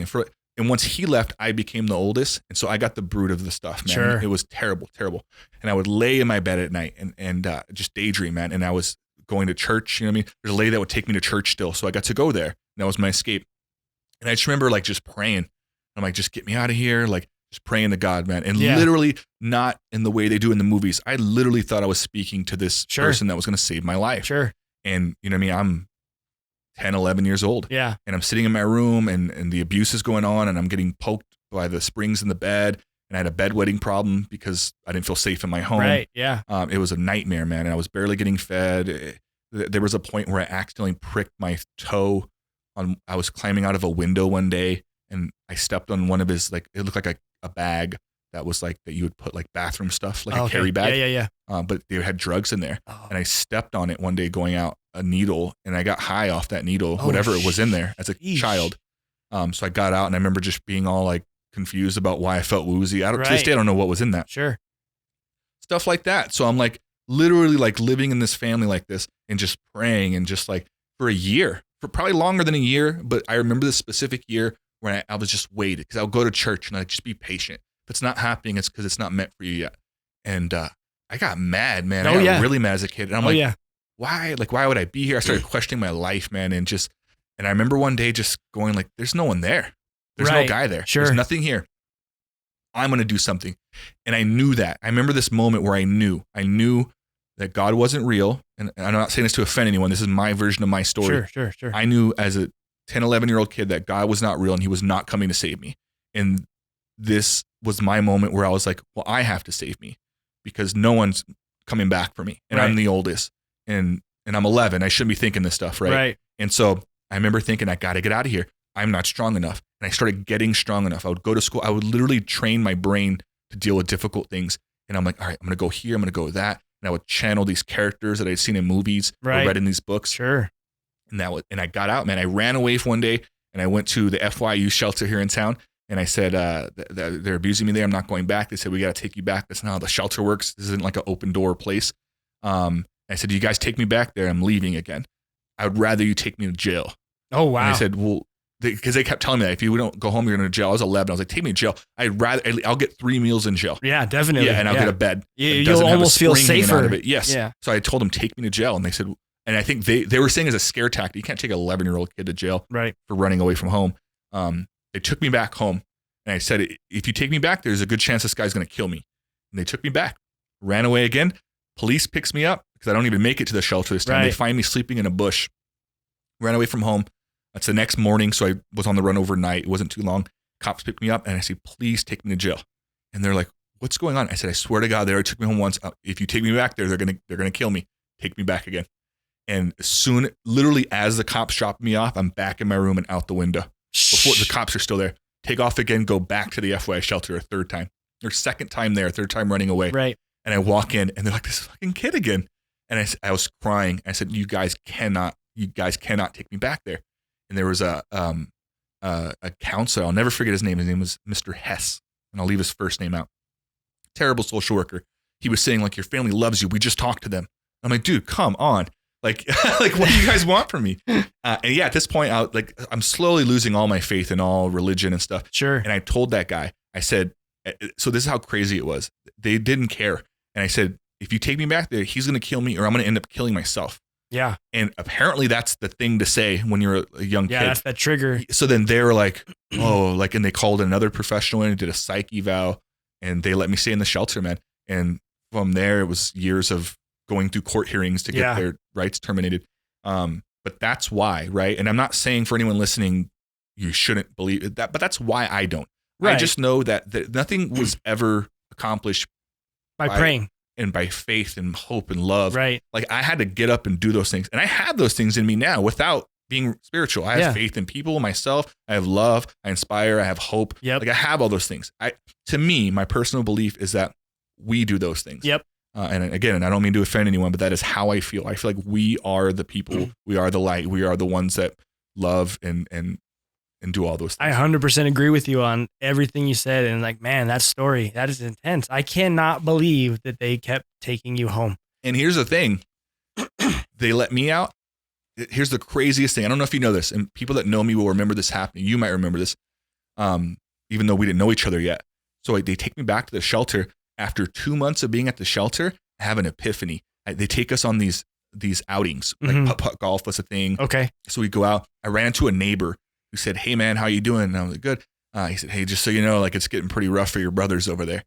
and once he left, I became the oldest, and so I got the brood of the stuff, man. Sure. It was terrible. And I would lay in my bed at night and just daydream, man. And I was going to church. You know what I mean? There's a lady that would take me to church still, so I got to go there. And that was my escape. And I just remember like just praying. I'm like, just get me out of here, like just praying to God, man. And literally not in the way they do in the movies. I literally thought I was speaking to this person that was going to save my life. Sure. And you know what I mean? I'm 10, 11 years old. Yeah. And I'm sitting in my room and the abuse is going on and I'm getting poked by the springs in the bed. And I had a bedwetting problem because I didn't feel safe in my home. Right. Yeah. It was a nightmare, man. And I was barely getting fed. There was a point where I accidentally pricked my toe I was climbing out of a window one day and I stepped on one of his, like, it looked like a bag that was like, that you would put like bathroom stuff, like a carry bag. Yeah. But they had drugs in there. Oh. And I stepped on it one day going out a needle and I got high off that needle, whatever it was in there as a child. So I got out and I remember just being all like confused about why I felt woozy. To this day, I don't know what was in that. Sure. Stuff like that. So I'm like literally like living in this family like this and just praying and just like for a year, for probably longer than a year. But I remember this specific year when I was just waiting because I would go to church and I'd just be patient. If it's not happening, it's because it's not meant for you yet. And I got mad, man. I got really mad as a kid. And I'm like, why? Like, why would I be here? I started questioning my life, man. And I remember one day just going like, there's no one there. There's no guy there. Sure. There's nothing here. I'm going to do something. And I knew that. I remember this moment where I knew that God wasn't real. And I'm not saying this to offend anyone. This is my version of my story. Sure. I knew as a 10, 11-year-old kid that God was not real and he was not coming to save me. And this was my moment where I was like, well, I have to save me because no one's coming back for me. And I'm the oldest and I'm 11. I shouldn't be thinking this stuff. Right. And so I remember thinking, I got to get out of here. I'm not strong enough. And I started getting strong enough. I would go to school. I would literally train my brain to deal with difficult things. And I'm like, all right, I'm going to go here. I'm going to go that. And I would channel these characters that I'd seen in movies or read in these books. Sure. And I got out, man. I ran away for one day and I went to the FYU shelter here in town. And I said, they're abusing me there. I'm not going back. They said, we got to take you back. That's not how the shelter works. This isn't like an open door place. I said, you guys take me back there. I'm leaving again. I would rather you take me to jail. Oh, wow. And I said, well, because they kept telling me that if you don't go home, you're going to jail. I was 11. I was like, take me to jail. I'll get 3 meals in jail. Yeah, definitely. Yeah, and I'll get a bed. You'll almost feel safer. Out of it. Yes. Yeah. So I told them, take me to jail. And they said, and I think they were saying as a scare tactic, you can't take an 11-year-old kid to jail for running away from home. They took me back home. And I said, if you take me back, there's a good chance this guy's going to kill me. And they took me back, ran away again. Police picks me up because I don't even make it to the shelter this time. They find me sleeping in a bush, ran away from home. That's the next morning. So I was on the run overnight. It wasn't too long. Cops picked me up and I said, please take me to jail. And they're like, what's going on? I said, I swear to God, they already took me home once. If you take me back there, they're going to kill me. Take me back again. And soon, literally as the cops dropped me off, I'm back in my room and out the window before the cops are still there. Take off again, go back to the FYI shelter a third time. Or second time there, third time running away. Right. And I walk in and they're like, this fucking kid again. And I was crying. I said, you guys cannot take me back there. And there was a counselor. I'll never forget his name. His name was Mr. Hess. And I'll leave his first name out. Terrible social worker. He was saying, like, your family loves you. We just talked to them. I'm like, dude, come on. Like, like, what do you guys want from me? And yeah, at this point, I'm slowly losing all my faith in all religion and stuff. Sure. And I told that guy, I said, so this is how crazy it was. They didn't care. And I said, if you take me back there, he's going to kill me or I'm going to end up killing myself. Yeah. And apparently that's the thing to say when you're a young kid. Yeah, that's that trigger. So then they were like, oh, like, and they called another professional in and did a psych eval and they let me stay in the shelter, man. And from there, it was years of going through court hearings to get their rights terminated. But that's why, right? And I'm not saying for anyone listening, you shouldn't believe that, but that's why I don't. Right. I just know that nothing was ever accomplished by praying and by faith and hope and love. Right. Like I had to get up and do those things. And I have those things in me now without being spiritual. I have faith in people, myself. I have love. I inspire. I have hope. Yep. Like I have all those things. To me, my personal belief is that we do those things. Yep. And again, I don't mean to offend anyone, but that is how I feel. I feel like we are the people. We are the light. We are the ones that love and do all those things. I 100% agree with you on everything you said. And like, man, that story, that is intense. I cannot believe that they kept taking you home. And here's the thing. They let me out. Here's the craziest thing. I don't know if you know this, and people that know me will remember this happening. You might remember this, even though we didn't know each other yet. So they take me back to the shelter. After 2 months of being at the shelter, I have an epiphany. They take us on these outings, like putt-putt golf was a thing. Okay. So we go out. I ran into a neighbor who said, hey, man, how you doing? And I was like, good. He said, hey, just so you know, like it's getting pretty rough for your brothers over there.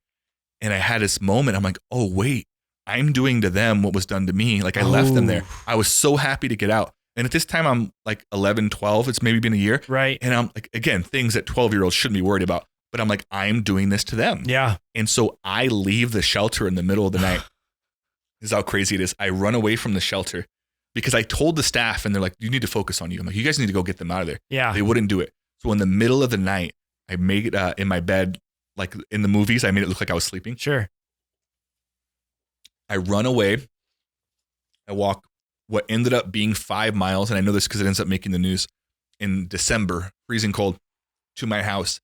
And I had this moment. I'm like, oh, wait, I'm doing to them what was done to me. Like I left them there. I was so happy to get out. And at this time, I'm like 11, 12. It's maybe been a year. Right. And I'm like, again, things that 12-year-olds shouldn't be worried about. But I'm like, I'm doing this to them. Yeah. And so I leave the shelter in the middle of the night. This is how crazy it is. I run away from the shelter because I told the staff and they're like, you need to focus on you. I'm like, you guys need to go get them out of there. Yeah. They wouldn't do it. So in the middle of the night, I made it in my bed, like in the movies, I made it look like I was sleeping. Sure. I run away. I walk what ended up being 5 miles. And I know this because it ends up making the news in December, freezing cold, to my house.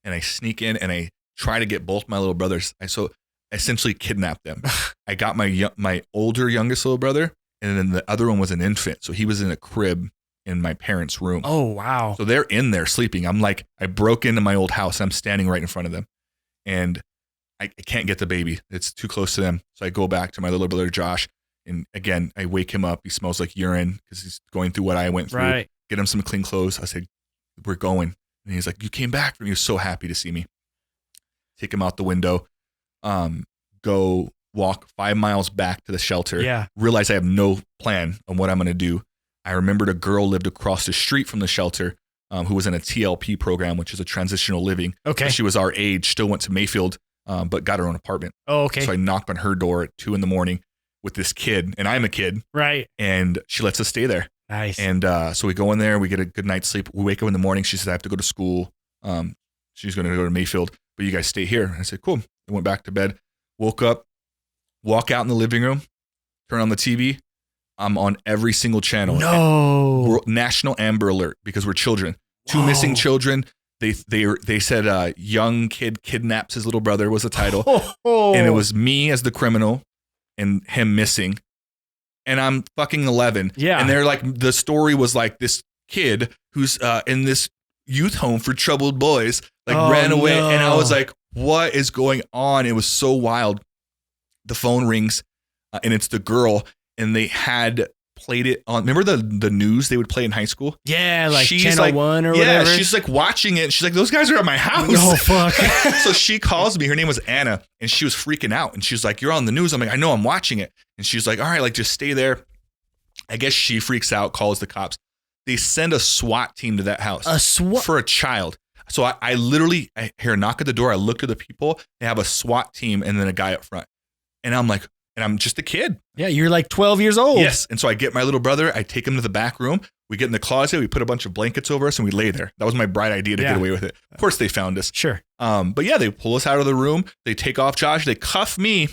And I sneak in and I try to get both my little brothers. I essentially kidnapped them. I got my older youngest little brother, and then the other one was an infant. So he was in a crib in my parents' room. Oh, wow. So they're in there sleeping. I'm like, I broke into my old house. I'm standing right in front of them. And I can't get the baby. It's too close to them. So I go back to my little brother, Josh. And again, I wake him up. He smells like urine because he's going through what I went through. Right. Get him some clean clothes. I said, we're going. And he's like, you came back from me. He was so happy to see me. Take him out the window, go walk 5 miles back to the shelter. Yeah. Realize I have no plan on what I'm going to do. I remembered a girl lived across the street from the shelter who was in a TLP program, which is a transitional living. Okay. She was our age, still went to Mayfield, but got her own apartment. Oh, okay. So I knocked on her door at 2 a.m. with this kid, and I'm a kid. Right. And she lets us stay there. Nice. And so we go in there, we get a good night's sleep. We wake up in the morning. She said, I have to go to school. She's going to go to Mayfield, but you guys stay here. I said, cool. I went back to bed, woke up, walk out in the living room, turn on the TV. I'm on every single channel. No. National Amber Alert because we're children. 2 missing children. They said young kid kidnaps his little brother was the title. And it was me as the criminal and him missing. And I'm fucking 11. Yeah. And they're like, the story was like this kid who's in this youth home for troubled boys, like ran away. No. And I was like, what is going on? It was so wild. The phone rings and it's the girl, and they had played it on. Remember the news they would play in high school? Yeah, like she's Channel like, 1 or whatever. Yeah, she's like watching it. She's like, those guys are at my house. Oh, fuck. So she calls me. Her name was Anna, and she was freaking out. And she's like, you're on the news. I'm like, I know, I'm watching it. And she's like, all right, like just stay there. I guess she freaks out, calls the cops. They send a SWAT team to that house. A SWAT? For a child. So I literally hear a knock at the door. I look at the people. They have a SWAT team and then a guy up front. And I'm like, and I'm just a kid. Yeah, you're like 12 years old. Yes. And so I get my little brother. I take him to the back room. We get in the closet. We put a bunch of blankets over us and we lay there. That was my bright idea to get away with it. Of course, they found us. Sure. But yeah, they pull us out of the room. They take off Josh. They cuff me.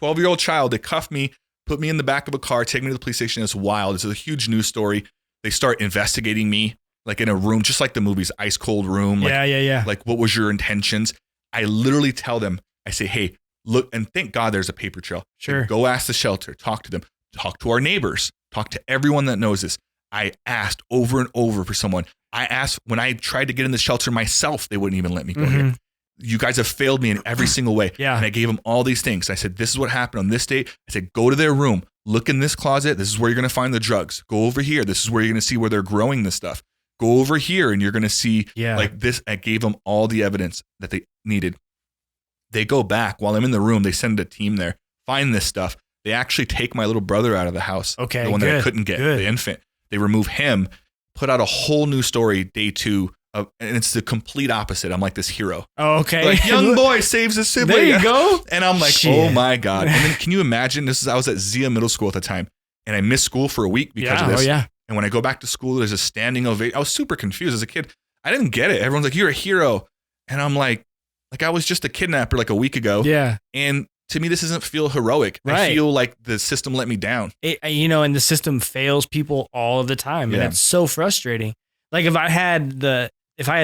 12-year-old child. They cuff me, put me in the back of a car, take me to the police station. It's wild. It's a huge news story. They start investigating me, like in a room, just like the movies, ice cold room. Like, yeah. Like, what was your intentions? I literally tell them, I say, hey, look, and thank God there's a paper trail. Sure. Like, go ask the shelter, talk to them, talk to our neighbors, talk to everyone that knows this. I asked over and over for someone. I asked when I tried to get in the shelter myself, they wouldn't even let me go here. You guys have failed me in every single way. Yeah. And I gave them all these things. I said, this is what happened on this date. I said, go to their room, look in this closet. This is where you're going to find the drugs. Go over here. This is where you're going to see where they're growing this stuff. Go over here and you're going to see like this. I gave them all the evidence that they needed. They go back while I'm in the room. They send a team there, find this stuff. They actually take my little brother out of the house. Okay. The one that I couldn't get, the infant. They remove him, put out a whole new story day 2. And it's the complete opposite. I'm like this hero. Oh, okay. Like, young boy saves his sibling. There you go. And I'm like, oh my God. And then can you imagine, I was at Zia Middle School at the time, and I missed school for a week because of this. Oh, yeah. And when I go back to school, there's a standing ovation. I was super confused as a kid. I didn't get it. Everyone's like, you're a hero. And I'm like I was just a kidnapper like a week ago. Yeah. And to me, this doesn't feel heroic. Right. I feel like the system let me down. And the system fails people all of the time. Yeah. And it's so frustrating. Like if I had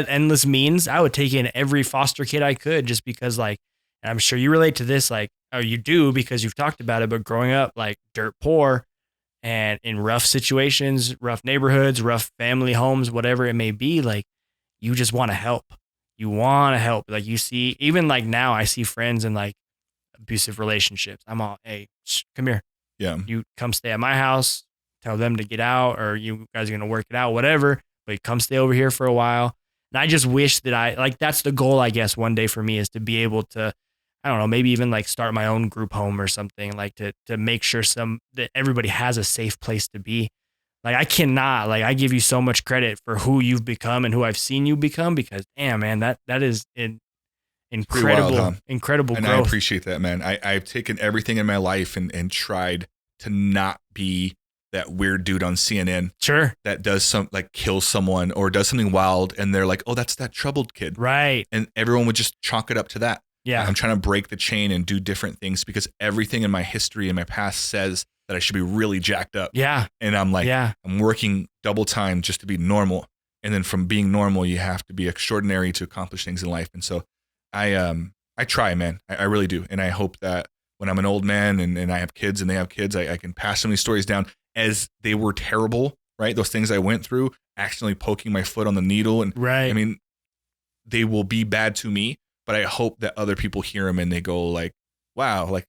endless means, I would take in every foster kid I could just because and I'm sure you relate to this, or you do because you've talked about it, but growing up like dirt poor and in rough situations, rough neighborhoods, rough family homes, whatever it may be, like you just want to help. You want to help. Like you see, even like now I see friends in like abusive relationships. I'm all, hey, come here. Yeah. You come stay at my house, tell them to get out, or you guys are going to work it out, whatever, but come stay over here for a while. And I just wish that that's the goal, I guess, one day for me is to be able to, I don't know, maybe even like start my own group home or something, like to make sure that everybody has a safe place to be. Like I give you so much credit for who you've become and who I've seen you become because damn, man, that is incredible, wild, huh? Incredible and growth. I appreciate that, man. I've taken everything in my life and tried to not be that weird dude on CNN. Sure. That does kills someone or does something wild. And they're like, oh, that's that troubled kid. Right. And everyone would just chalk it up to that. Yeah. I'm trying to break the chain and do different things because everything in my history and my past says that I should be really jacked up. Yeah. And I'm like, I'm working double time just to be normal. And then from being normal, you have to be extraordinary to accomplish things in life. And so I try, man. I really do. And I hope that when I'm an old man and I have kids and they have kids, I can pass some of these stories down as they were terrible, right? Those things I went through, accidentally poking my foot on the needle. And right. I mean, they will be bad to me, but I hope that other people hear them and they go like, wow, like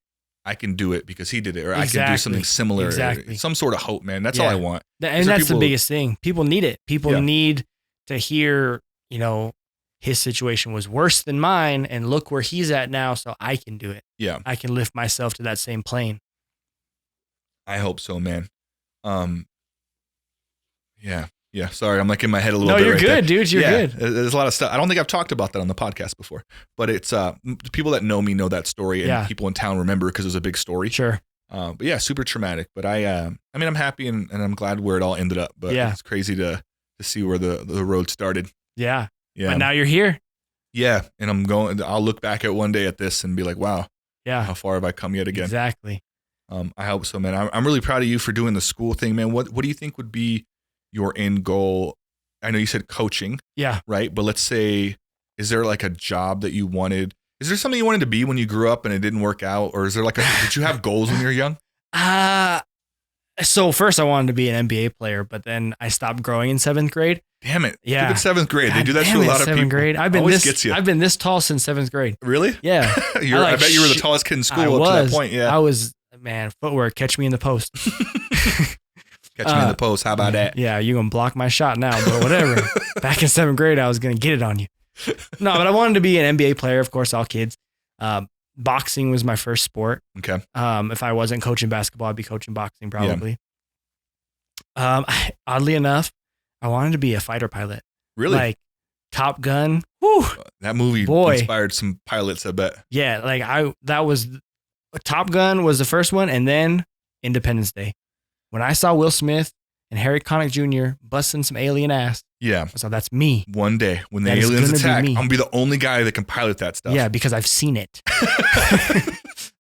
I can do it because he did it, or I can do something similar. Exactly. Some sort of hope, man. That's all I want. And that's the biggest thing. People need it. People need to hear, his situation was worse than mine and look where he's at now. So I can do it. Yeah. I can lift myself to that same plane. I hope so, man. Yeah. Sorry, I'm like in my head a little bit. No, you're right good, there. dude. You're good. There's a lot of stuff. I don't think I've talked about that on the podcast before, but it's people that know me know that story, and people in town remember because it was a big story. Sure. But yeah, super traumatic. But I'm happy and I'm glad where it all ended up. But it's crazy to see where the road started. Yeah. Yeah. But now you're here. Yeah, and I'll look back at one day at this and be like, wow. Yeah. How far have I come yet again? Exactly. I hope so, man. I'm really proud of you for doing the school thing, man. What do you think would be your end goal? I know you said coaching. Yeah. Right. But let's say, is there like a job that you wanted? Is there something you wanted to be when you grew up and it didn't work out? Or is there did you have goals when you were young? So first I wanted to be an NBA player, but then I stopped growing in 7th grade. Damn it. Yeah. Even 7th grade. God, they do that to a lot of people. 7th grade. I've been this tall since 7th grade. Really? Yeah. I bet you were the tallest kid in school up to that point. Yeah. I was, man, footwork, catch me in the post. Catch me in the post. How about that? Yeah, you're going to block my shot now, but whatever. Back in 7th grade, I was going to get it on you. No, but I wanted to be an NBA player, of course, all kids. Boxing was my first sport. Okay. If I wasn't coaching basketball, I'd be coaching boxing probably. Yeah. Oddly enough, I wanted to be a fighter pilot. Really? Like Top Gun. Whew, that movie inspired some pilots, I bet. Yeah, Top Gun was the first one, and then Independence Day. When I saw Will Smith and Harry Connick Jr. busting some alien ass. Yeah. So that's me. One day when the aliens attack, I'm going to be the only guy that can pilot that stuff. Yeah, because I've seen it.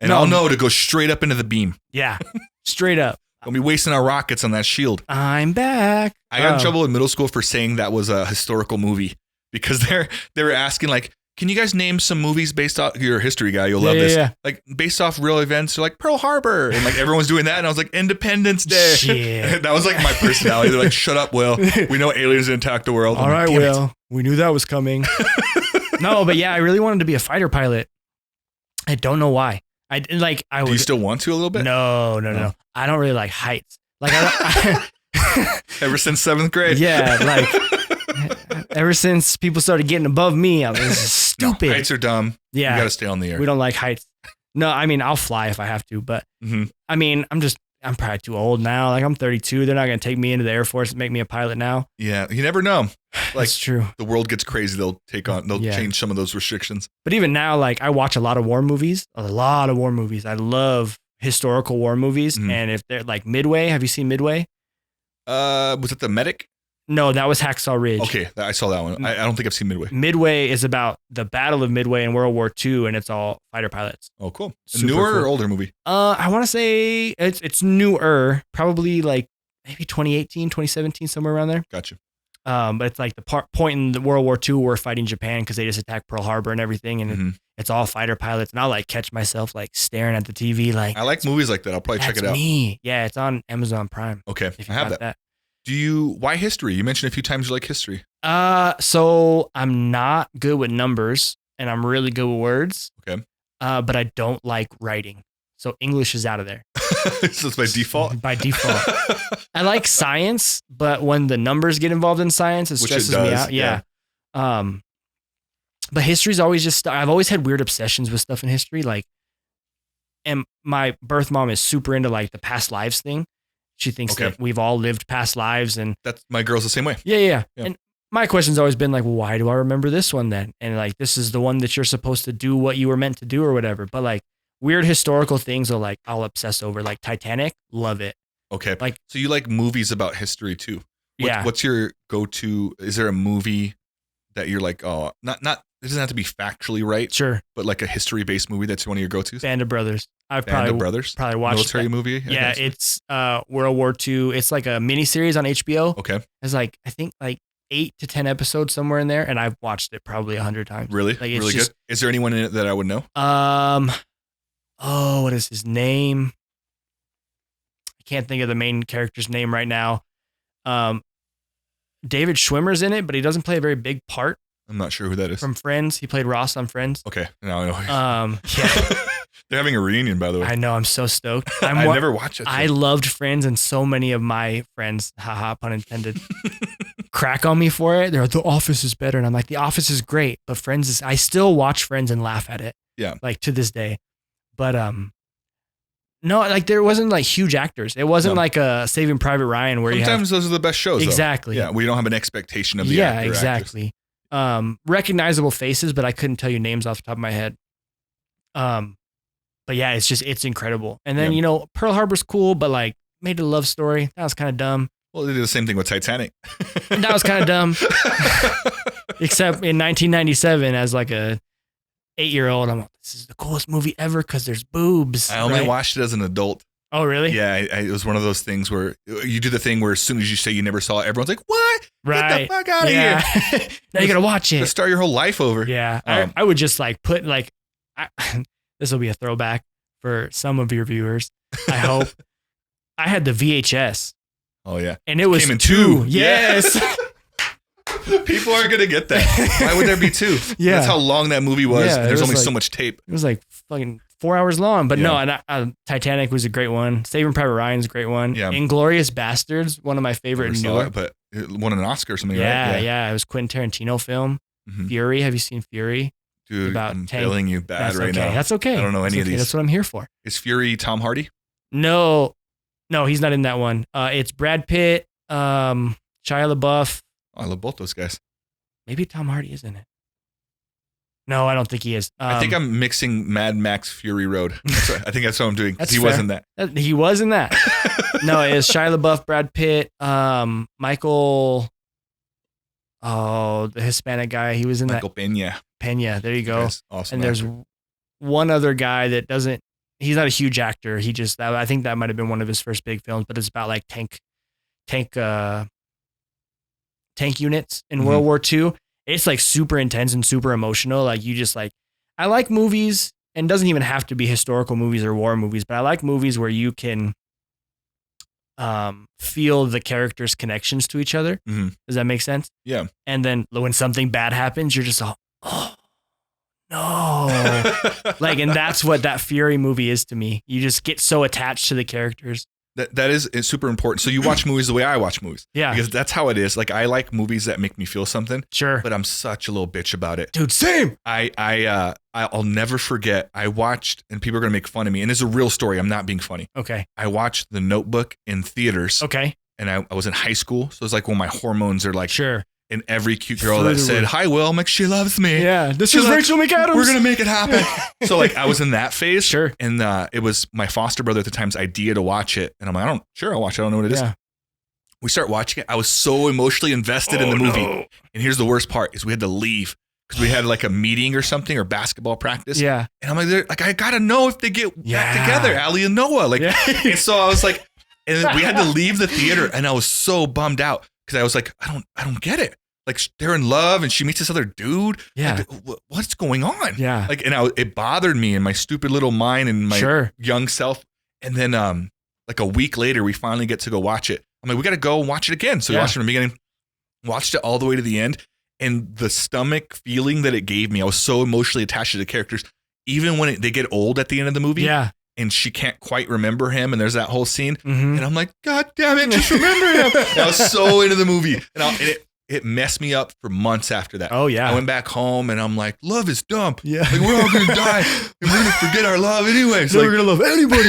And I'll know to go straight up into the beam. Yeah, straight up. We'll be wasting our rockets on that shield. I'm back. I got in trouble in middle school for saying that was a historical movie because they were asking like, can you guys name some movies based off, you're a history guy, you'll love this. Yeah. Like based off real events, like Pearl Harbor. And like everyone's doing that. And I was like, Independence Day. Shit. That was like my personality. They're like, shut up, Will. We know aliens attack the world. All right, Will. We knew that was coming. No, but yeah, I really wanted to be a fighter pilot. I don't know why. Do you still want to a little bit? No. I don't really like heights. Like ever since 7th grade. Yeah, like ever since people started getting above me, I was this is stupid. No, heights are dumb. Yeah, you got to stay on the air. We don't like heights. No, I mean I'll fly if I have to, but I mean I'm probably too old now. Like I'm 32. They're not gonna take me into the Air Force and make me a pilot now. Yeah, you never know. Like That's true. The world gets crazy. They'll change some of those restrictions. But even now, like I watch a lot of war movies. I love historical war movies. And if they're like Midway, have you seen Midway? Was it The Medic? No, that was Hacksaw Ridge. Okay, I saw that one. I don't think I've seen Midway. Midway is about the Battle of Midway in World War II, and it's all fighter pilots. Oh, cool. A newer or older movie? I want to say it's newer, probably like maybe 2018, 2017, somewhere around there. Gotcha. But it's like the point in the World War II we're fighting Japan because they just attacked Pearl Harbor and everything, and it's all fighter pilots. And I'll like catch myself like staring at the TV. Like I like movies like that. I'll probably check it out. Me, yeah, it's on Amazon Prime. Okay, I have that. Why history? You mentioned a few times you like history. So I'm not good with numbers, and I'm really good with words. Okay. But I don't like writing. So English is out of there. So it's by default? By default. I like science, but when the numbers get involved in science, it stresses me out. Yeah. But history's always I've always had weird obsessions with stuff in history. Like, and my birth mom is super into like the past lives thing. She thinks that we've all lived past lives, and that's my girl's the same way. Yeah. And my question's always been like, well, why do I remember this one then? And like, this is the one that you're supposed to do what you were meant to do or whatever. But like weird historical things are like, I'll obsess over, like Titanic. Love it. Okay. Like, so you like movies about history too? Yeah. What's your go-to? Is there a movie that you're like, oh, not, it doesn't have to be factually right. Sure. But like a history-based movie that's one of your go-tos? Band of Brothers. Band of Brothers? Probably watched military movie? Yeah, it's World War II. It's like a miniseries on HBO. Okay. It's like, I think like 8 to 10 episodes somewhere in there, and I've watched it probably 100 times. Really? Like, really good? Is there anyone in it that I would know? What is his name? I can't think of the main character's name right now. David Schwimmer's in it, but he doesn't play a very big part. I'm not sure who that is. From Friends. He played Ross on Friends. Okay. Now I know. Yeah. They're having a reunion, by the way. I know. I'm so stoked. I never watched it. I loved Friends, and so many of my friends, haha, pun intended, crack on me for it. They're like, The Office is better. And I'm like, The Office is great, but Friends is, I still watch Friends and laugh at it. Yeah. Like to this day. But, no, like there wasn't like huge actors. It wasn't like a Saving Private Ryan where sometimes those are the best shows. Exactly. Though. Yeah. We don't have an expectation of the actor. Exactly. Recognizable faces, but I couldn't tell you names off the top of my head. But yeah, it's incredible. And then, Pearl Harbor's cool, but like made it a love story. That was kind of dumb. Well, they did the same thing with Titanic. That was kind of dumb. Except in 1997 as like a 8-year-old, I'm like, this is the coolest movie ever because there's boobs. I only watched it as an adult. Oh, really? Yeah, it was one of those things where you do the thing where as soon as you say you never saw it, everyone's like, what? Right. Get the fuck out of here. Now you got to watch it. Just start your whole life over. Yeah. I would just like put like, this will be a throwback for some of your viewers. I hope. I had the VHS. Oh, yeah. And it was came in 2. Yes. People aren't going to get that. Why would there be 2? Yeah. That's how long that movie was. Yeah, and there's only like, so much tape. It was like fucking 4 hours long. But no, and Titanic was a great one. Saving Private Ryan's a great one. Yeah. Inglourious Bastards, one of my favorite. But it won an Oscar or something, right? Yeah. Yeah. It was Quentin Tarantino film. Mm-hmm. Fury. Have you seen Fury? Dude, I'm failing you bad right now. That's okay. I don't know any of these. That's what I'm here for. Is Fury Tom Hardy? No, he's not in that one. It's Brad Pitt, Shia LaBeouf. Oh, I love both those guys. Maybe Tom Hardy is in it. No, I don't think he is. I think I'm mixing Mad Max Fury Road. I think that's what I'm doing. He wasn't that. He was in that. No, it's Shia LaBeouf, Brad Pitt, Michael. Oh, the Hispanic guy. He was in Michael that. Peña. There you go. Yes, awesome. And there's one other guy that doesn't. he's not a huge actor. I think that might have been one of his first big films, but it's about like tank units in World War II. It's like super intense and super emotional. Like you just like, I like movies, and it doesn't even have to be historical movies or war movies, but I like movies where you can feel the characters' connections to each other. Mm-hmm. Does that make sense? Yeah. And then when something bad happens, you're just all, oh no. Like, and that's what that Fury movie is to me. You just get so attached to the characters. That is it's super important. So you watch movies the way I watch movies. Yeah. Because that's how it is. Like I like movies that make me feel something. Sure. But I'm such a little bitch about it. Dude, same. I'll never forget. I watched, and people are gonna make fun of me, and it's a real story. I'm not being funny. Okay. I watched The Notebook in theaters. Okay. And I was in high school. So it's like when my hormones are like, sure. And every cute girl that said, "Hi, Will," I'm like, she loves me. Yeah. This is Rachel McAdams. We're going to make it happen. So like I was in that phase. Sure. And it was my foster brother at the time's idea to watch it. And I'm like, I'll watch it. I don't know what it is. We start watching it. I was so emotionally invested in the movie. No. And here's the worst part is we had to leave because we had like a meeting or something or basketball practice. Yeah. And I'm like, I got to know if they get back together, Allie and Noah. Like, and so I was like, and we had to leave the theater and I was so bummed out because I was like, I don't get it. Like they're in love and she meets this other dude. Yeah. Like, what's going on? Yeah. Like, and it bothered me in my stupid little mind and my young self. And then, like a week later, we finally get to go watch it. I'm like, we got to go watch it again. So we watched it from the beginning, watched it all the way to the end. And the stomach feeling that it gave me, I was so emotionally attached to the characters, even when they get old at the end of the movie. Yeah. And she can't quite remember him. And there's that whole scene. And I'm like, God damn it, just remember him. And I was so into the movie. And it messed me up for months after that. Oh, yeah. I went back home and I'm like, love is dumb. Yeah. Like, we're all going to die and we're going to forget our love anyway. So we're going to love anybody.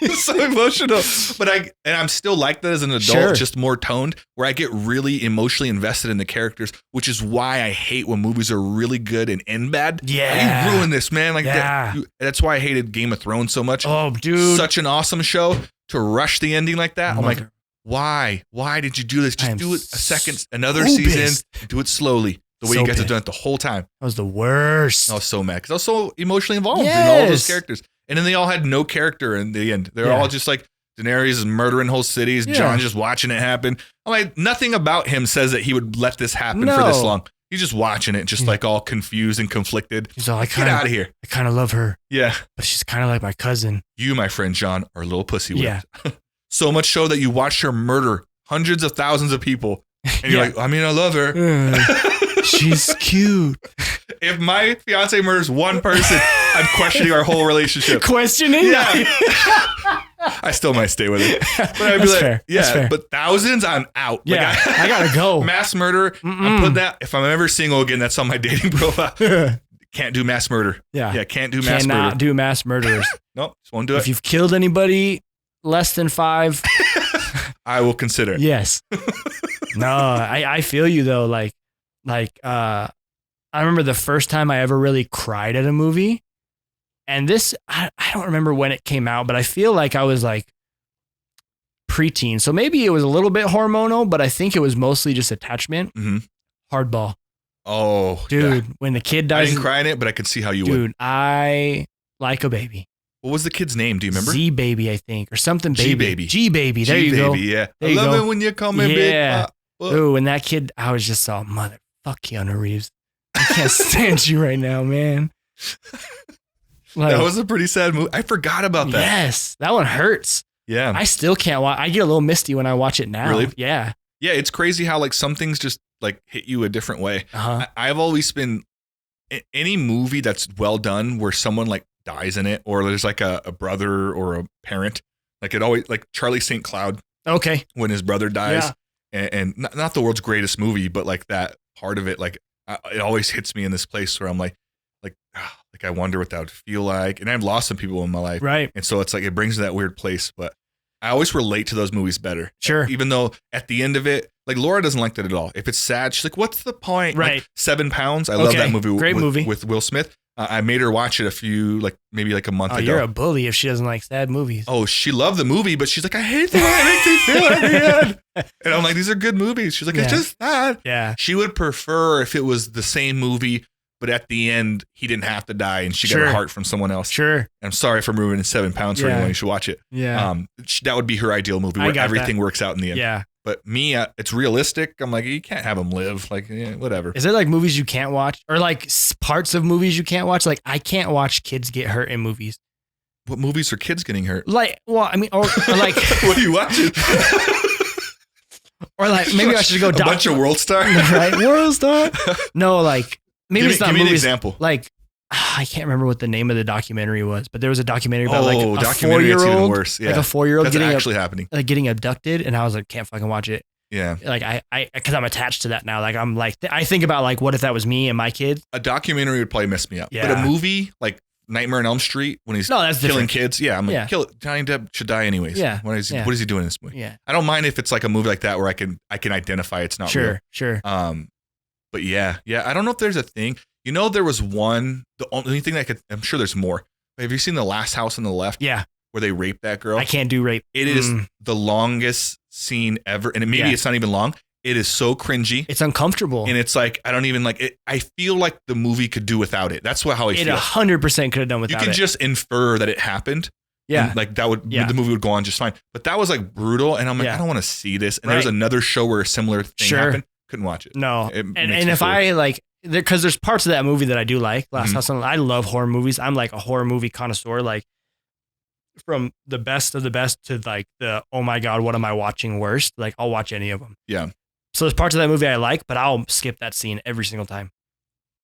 It's so emotional. But I'm still like that as an adult, just more toned, where I get really emotionally invested in the characters, which is why I hate when movies are really good and end bad. Yeah. You ruin this, man. Like that's why I hated Game of Thrones so much. Oh, dude. Such an awesome show to rush the ending like that. I'm like, why? Why did you do this? Just do it another season. Do it slowly. The way you guys have done it the whole time. That was the worst. I was so mad because I was so emotionally involved in all those characters. And then they all had no character in the end. They're all just like, Daenerys is murdering whole cities. Jon just watching it happen. I'm like, nothing about him says that he would let this happen for this long. He's just watching it, just like all confused and conflicted. He's all, get out of here. I kind of love her. Yeah. But she's kind of like my cousin. You, my friend Jon, are a little pussy whipped. Yeah. So much so that you watched her murder hundreds of thousands of people. And you're like, I mean, I love her. She's cute. If my fiance murders one person, I'm questioning our whole relationship. Questioning? Yeah. I still might stay with it. But I'd be like, fair. yeah, but thousands, I'm out. Yeah, like, I gotta go. Mass murder. I'm putting that, if I'm ever single again, that's on my dating profile. Can't do mass murder. Yeah. Can't do mass murder. Cannot do mass murderers. Nope, just won't do it. If you've killed anybody less than 5, I will consider it. Yes. No, I feel you though. Like, I remember the first time I ever really cried at a movie, and this, I don't remember when it came out, but I feel like I was like preteen. So maybe it was a little bit hormonal, but I think it was mostly just attachment. Mm-hmm. Hardball. Oh, dude, when the kid dies. I didn't cry in it, but I could see how you would. Dude, I like a baby. What was the kid's name? Do you remember? Z baby, I think, or something. G baby. G baby. There you go. Yeah. There I love it when you call me big pop. Ooh, and that kid, I was just all, mother, fuck Keanu Reeves. I can't stand you right now, man. Like, that was a pretty sad movie. I forgot about that. Yes, that one hurts. Yeah. I still can't watch. I get a little misty when I watch it now. Really? Yeah. Yeah, it's crazy how like some things just like hit you a different way. Uh-huh. I've always been any movie that's well done where someone like dies in it, or there's like a brother or a parent. Like it always, like Charlie St. Cloud. Okay. When his brother dies, and not the world's greatest movie, but like that part of it, like it always hits me in this place where I'm like I wonder what that would feel like. And I've lost some people in my life, right? And so it's like it brings me that weird place, but I always relate to those movies better. Sure. Even though at the end of it, like Laura doesn't like that at all. If it's sad, she's like, "What's the point?" Right. Like, 7 Pounds. I love that movie. Great movie with Will Smith. I made her watch it maybe a month ago. You're a bully if she doesn't like sad movies. Oh, she loved the movie, but she's like, I hate the way it makes me feel at the end. And I'm like, these are good movies. She's like, it's just sad. Yeah. She would prefer if it was the same movie, but at the end, he didn't have to die, and she got Sure. her heart from someone else. Sure. I'm sorry for ruining 7 pounds for Yeah. anyone. You should watch it. Yeah. That would be her ideal movie I where got everything works out in the end. Yeah. But me, it's realistic. I'm like, you can't have him live. Like, whatever. Is there like movies you can't watch or like parts of movies you can't watch? Like I can't watch kids get hurt in movies. What movies are kids getting hurt? Like, well, I mean, or like, What are you watching? or like maybe I should go A bunch of World Star. right? World Star. No, like maybe it's not give me an movies. example. Like I can't remember what the name of the documentary was, but there was a documentary about like a documentary, it's even 4-year-old, worse. Yeah. like a 4-year-old That's getting actually happening. getting abducted, and I was like, can't fucking watch it. Yeah. Like I, because I'm attached to that now. Like I'm like, I think about like, what if that was me and my kids? A documentary would probably mess me up. Yeah. But a movie like Nightmare on Elm Street when he's No, that's killing different. kids. Yeah. I'm like, Yeah. Johnny Depp should die anyways. Yeah. What is he, Yeah. what is he doing in this movie? Yeah, I don't mind if it's like a movie like that where I can identify it's not real. sure. But yeah. I don't know if there's a thing. You know, there was one. The only thing that I'm sure there's more. Have you seen The Last House on the Left? Yeah, Where they rape that girl? I can't do rape. It is the longest scene ever, and maybe Yeah. it's not even long. It is so cringy, It's uncomfortable. and it's like I don't even like it. I feel like the movie could do without it. That's how I It feel. 100% could have done You without can it. just infer that it happened. Yeah, and like that would Yeah. the movie would go on just fine. But that was like brutal, and I'm like, Yeah. I don't want to see this. And there was Right. another show where a similar thing Sure. happened. Couldn't watch it. no. It And makes me if feel- I like, because there's parts of that movie that I do like. Last Mhm. House on, I love horror movies. I'm like a horror movie connoisseur. Like from the best of the best to like the oh my god, what am I watching worst? Like I'll watch any of them. Yeah. So there's parts of that movie I like, but I'll skip that scene every single time.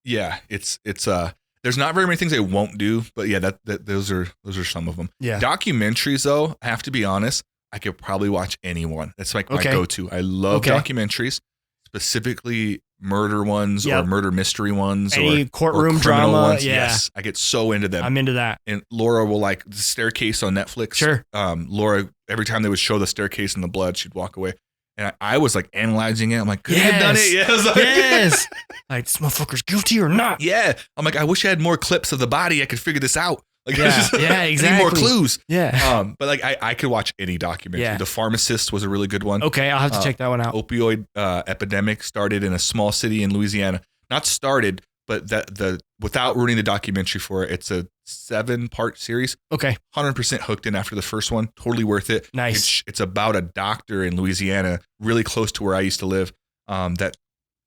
Yeah, it's there's not very many things I won't do, but yeah, that those are some of them. Yeah. Documentaries though, I have to be honest, I could probably watch anyone. That's like my Okay. go-to. I love Okay. documentaries, specifically murder ones Yep. or murder mystery ones Any or courtroom criminal drama. ones. Yeah. Yes, I get so into them. I'm into that. And Laura will like The Staircase on Netflix. Sure. Laura, every time they would show the staircase and the blood, she'd walk away. And I was like analyzing it. I'm like, could he have done it? Yes. Yes. Yes. Like this motherfucker's guilty or not? Yeah. I'm like, I wish I had more clips of the body. I could figure this out. Like, Yeah. it's just- Yeah, I need exactly. more clues. Yeah. But like, I could watch any documentary. Yeah. The Pharmacist was a really good one. Okay, I'll have to check that one out. Opioid epidemic started in a small city in Louisiana. Not started, but the without ruining the documentary for it, it's a 7-part series. Okay, 100% hooked in after the first one. Totally worth it. nice. It's about a doctor in Louisiana, really close to where I used to live, that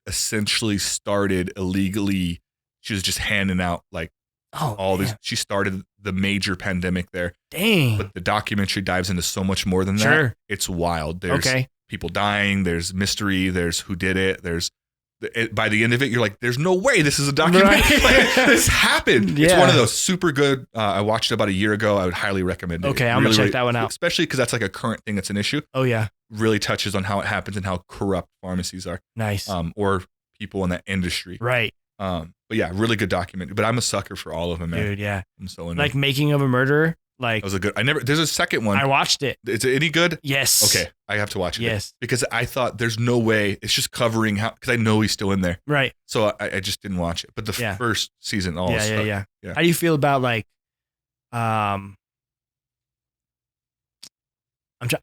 essentially started illegally. She was just handing out like Oh, all man. these. She started the major pandemic there, Dang. but the documentary dives into so much more than that. Sure. It's wild. There's Okay. people dying. There's mystery. There's who did it. By the end of it, you're like, there's no way this is a documentary. Right. Like, this happened. It's Yeah. one of those super good. I watched it about a year ago. I would highly recommend it. Okay, It I'm gonna really, check that one out. Especially because that's like a current thing that's an issue. Oh yeah. Really touches on how it happens and how corrupt pharmacies are, Nice. or people in that industry. Right, But yeah, really good documentary. But I'm a sucker for all of them, man. dude. Yeah. I'm so into Like it. Making of a Murderer. Like That was a good. There's a second one. I watched it. Is it any good? Yes. Okay, I have to watch it. Yes. Because I thought there's no way it's just covering how, because I know he's still in there. Right. So I just didn't watch it. But the Yeah. first season, Yeah. Yeah. How do you feel about like, I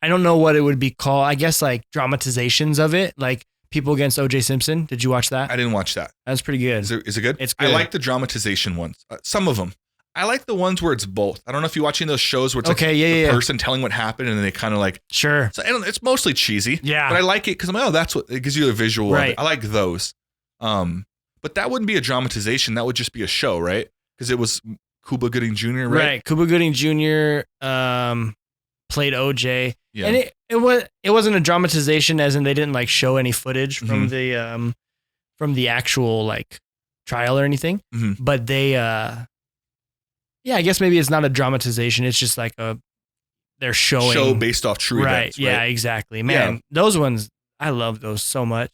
don't know what it would be called. I guess like dramatizations of it, like People Against O.J. Simpson. Did you watch that? I didn't watch that. That's pretty good. Is it good? It's I good. like the dramatization ones. Some of them. I like the ones where it's both. I don't know if you're watching those shows where it's Okay, like yeah, the yeah. person telling what happened and then they kind of like, Sure. so, and it's mostly cheesy. Yeah. But I like it because I'm like, oh, that's what it gives you a visual. Of Right. it. I like those. But that wouldn't be a dramatization. That would just be a show, right? Because it was Cuba Gooding Jr., right? Right. Cuba Gooding Jr. Played OJ. Yeah. And it wasn't a dramatization as in they didn't like show any footage from the actual like trial or anything. Mhm. But they I guess maybe it's not a dramatization. It's just like they're showing Show based off true right. events. Yeah, Right? exactly. Man, those ones I love those so much.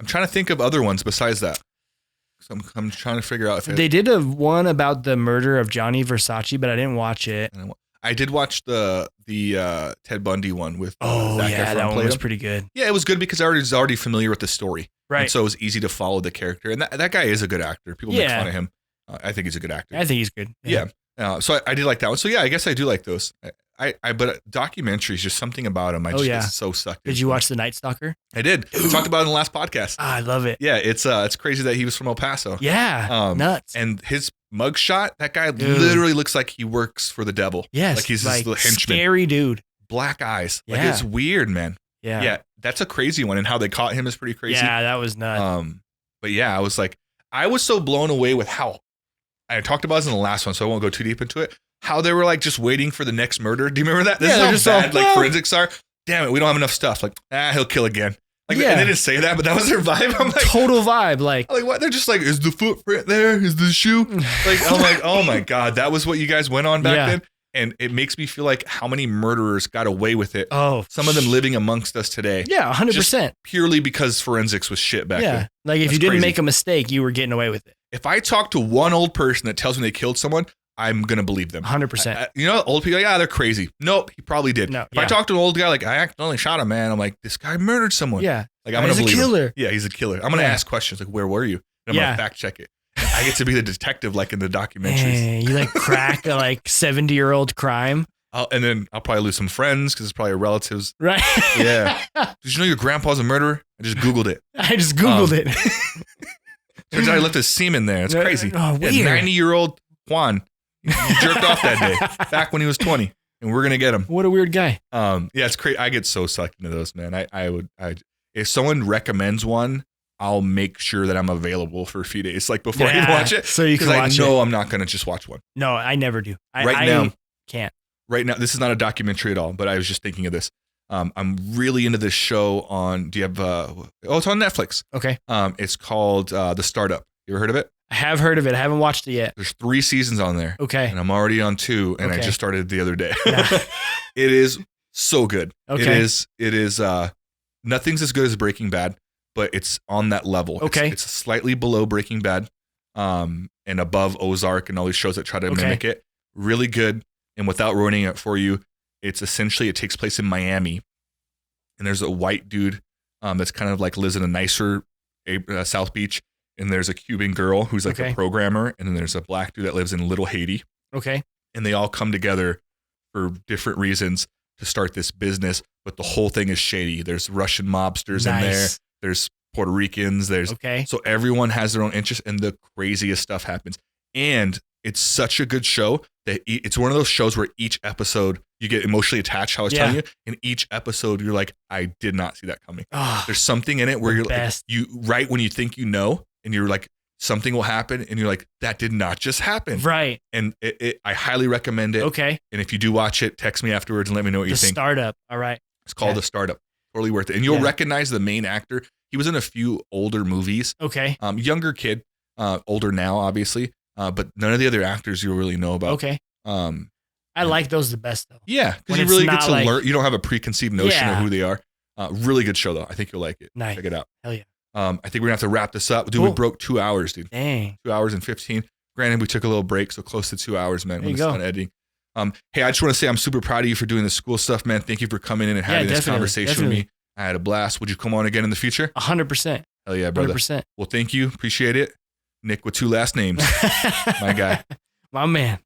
I'm trying to think of other ones besides that. So I'm trying to figure out if They did a one about the murder of Johnny Versace, but I didn't watch it. I did watch the Ted Bundy one with Oh Zac yeah, Efron that one played was him. pretty good. Yeah, it was good because I was already familiar with the story. Right. And so it was easy to follow the character. And that guy is a good actor. People make Yeah. fun of him. I think he's a good actor. I think he's good. Yeah. So I did like that one. So yeah, I guess I do like those. but documentaries, just something about them. I just get so sucked in. Did you watch The Night Stalker? I did. We talked about it in the last podcast. I love it. Yeah, it's crazy that he was from El Paso. Yeah, nuts. And his mugshot, that guy literally looks like he works for the devil. Yes, like he's this little henchman. Scary dude. Black eyes. Like it's weird, man. Yeah, that's a crazy one, and how they caught him is pretty crazy. Yeah, that was nuts. But yeah, I was so blown away with how I talked about this in the last one, so I won't go too deep into it. How they were like just waiting for the next murder. Do you remember that? This is how bad like forensics are. Damn it, we don't have enough stuff. Like, he'll kill again. Like, and they didn't say that, but that was their vibe. I'm like, total vibe. Like what? They're just like, is the footprint there? Is the shoe? Like, I'm like, oh my God, that was what you guys went on back then. And it makes me feel like how many murderers got away with it. Oh, some of them living amongst us today. Yeah, 100%. Purely because forensics was shit back then. Like if you didn't make a mistake, you were getting away with it. If I talk to one old person that tells me they killed someone, I'm going to believe them. 100%. Old people, they're crazy. Nope, he probably did. No, if I talk to an old guy, like, I accidentally shot a man, I'm like, this guy murdered someone. Yeah. Like, I'm going to believe him. He's a killer. Yeah, he's a killer. I'm going to ask questions like, where were you? And I'm going to fact check it. I get to be the detective like in the documentaries. You like crack a like 70-year-old crime. And then I'll probably lose some friends because it's probably relatives. Right. Yeah. Did you know your grandpa's a murderer? I just Googled it. it. Turns out I left his semen there. It's crazy. Oh, weird. 90-year-old Juan. He jerked off that day back when he was 20. And we're going to get him. What a weird guy. Yeah, it's crazy. I get so sucked into those, man. If someone recommends one, I'll make sure that I'm available for a few days, like before I watch it. So you can watch it. I know I'm not going to just watch one. No, I never do. I can't. Right now, this is not a documentary at all, but I was just thinking of this. I'm really into this show on, do you have, it's on Netflix. Okay. It's called The Startup. You ever heard of it? I have heard of it. I haven't watched it yet. There's 3 seasons on there. Okay. And I'm already on 2, and I just started the other day. Yeah. It is so good. Okay. It is, nothing's as good as Breaking Bad, but it's on that level. Okay. It's slightly below Breaking Bad, and above Ozark and all these shows that try to mimic it. Really good. And without ruining it for you, it's essentially, it takes place in Miami. And there's a white dude that's kind of like lives in a nicer South Beach. And there's a Cuban girl who's like a programmer. And then there's a black dude that lives in Little Haiti. Okay. And they all come together for different reasons to start this business. But the whole thing is shady. There's Russian mobsters in there. There's Puerto Ricans. So everyone has their own interest, and the craziest stuff happens. And it's such a good show that it's one of those shows where each episode you get emotionally attached, how I was telling you. In each episode, you're like, I did not see that coming. There's something in it where you're like, right when you think you know, and you're like, something will happen, and you're like, that did not just happen. Right. And I highly recommend it. Okay. And if you do watch it, text me afterwards and let me know what you think. The Startup. All right. It's called The Startup. Totally worth it. And you'll recognize the main actor. He was in a few older movies. Okay. Younger kid, older now, obviously. But none of the other actors you'll really know about. Okay. I like those the best though. Yeah, because you really get to learn. You don't have a preconceived notion of who they are. Really good show though. I think you'll like it. Nice. Check it out. Hell yeah. I think we're gonna have to wrap this up. Dude, we broke 2 hours, dude. Dang. 2 hours and 15. Granted, we took a little break, so close to 2 hours, man. There you go. On editing. Hey, I just want to say I'm super proud of you for doing the school stuff, man. Thank you for coming in and having this conversation with me. I had a blast. Would you come on again in the future? 100%. Hell yeah, brother. 100%. Well, thank you. Appreciate it. Nick with 2 last names. My guy. My man.